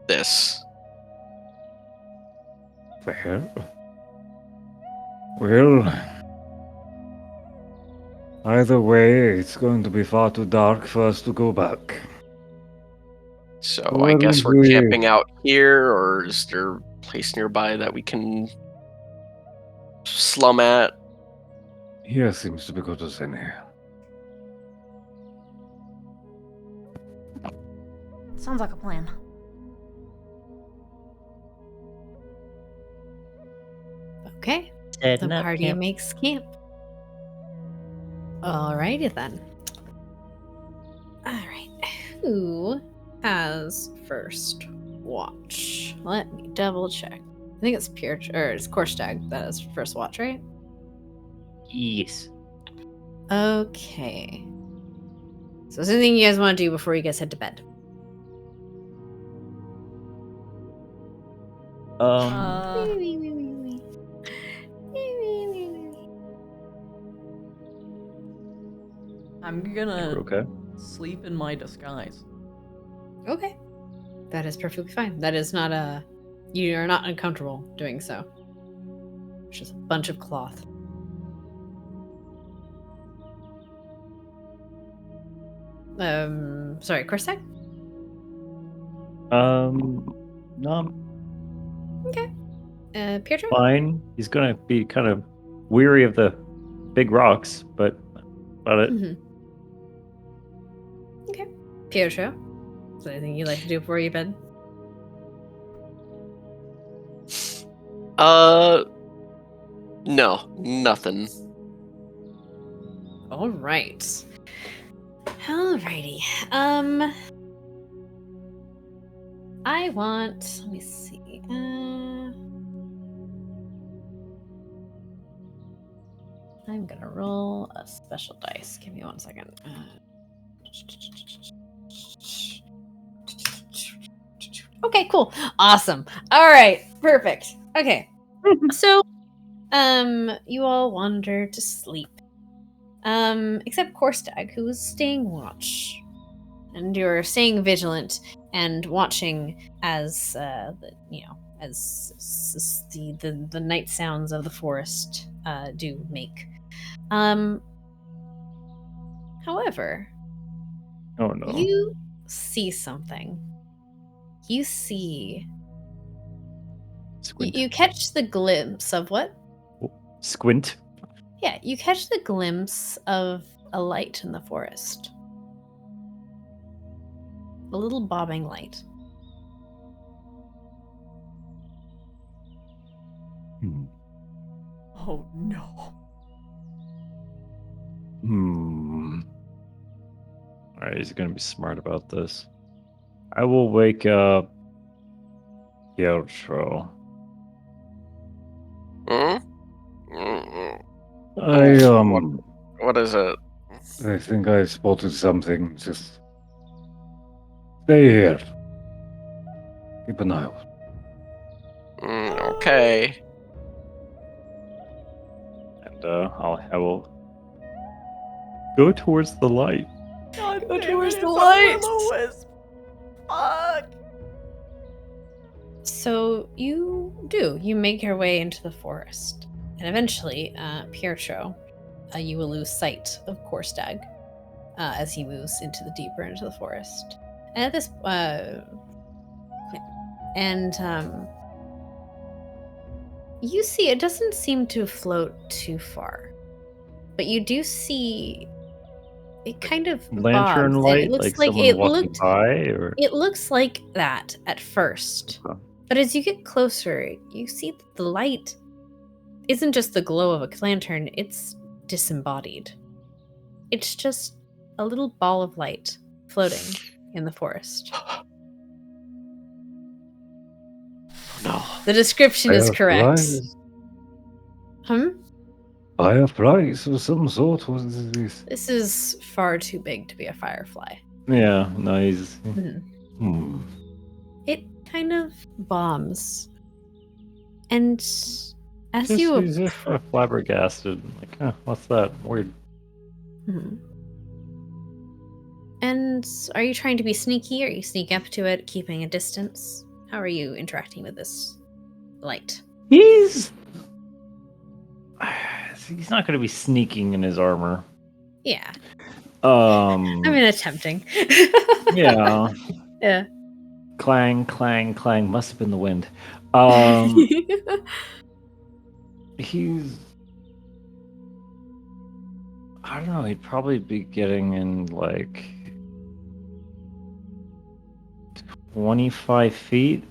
this. Well, either way, it's going to be far too dark for us to go back. So Why I guess don't we're we- camping out here, or is there a place nearby that we can slum at? Here seems to be good as any. Sounds like a plan. Okay. Setting The up party camp. makes camp. Alrighty then. Alright. Who has first watch? Let me double check. I think it's Pietro, or it's Korstag that has first watch, right? Yes. Okay. So is there anything you guys want to do before you guys head to bed? Uh, I'm gonna Okay. sleep in my disguise. Okay. That is perfectly fine. That is not a... You are not uncomfortable doing so. It's just a bunch of cloth. Sorry, Korstak? No, Okay. Pietro? fine. He's gonna be kind of weary of the big rocks, but about it. Mm-hmm. Okay. Pietro? Is there anything you'd like to do before you bed? No, nothing. Alright. Alrighty. I want... Let me see. I'm gonna roll a special dice. Give me 1 second. Okay, cool. Awesome. Alright, perfect. Okay. So, you all wander to sleep. Except Korstag, who is staying watch. And you're staying vigilant and watching as the night sounds of the forest do make. However, Oh no. you see something. You see. Squint. You catch the glimpse of what? Squint. Yeah, you catch the glimpse of a light in the forest. A little bobbing light. Hmm. Oh no. Alright, he's gonna be smart about this. I will wake up Pietro. Hmm? What is it? I think I spotted something. Just stay here. Keep an eye out. Okay. And I will go towards the light. God Go damn towards it, the it's a light. will-o-wisp. Fuck. So you do. You make your way into the forest. And eventually, Pietro, you will lose sight of Korstag as he moves deeper into the forest. And at this, you see it doesn't seem to float too far, but you do see it kind of Lantern bobs, and light, it looks like like someone it walking looked. by, or It looks like that at first. Huh. But as you get closer, you see that the light isn't just the glow of a lantern, it's disembodied. It's just a little ball of light floating in the forest. No. The description is correct. Fireflies? fireflies of some sort. What is this? This is far too big to be a firefly. Yeah, nice. Mhm. It kind of bombs. And as Just you as if flabbergasted. Like, huh, what's that? Weird. Mhm. And are you trying to be sneaky? Are you sneak up to it, keeping a distance? How are you interacting with this light? He's not going to be sneaking in his armor. Yeah, I I mean, attempting. yeah. Yeah. Clang, clang, clang. Must have been the wind. He's. I don't know. He'd probably be getting in like 25 feet.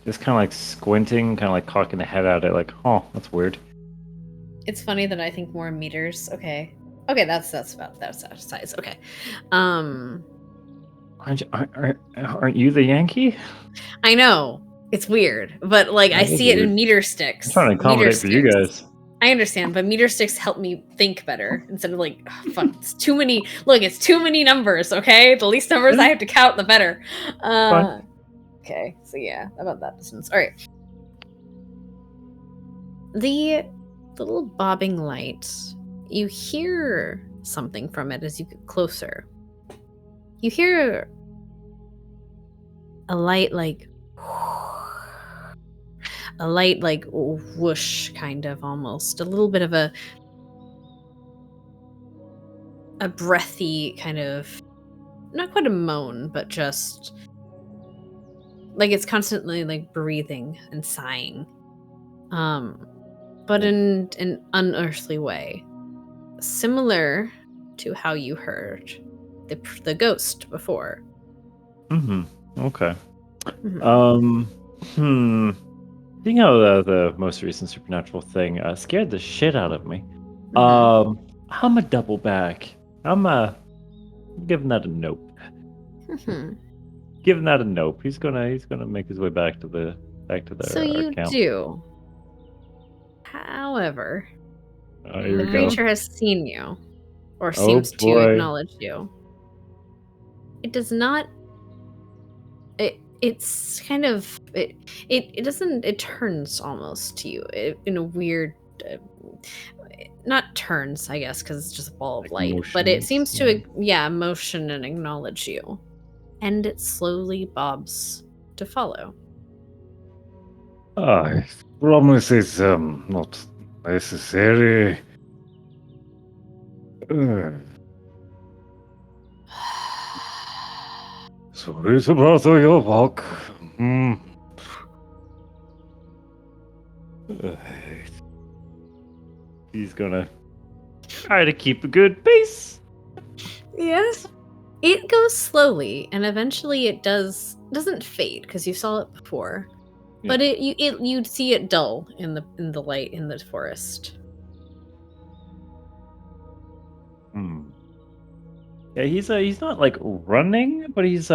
Just kind of like squinting, kind of like cocking the head at it, like, oh, that's weird. It's funny that I think more meters. Okay, that's about that size. Okay, Aren't you the Yankee? I know it's weird, but like I That is see it in weird. meter sticks. I'm trying to Meter accommodate for you sticks. guys. I understand, but meter sticks help me think better instead of like, oh, fuck, it's too many. Look, it's too many numbers. Okay, the least numbers I have to count, the better. Fine. Okay, so yeah, about that distance. All right. The little bobbing light, you hear something from it as you get closer. You hear a light like whoosh, kind of, almost a little bit of a breathy kind of, not quite a moan, but just like it's constantly like breathing and sighing, but in an unearthly way, similar to how you heard the ghost before. Okay. Mhm. Seeing how the most recent supernatural thing scared the shit out of me, Mhm. I'm a double back. I'm giving that a nope. Mhm. Giving that a nope. He's gonna make his way back to the So you account. do. However, Here the we go. creature has seen you, or Oh seems to boy. acknowledge you. It does not. It's kind of it doesn't. It turns almost to you in a weird. Not turns, I guess, because it's just a ball of Like light. But it motions, seems to, motion and acknowledge you, and it slowly bobs to follow. I promise it's not necessary. Uh, sorry to bother your walk. He's gonna try to keep a good pace. Yes. It goes slowly, and eventually it doesn't fade because you saw it before, but you'd see it dull in the light in the forest. Yeah, he's not like running, but he's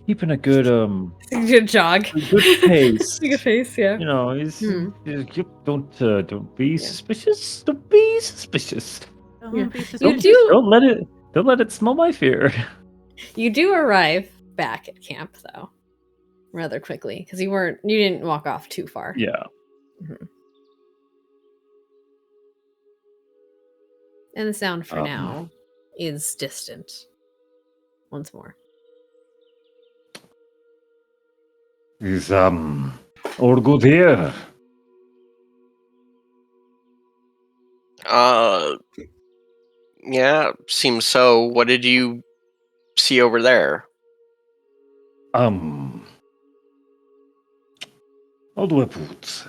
keeping a good Good jog. good pace. Good face, yeah. You know, he's don't be Yeah. suspicious. Don't be suspicious. Yeah. Don't be You suspicious. do Don't let it smell my fear. you do arrive back at camp though, rather quickly because you didn't walk off too far. Yeah. Mhm. And the sound for now is distant. Once more. Is all good here? Yeah, seems so. What did you see over there? How do I put?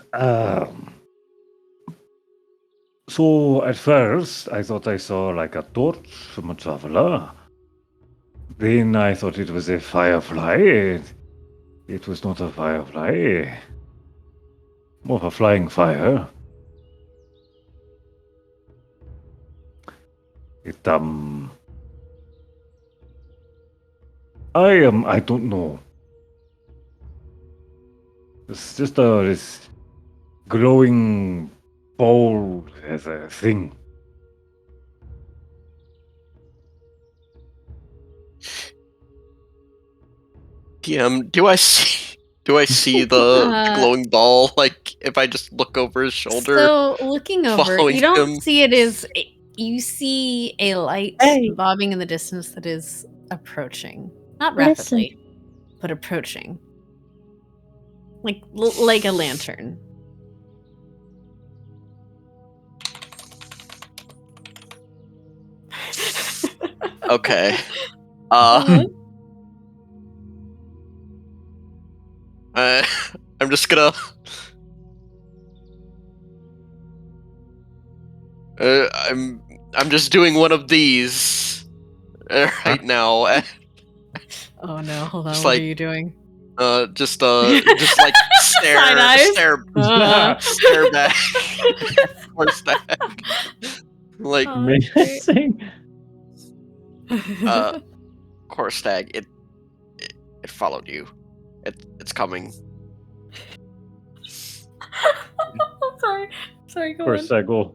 So at first I thought I saw like a torch from a traveler. Then I thought it was a firefly. It was not a firefly. More of a flying fire. It I don't know. It's just this glowing ball as a thing. Do I see the glowing ball? Like if I just look over his shoulder, So looking over, following you don't him? see it as you see a light Hey. bobbing in the distance that is approaching, not Listen. rapidly, but approaching, like a lantern. Okay. Uh-huh. I'm just gonna. I'm just doing one of these right now. Oh no! Hold on. Just What like- are you doing? Just like Side eyes? stare back. Horse back. Like Oh, that's great. Amazing. Korstag, it followed you. It's coming. I'm sorry. Sorry, go Or on. Segel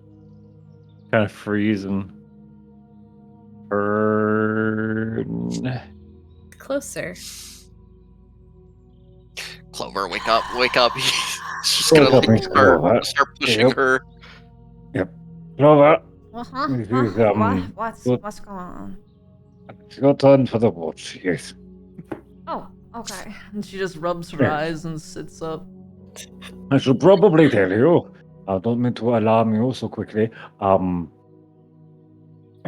kind of freeze and burn. Closer. Clover, wake up, wake up. She's Wake gonna up, like Miss Clover. start pushing Yep. her. Clover, Uh-huh. this is, good. What's going on? it's your turn for the watch, yes. Oh, okay. And she just rubs her Yes. eyes and sits up. I should probably tell you, I don't mean to alarm you so quickly. I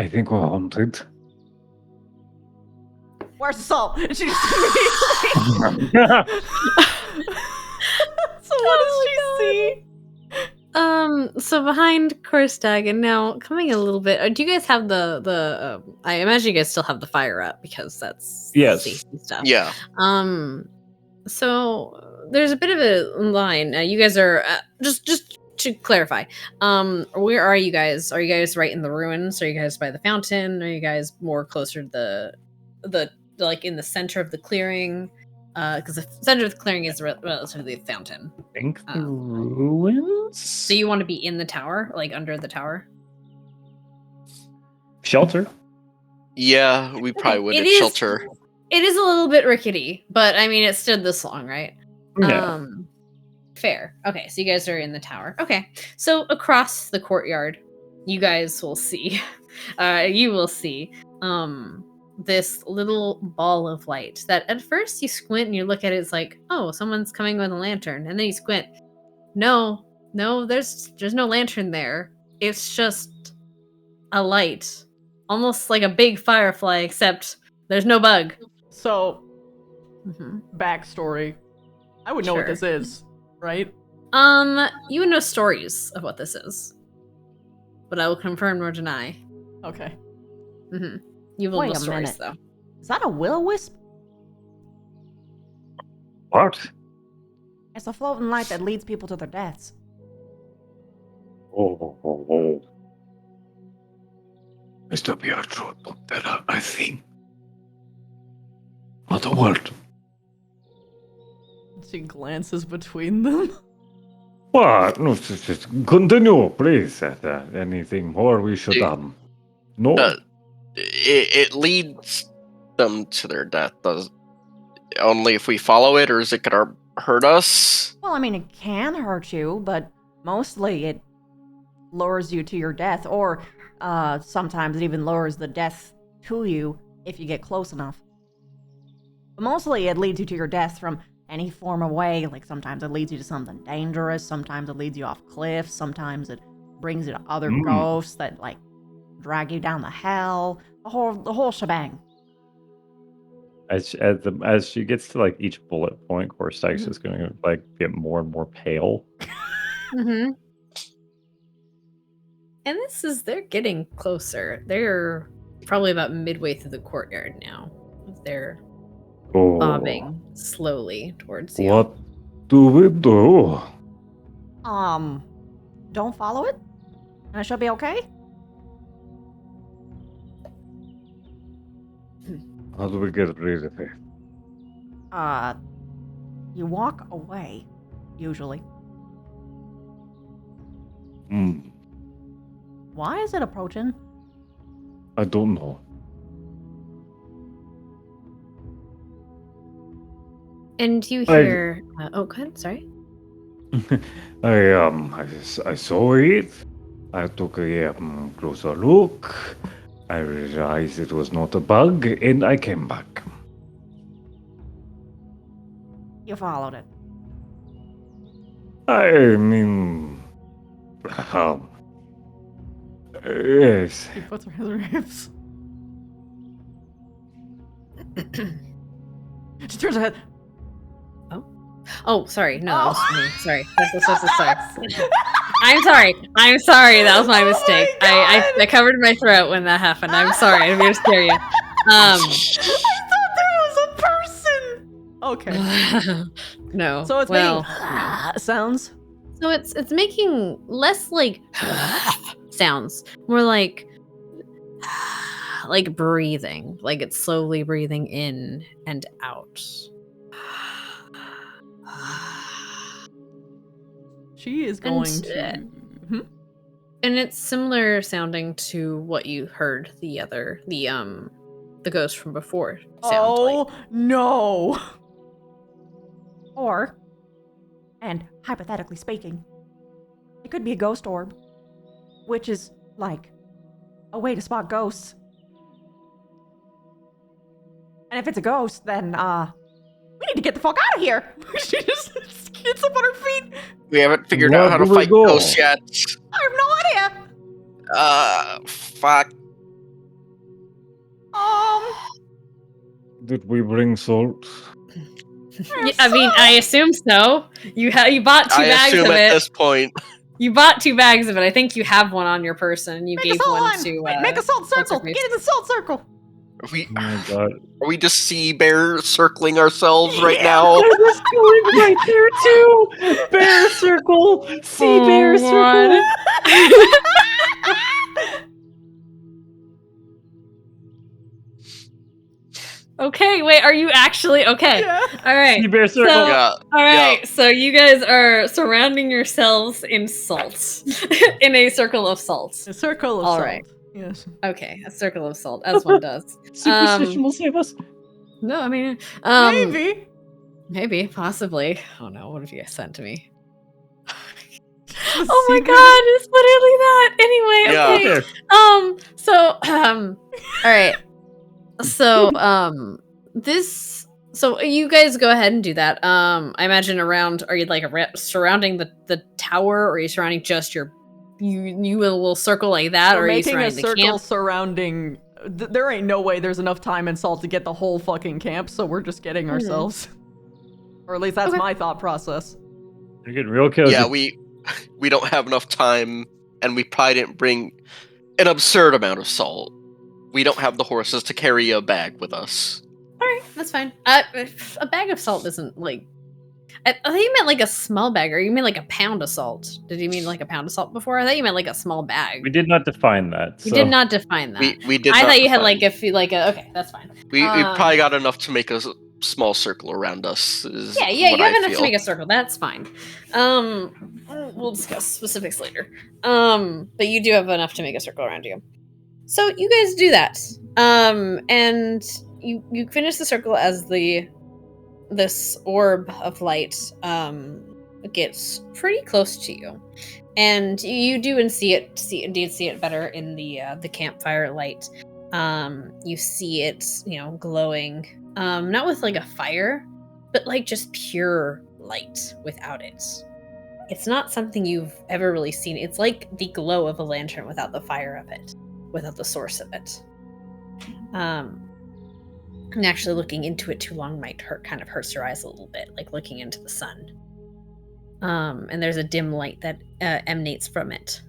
think we're haunted. Where's the salt? And she just immediately. So what does she see? So behind Korstag, and now coming a little bit. Do you guys have the? I imagine you guys still have the fire up because that's Yes. safety stuff. Yeah. So there's a bit of a line. You guys are just to clarify. Where are you guys? Are you guys right in the ruins? Are you guys by the fountain? Are you guys more closer to the like in the center of the clearing? Because the center of the clearing is relatively the fountain. I think the ruins? So you want to be in the tower, like under the tower? Shelter? Yeah, we probably would It at is- shelter. It is a little bit rickety, but I mean, it stood this long, right? Yeah. Fair. Okay, so you guys are in the tower. Okay, so across the courtyard, you guys will see, this little ball of light that at first you squint and you look at it, it's like, oh, someone's coming with a lantern, and then you squint. No, there's no lantern there. It's just a light, almost like a big firefly, except there's no bug. So, Mm-hmm. backstory. I would know what Sure. this is, right? You would know stories of what this is, but I will confirm nor deny. Okay. Mm-hmm. You will Wait know a stories, minute. though. Is that a will-o-wisp? What? It's a floating light that leads people to their deaths. Oh. Mr. Pietro, don't tell her I think. What a word. She glances between them. What? No, just continue, please. Anything more we should, no? It leads them to their death. Does only if we follow it, or is it gonna hurt us? Well, I mean, it can hurt you, but mostly it lures you to your death, or sometimes it even lures the death to you if you get close enough. But mostly it leads you to your death from any form of way. Like sometimes it leads you to something dangerous, sometimes it leads you off cliffs, sometimes it brings you to other ghosts that like drag you down the hell, the whole shebang. As she gets to like each bullet point, Korstag's is going to like get more and more pale. Mm-hmm. And they're getting closer. They're probably about midway through the courtyard now. They're bobbing slowly towards you. What do we do? Don't follow it, and it should be okay. How do we get rid of it? You walk away, usually. Why is it approaching? I don't know. And you hear... oh, go ahead. Sorry. I saw it. I took a closer look. I realized it was not a bug, and I came back. You followed it. I mean, yes. She puts her hands on her hips. She turns her head. Oh, sorry. No, that was me. Sorry. Sorry. I'm sorry. That was my mistake. I covered my throat when that happened. I'm sorry. I didn't mean to scare you. I thought there was a person. Okay. No. So it's well, making sounds. so it's making less like sounds, more like breathing, like it's slowly breathing in and out. She is And, going to And it's similar sounding to what you heard the ghost from before sound like. No! Or, and hypothetically speaking, it could be a ghost orb, which is like a way to spot ghosts. And if it's a ghost, then we need to get the fuck out of here. She just gets up on her feet. We haven't figured Where out how to do we fight go? ghosts yet. I have no idea. Fuck. Did we bring salt? I mean, I assume so. You bought 2 I bags assume of at it. this point. You bought 2 bags of it. I think you have one on your person. You Make gave a salt one line. to. Wait, make a salt circle. Grace. Get in the salt circle. Are we, Oh my god. are we just sea bear circling ourselves right Yeah. now? I was going right there too. Bear circle, sea bear circle. Okay, wait. Are you actually okay? Yeah. All right. Sea bear circle. So- Yeah. All right, so you guys are surrounding yourselves in salt, in a circle of salt. A circle of All salt. right. Yes. Okay, a circle of salt, as one does. Superstition will save us. No, I mean, Maybe. maybe, possibly. Oh no, what have you guys sent to me? The Oh my secret- god, it's literally that. Anyway, Yeah. okay. All right. So, so you guys go ahead and do that. I imagine around, are you like surrounding the tower, or are you surrounding just you in a little circle like that, or We're are you making a surrounding the circle camp? surrounding. There ain't no way there's enough time and salt to get the whole fucking camp, so we're just getting ourselves. Or at least that's Okay. my thought process. You're getting real cozy. Yeah, we don't have enough time, and we probably didn't bring an absurd amount of salt. We don't have the horses to carry a bag with us. All right, that's fine. A bag of salt isn't like. I thought you meant like a small bag, or you mean like a pound of salt? Did you mean like a pound of salt before? I thought you meant like a small bag. We did not define that. You so- did not define that. We did. I not thought you had define- like a few, like a. Okay, that's fine. We um, probably got enough to make a small circle around us. Is Yeah, what you have I enough to feel. make a circle. That's fine. We'll discuss specifics later. But you do have enough to make a circle around you. So you guys do that. And you finish the circle as this orb of light gets pretty close to you. And you do indeed see it better in the campfire light. You see it, glowing, not with like a fire, but like just pure light without it. It's not something you've ever really seen. It's like the glow of a lantern without the fire of it, without the source of it. And actually looking into it too long might kind of hurts your eyes a little bit, like looking into the sun. And there's a dim light that emanates from it.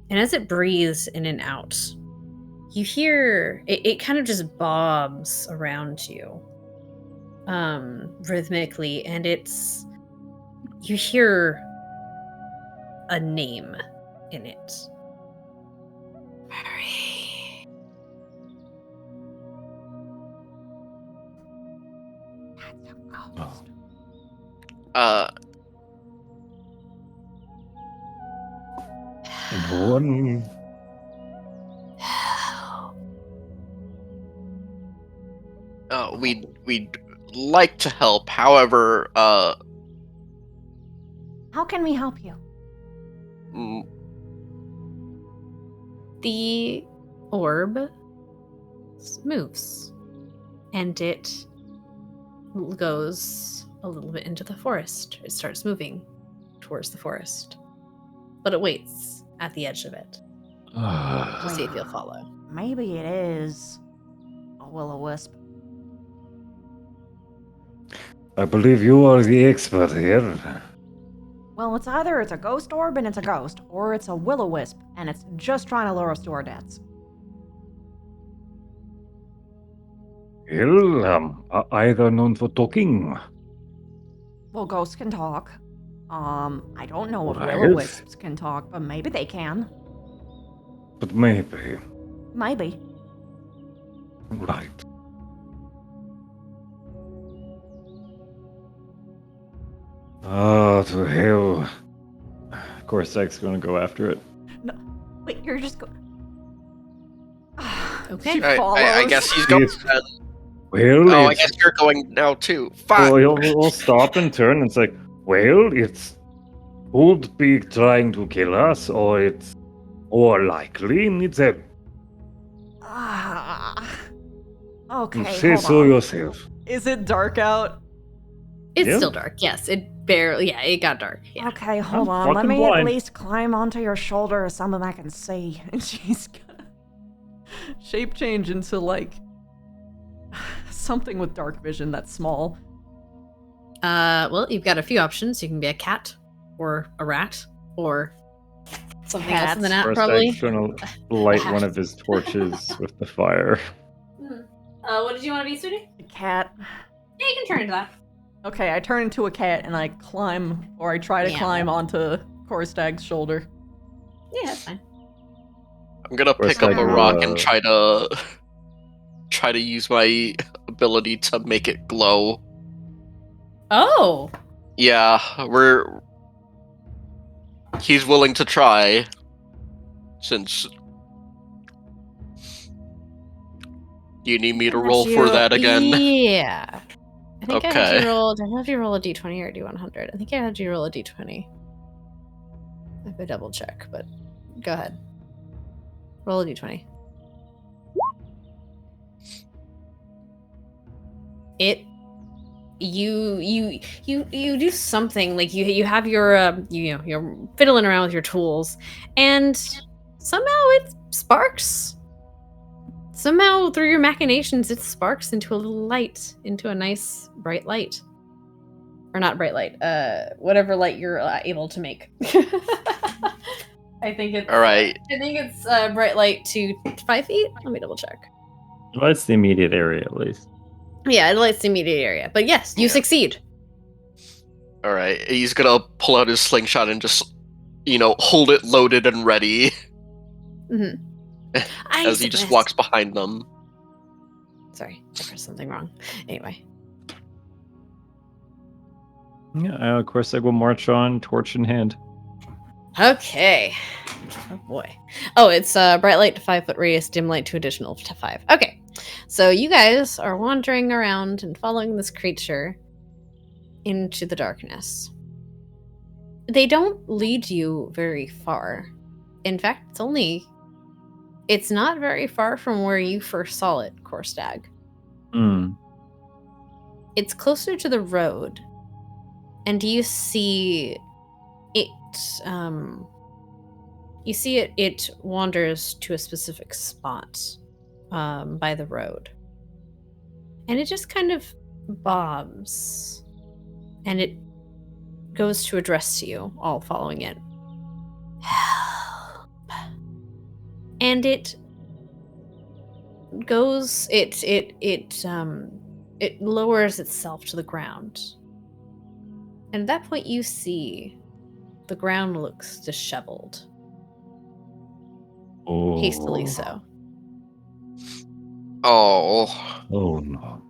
And as it breathes in and out, you hear it kind of just bobs around you rhythmically, and you hear a name in it. Mary. And one. We'd like to help. However, How can we help you? mm, The orb moves, and it goes a little bit into the forest. It starts moving towards the forest, but it waits at the edge of it to see if you'll follow. Maybe it is a will-o-wisp. I believe you are the expert here. Well, it's either it's a ghost orb and it's a ghost, or it's a will-o-wisp and it's just trying to lure us to our deaths. Well, either known for talking. Well, ghosts can talk. I don't know if Right. will-o-wisps can talk, but maybe they can. But maybe. Maybe. Right. Ah, to hell. Corsax going to go after it. Wait, you're just going. Okay. She I follows. guess he's going. Yes. Well, Oh, I it's, guess you're going now too. oh, Fine. he'll stop and turn. And it's like, well, it's could be trying to kill us, or it's more likely needs a. Okay, Say hold so on. yourself. Is it dark out? It's Yeah. still dark. Yes, it barely. Yeah, it got dark. Yeah. Okay, hold I'm on. Let fucking me blind. at least climb onto your shoulder or something I can see. And she's gonna shape change into like something with dark vision that's small. Well, you've got a few options. You can be a cat, or a rat, or something else than that, First, probably. I'm trying to light one of his torches with the fire. What did you want to be, Sudi? A cat. Yeah, you can turn into that. Okay, I turn into a cat and I climb, or I try to Yeah. climb onto Korstag's shoulder. Yeah, that's fine. I'm gonna Course, pick up like, a rock and uh, try to use my ability to make it glow. Oh, Yeah, he's willing to try. Since do you need me to roll for that again? Yeah. I think I had Okay. you roll. I don't know if you roll a d20 or a d100. I think I had you roll a d20. I have to double check, but go ahead. Roll a d20. You do something like you have your you're fiddling around with your tools, and somehow it sparks. Somehow through your machinations, it sparks into a little light, into a nice bright light, or not bright light, whatever light you're able to make. I think it's All right. I think it's bright light to 5 feet. Let me double check. Well, it's the immediate area, at least. Yeah, it lights the immediate area. But yes, you Yeah. succeed. All right, he's gonna pull out his slingshot and just, hold it loaded and ready Mm-hmm. as he just walks behind them. Sorry, I pressed something wrong. Anyway. Yeah, of course, I will march on, torch in hand. Okay. Oh boy. Oh, it's bright light to 5 foot radius, dim light to additional to 5. Okay. So you guys are wandering around and following this creature into the darkness. They don't lead you very far. In fact, it's not very far from where you first saw it, Korstag. Hmm. It's closer to the road. And you see it it wanders to a specific spot by the road. And it just kind of bobs. And it goes to address you, all following it. Help. And it goes it lowers itself to the ground. And at that point you see the ground looks disheveled. Oh. Hastily so. Oh. Oh no.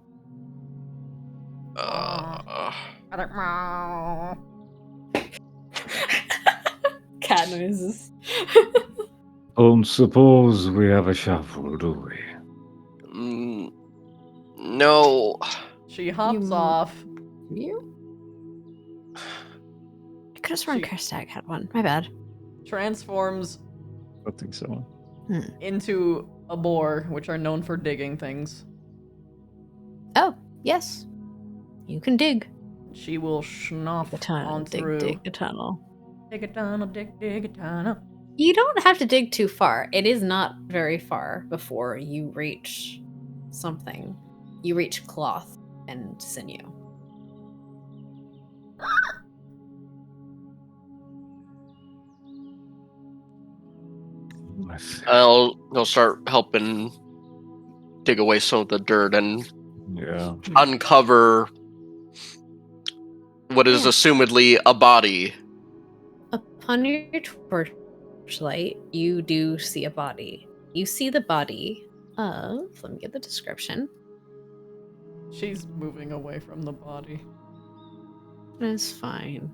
Cat noises. Don't suppose we have a shovel, do we? No. She hops You- off. You? I could have sworn She- Kerstag had one. My bad. Transforms I think so. into a boar, which are known for digging things. Oh, yes. You can dig. She will schnoff The tunnel. on Dig, through. dig the tunnel. Dig a tunnel, dig a tunnel. You don't have to dig too far. It is not very far before you reach something. You reach cloth and sinew. He'll start helping dig away some of the dirt and Yeah. uncover what is assumedly a body. Upon your torchlight, you do see a body. You see the body of, let me get the description. She's moving away from the body. It's fine.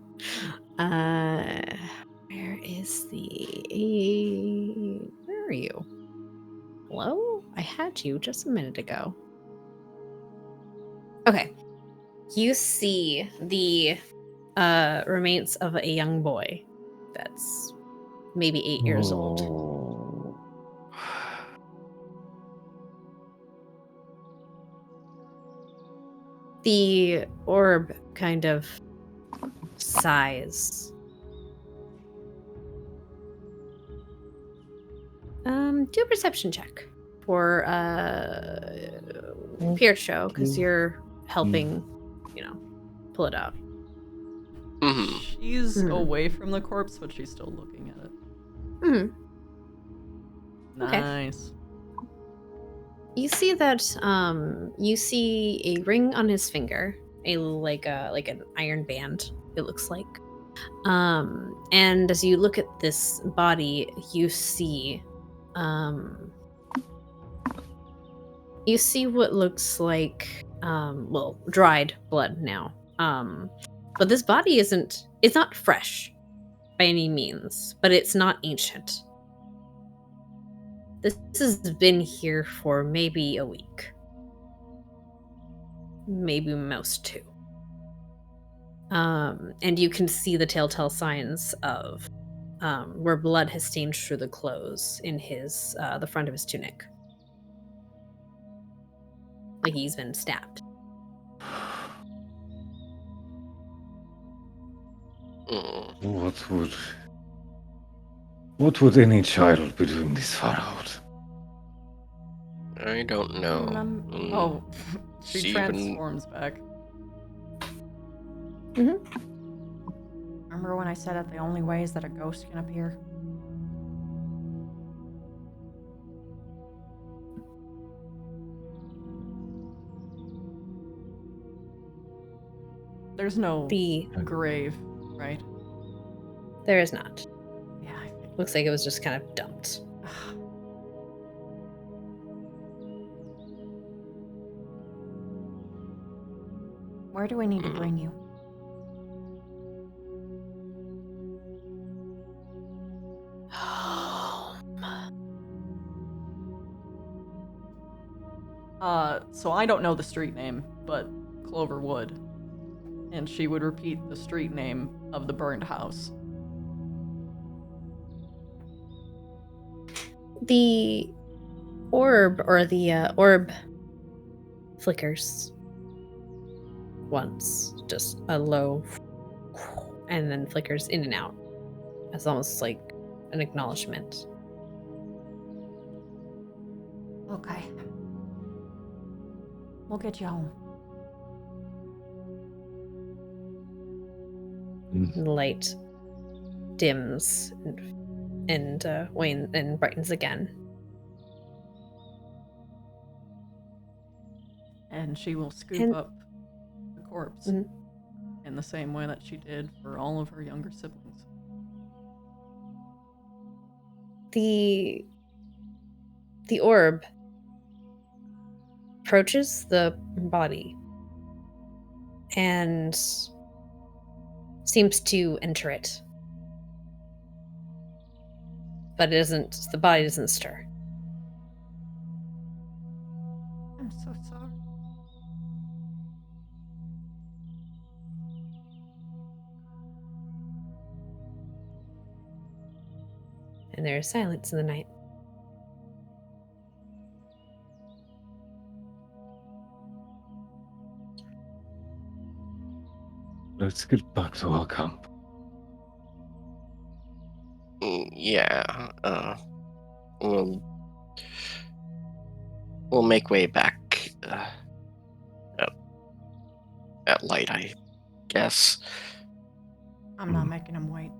Where is the to you just a minute ago. Okay. You see the remains of a young boy that's maybe 8 years old. Oh. The orb kind of sighs. Do a perception check for Pietro, because you're helping, pull it out. Mm-hmm. She's Mhm. away from the corpse, but she's still looking at it. Hmm. Okay. Nice. You see that you see a ring on his finger, like an iron band, it looks like. And as you look at this body, you see what looks like dried blood now. But this body it's not fresh by any means, but it's not ancient. This has been here for maybe a week. Maybe most 2. And you can see the telltale signs of where blood has stained through the clothes in his the front of his tunic. Like he's been stabbed. Mm. What would any child be doing this far out? I don't know. Oh, she She even- transforms back. Remember when I said that the only way is that a ghost can appear? There's no The grave, right? there is not. Yeah, I think. Looks like it was just kind of dumped. Where do we need to bring you? So I don't know the street name, but Clover would. And she would repeat the street name of the burned house. The orb flickers once, just a low, and then flickers in and out. It's almost like an acknowledgement. Okay. We'll get you home. The light dims and wanes and brightens again. And she will scoop And- up the corpse Mhm. in the same way that she did for all of her younger siblings. The orb approaches the body and seems to enter it. But the body doesn't stir. I'm so sorry. And there is silence in the night. Let's get back to our camp. Yeah. We'll make way back at light, I guess. I'm not making him wait.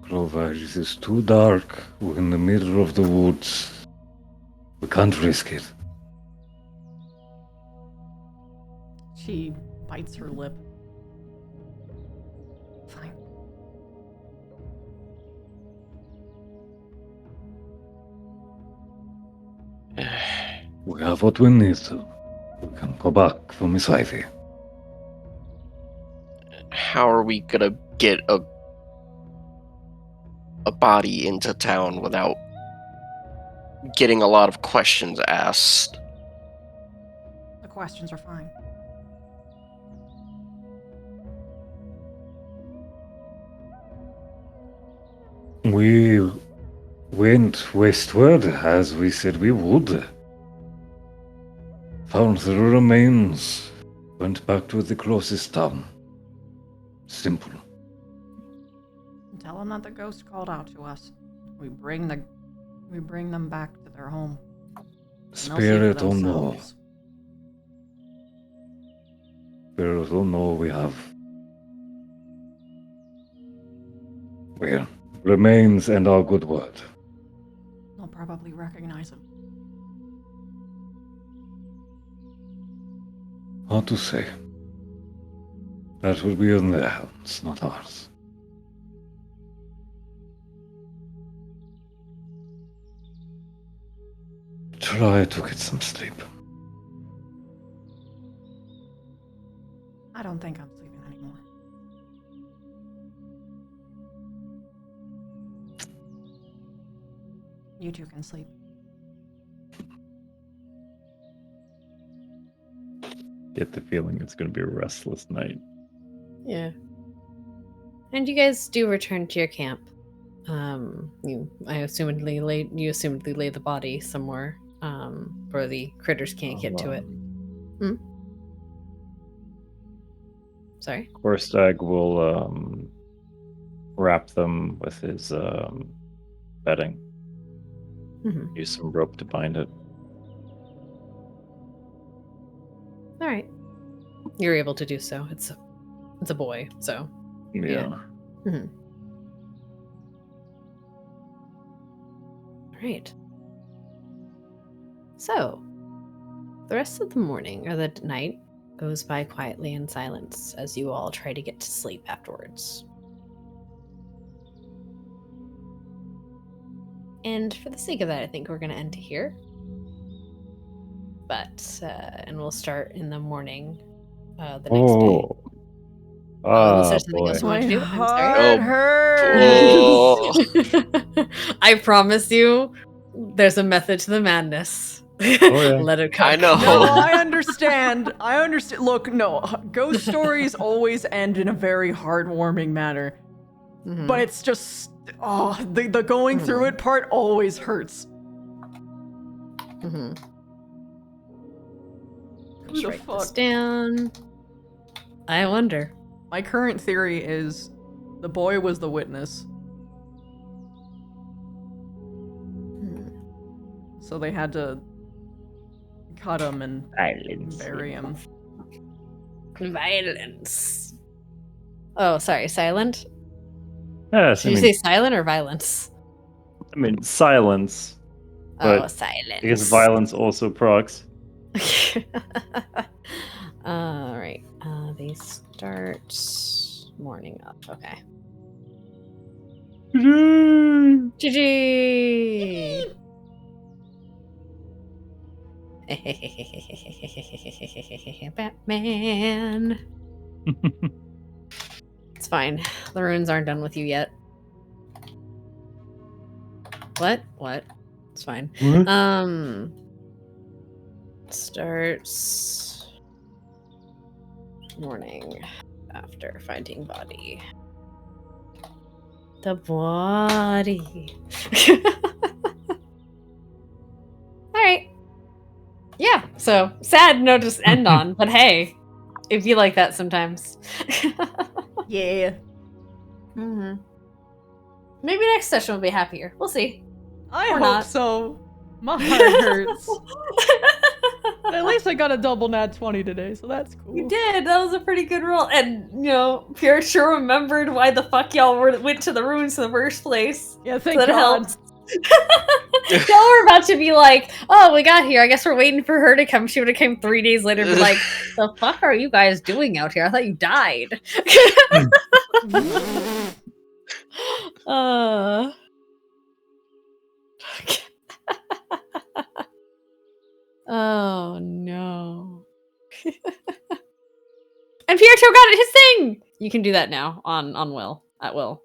Clover, it is too dark. We're in the middle of the woods. We can't risk it. She bites her lip. Fine. We have what we need to. We can go back for Miss Ivy. How are we gonna get a body into town without getting a lot of questions asked. The questions are fine. We went westward as we said we would. Found the remains. Went back to the closest town. Simple. Tell them that the ghost called out to us. We bring them back to their home. And they'll see for Spirit or no. themselves. Spirit or no, we have. Well, remains and our good word. They'll probably recognize him. Hard to say. That will be in their hands, not ours. Try to get some sleep. I don't think I'm sleeping anymore. You two can sleep. Get the feeling it's going to be a restless night. Yeah. And you guys do return to your camp. You assumedly lay the body somewhere where the critters can't get to it. Sorry. Gorstag will wrap them with his bedding. Mm-hmm. Use some rope to bind it. All right. You're able to do so. It's a boy, so. Yeah. Mm-hmm. All right. So, the rest of the morning or the night goes by quietly in silence as you all try to get to sleep afterwards. And for the sake of that, I think we're going to end here. But, and well start in the morning the next day. Unless there's something else you want to do. I'm sorry. hurts. I promise you, there's a method to the madness. yeah. Let it come. I know. No, I understand. I understand. Look, no, ghost stories always end in a very heartwarming manner. Mhm. But it's just, the going through it part always hurts. Mhm. Who Just the write this fuck? down. I wonder. My current theory is the boy was the witness, so they had to cut him and bury him. Violence. Oh, sorry. Silent. Yes, Did you say silent or violence? I mean silence. Oh, But silence. Because violence also procs. All right. They start morning up. Okay. GG. Batman. It's fine. The runes aren't done with you yet. What? It's fine. What? Starts morning after finding body. The body. Alright. Yeah, so sad note to end on, but hey, it'd be like that sometimes. Yeah. Mm-hmm. Maybe next session will be happier. We'll see. I Or hope not. so. My heart hurts. But at least I got a double nat 20 today, so that's cool. You did. That was a pretty good roll. And, Pierre sure remembered why the fuck y'all went to the ruins in the first place. Yeah, thank So that God. helps. Y'all were about to be like, oh, we got here. I guess we're waiting for her to come. She would have came 3 days later and be like, the fuck are you guys doing out here? I thought you died. Oh no. And Pierto got his thing. You can do that now on Will at Will.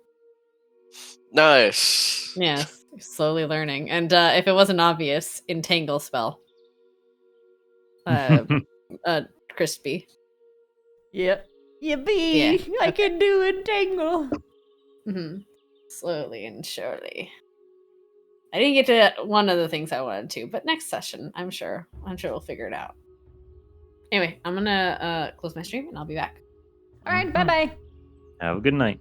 Nice. Yes. Slowly learning. And if it wasn't obvious, entangle spell. Crispy. Yep. Yippee! Yeah, I okay. can do entangle. Mm-hmm. Slowly and surely. I didn't get to one of the things I wanted to, but next session, I'm sure we'll figure it out. Anyway, I'm gonna close my stream and I'll be back. All right, bye bye. Have a good night.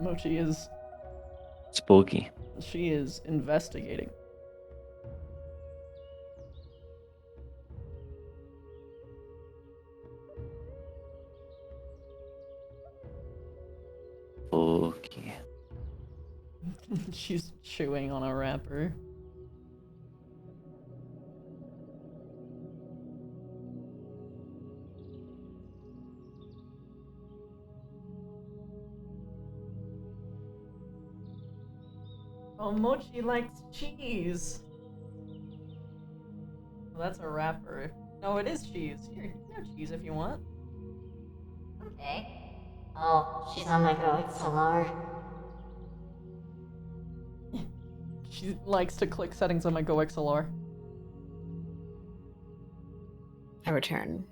Mochi is Spooky. she is investigating. Spooky. She's chewing on a wrapper. Oh, Mochi likes cheese. Well, that's a wrapper. No, it is cheese. Here, you can have cheese if you want. Okay. Oh, she's on my GoXLR. She likes to click settings on my GoXLR. I return.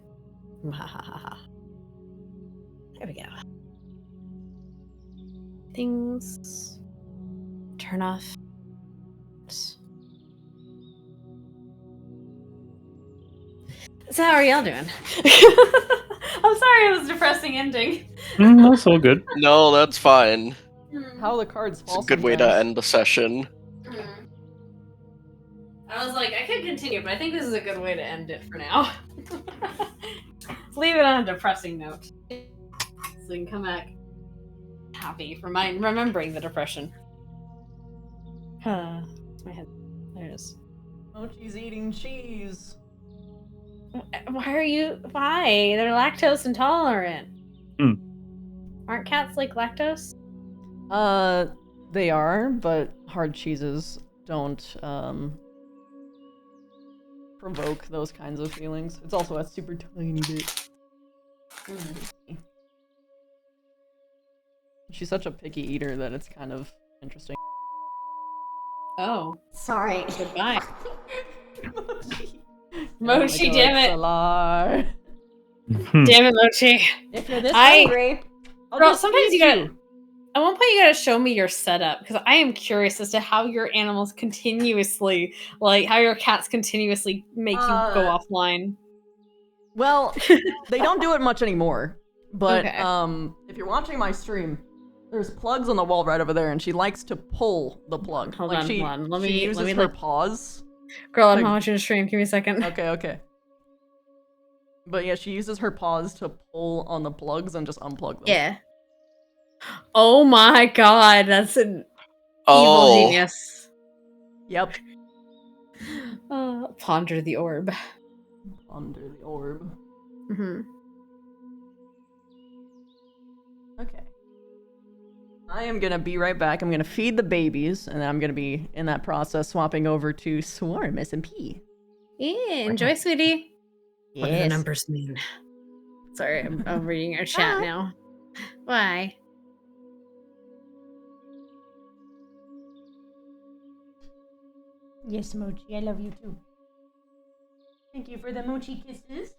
There we go. Things. Turn off. So how are y'all doing? I'm sorry it was a depressing ending. That's all good. No, that's fine. How the cards It's fall a good way to sometimes. end the session. I was like, I could continue, but I think this is a good way to end it for now. Let's leave it on a depressing note. So we can come back happy for remembering the depression. It's my head. There it is. Mochi's eating cheese. Why? They're lactose intolerant. Hmm. Aren't cats like lactose? They are, but hard cheeses don't, provoke those kinds of feelings. It's also a super tiny bit. She's such a picky eater that it's kind of interesting. Oh, Sorry. goodbye. Mochi, Mochi, damn it. XLR. Damn it, Mochi. If you're this I- hungry, I'll Girl, just sometimes feed you gotta. At one point, you gotta show me your setup because I am curious as to how your animals continuously, like how your cats continuously make you go offline. Well, they don't do it much anymore. But Okay. if you're watching my stream, there's plugs on the wall right over there, and she likes to pull the plug. Hold like on, she, hold on. Let she me- uses let me her look. paws. Girl, I'm Like- not watching the stream. Give me a second. Okay. But yeah, she uses her paws to pull on the plugs and just unplug them. Yeah. Oh my god, that's an evil Oh, genius. Yep. Ponder the orb. Under the orb. Mm-hmm. Okay. I am gonna be right back. I'm gonna feed the babies, and then I'm gonna be in that process swapping over to Swarm SMP. Yeah, enjoy, sweetie. What do the Yes. numbers mean? Sorry, I'm reading our chat Bye. now. Why? Yes, Mochi, I love you too. Thank you for the Mochi kisses.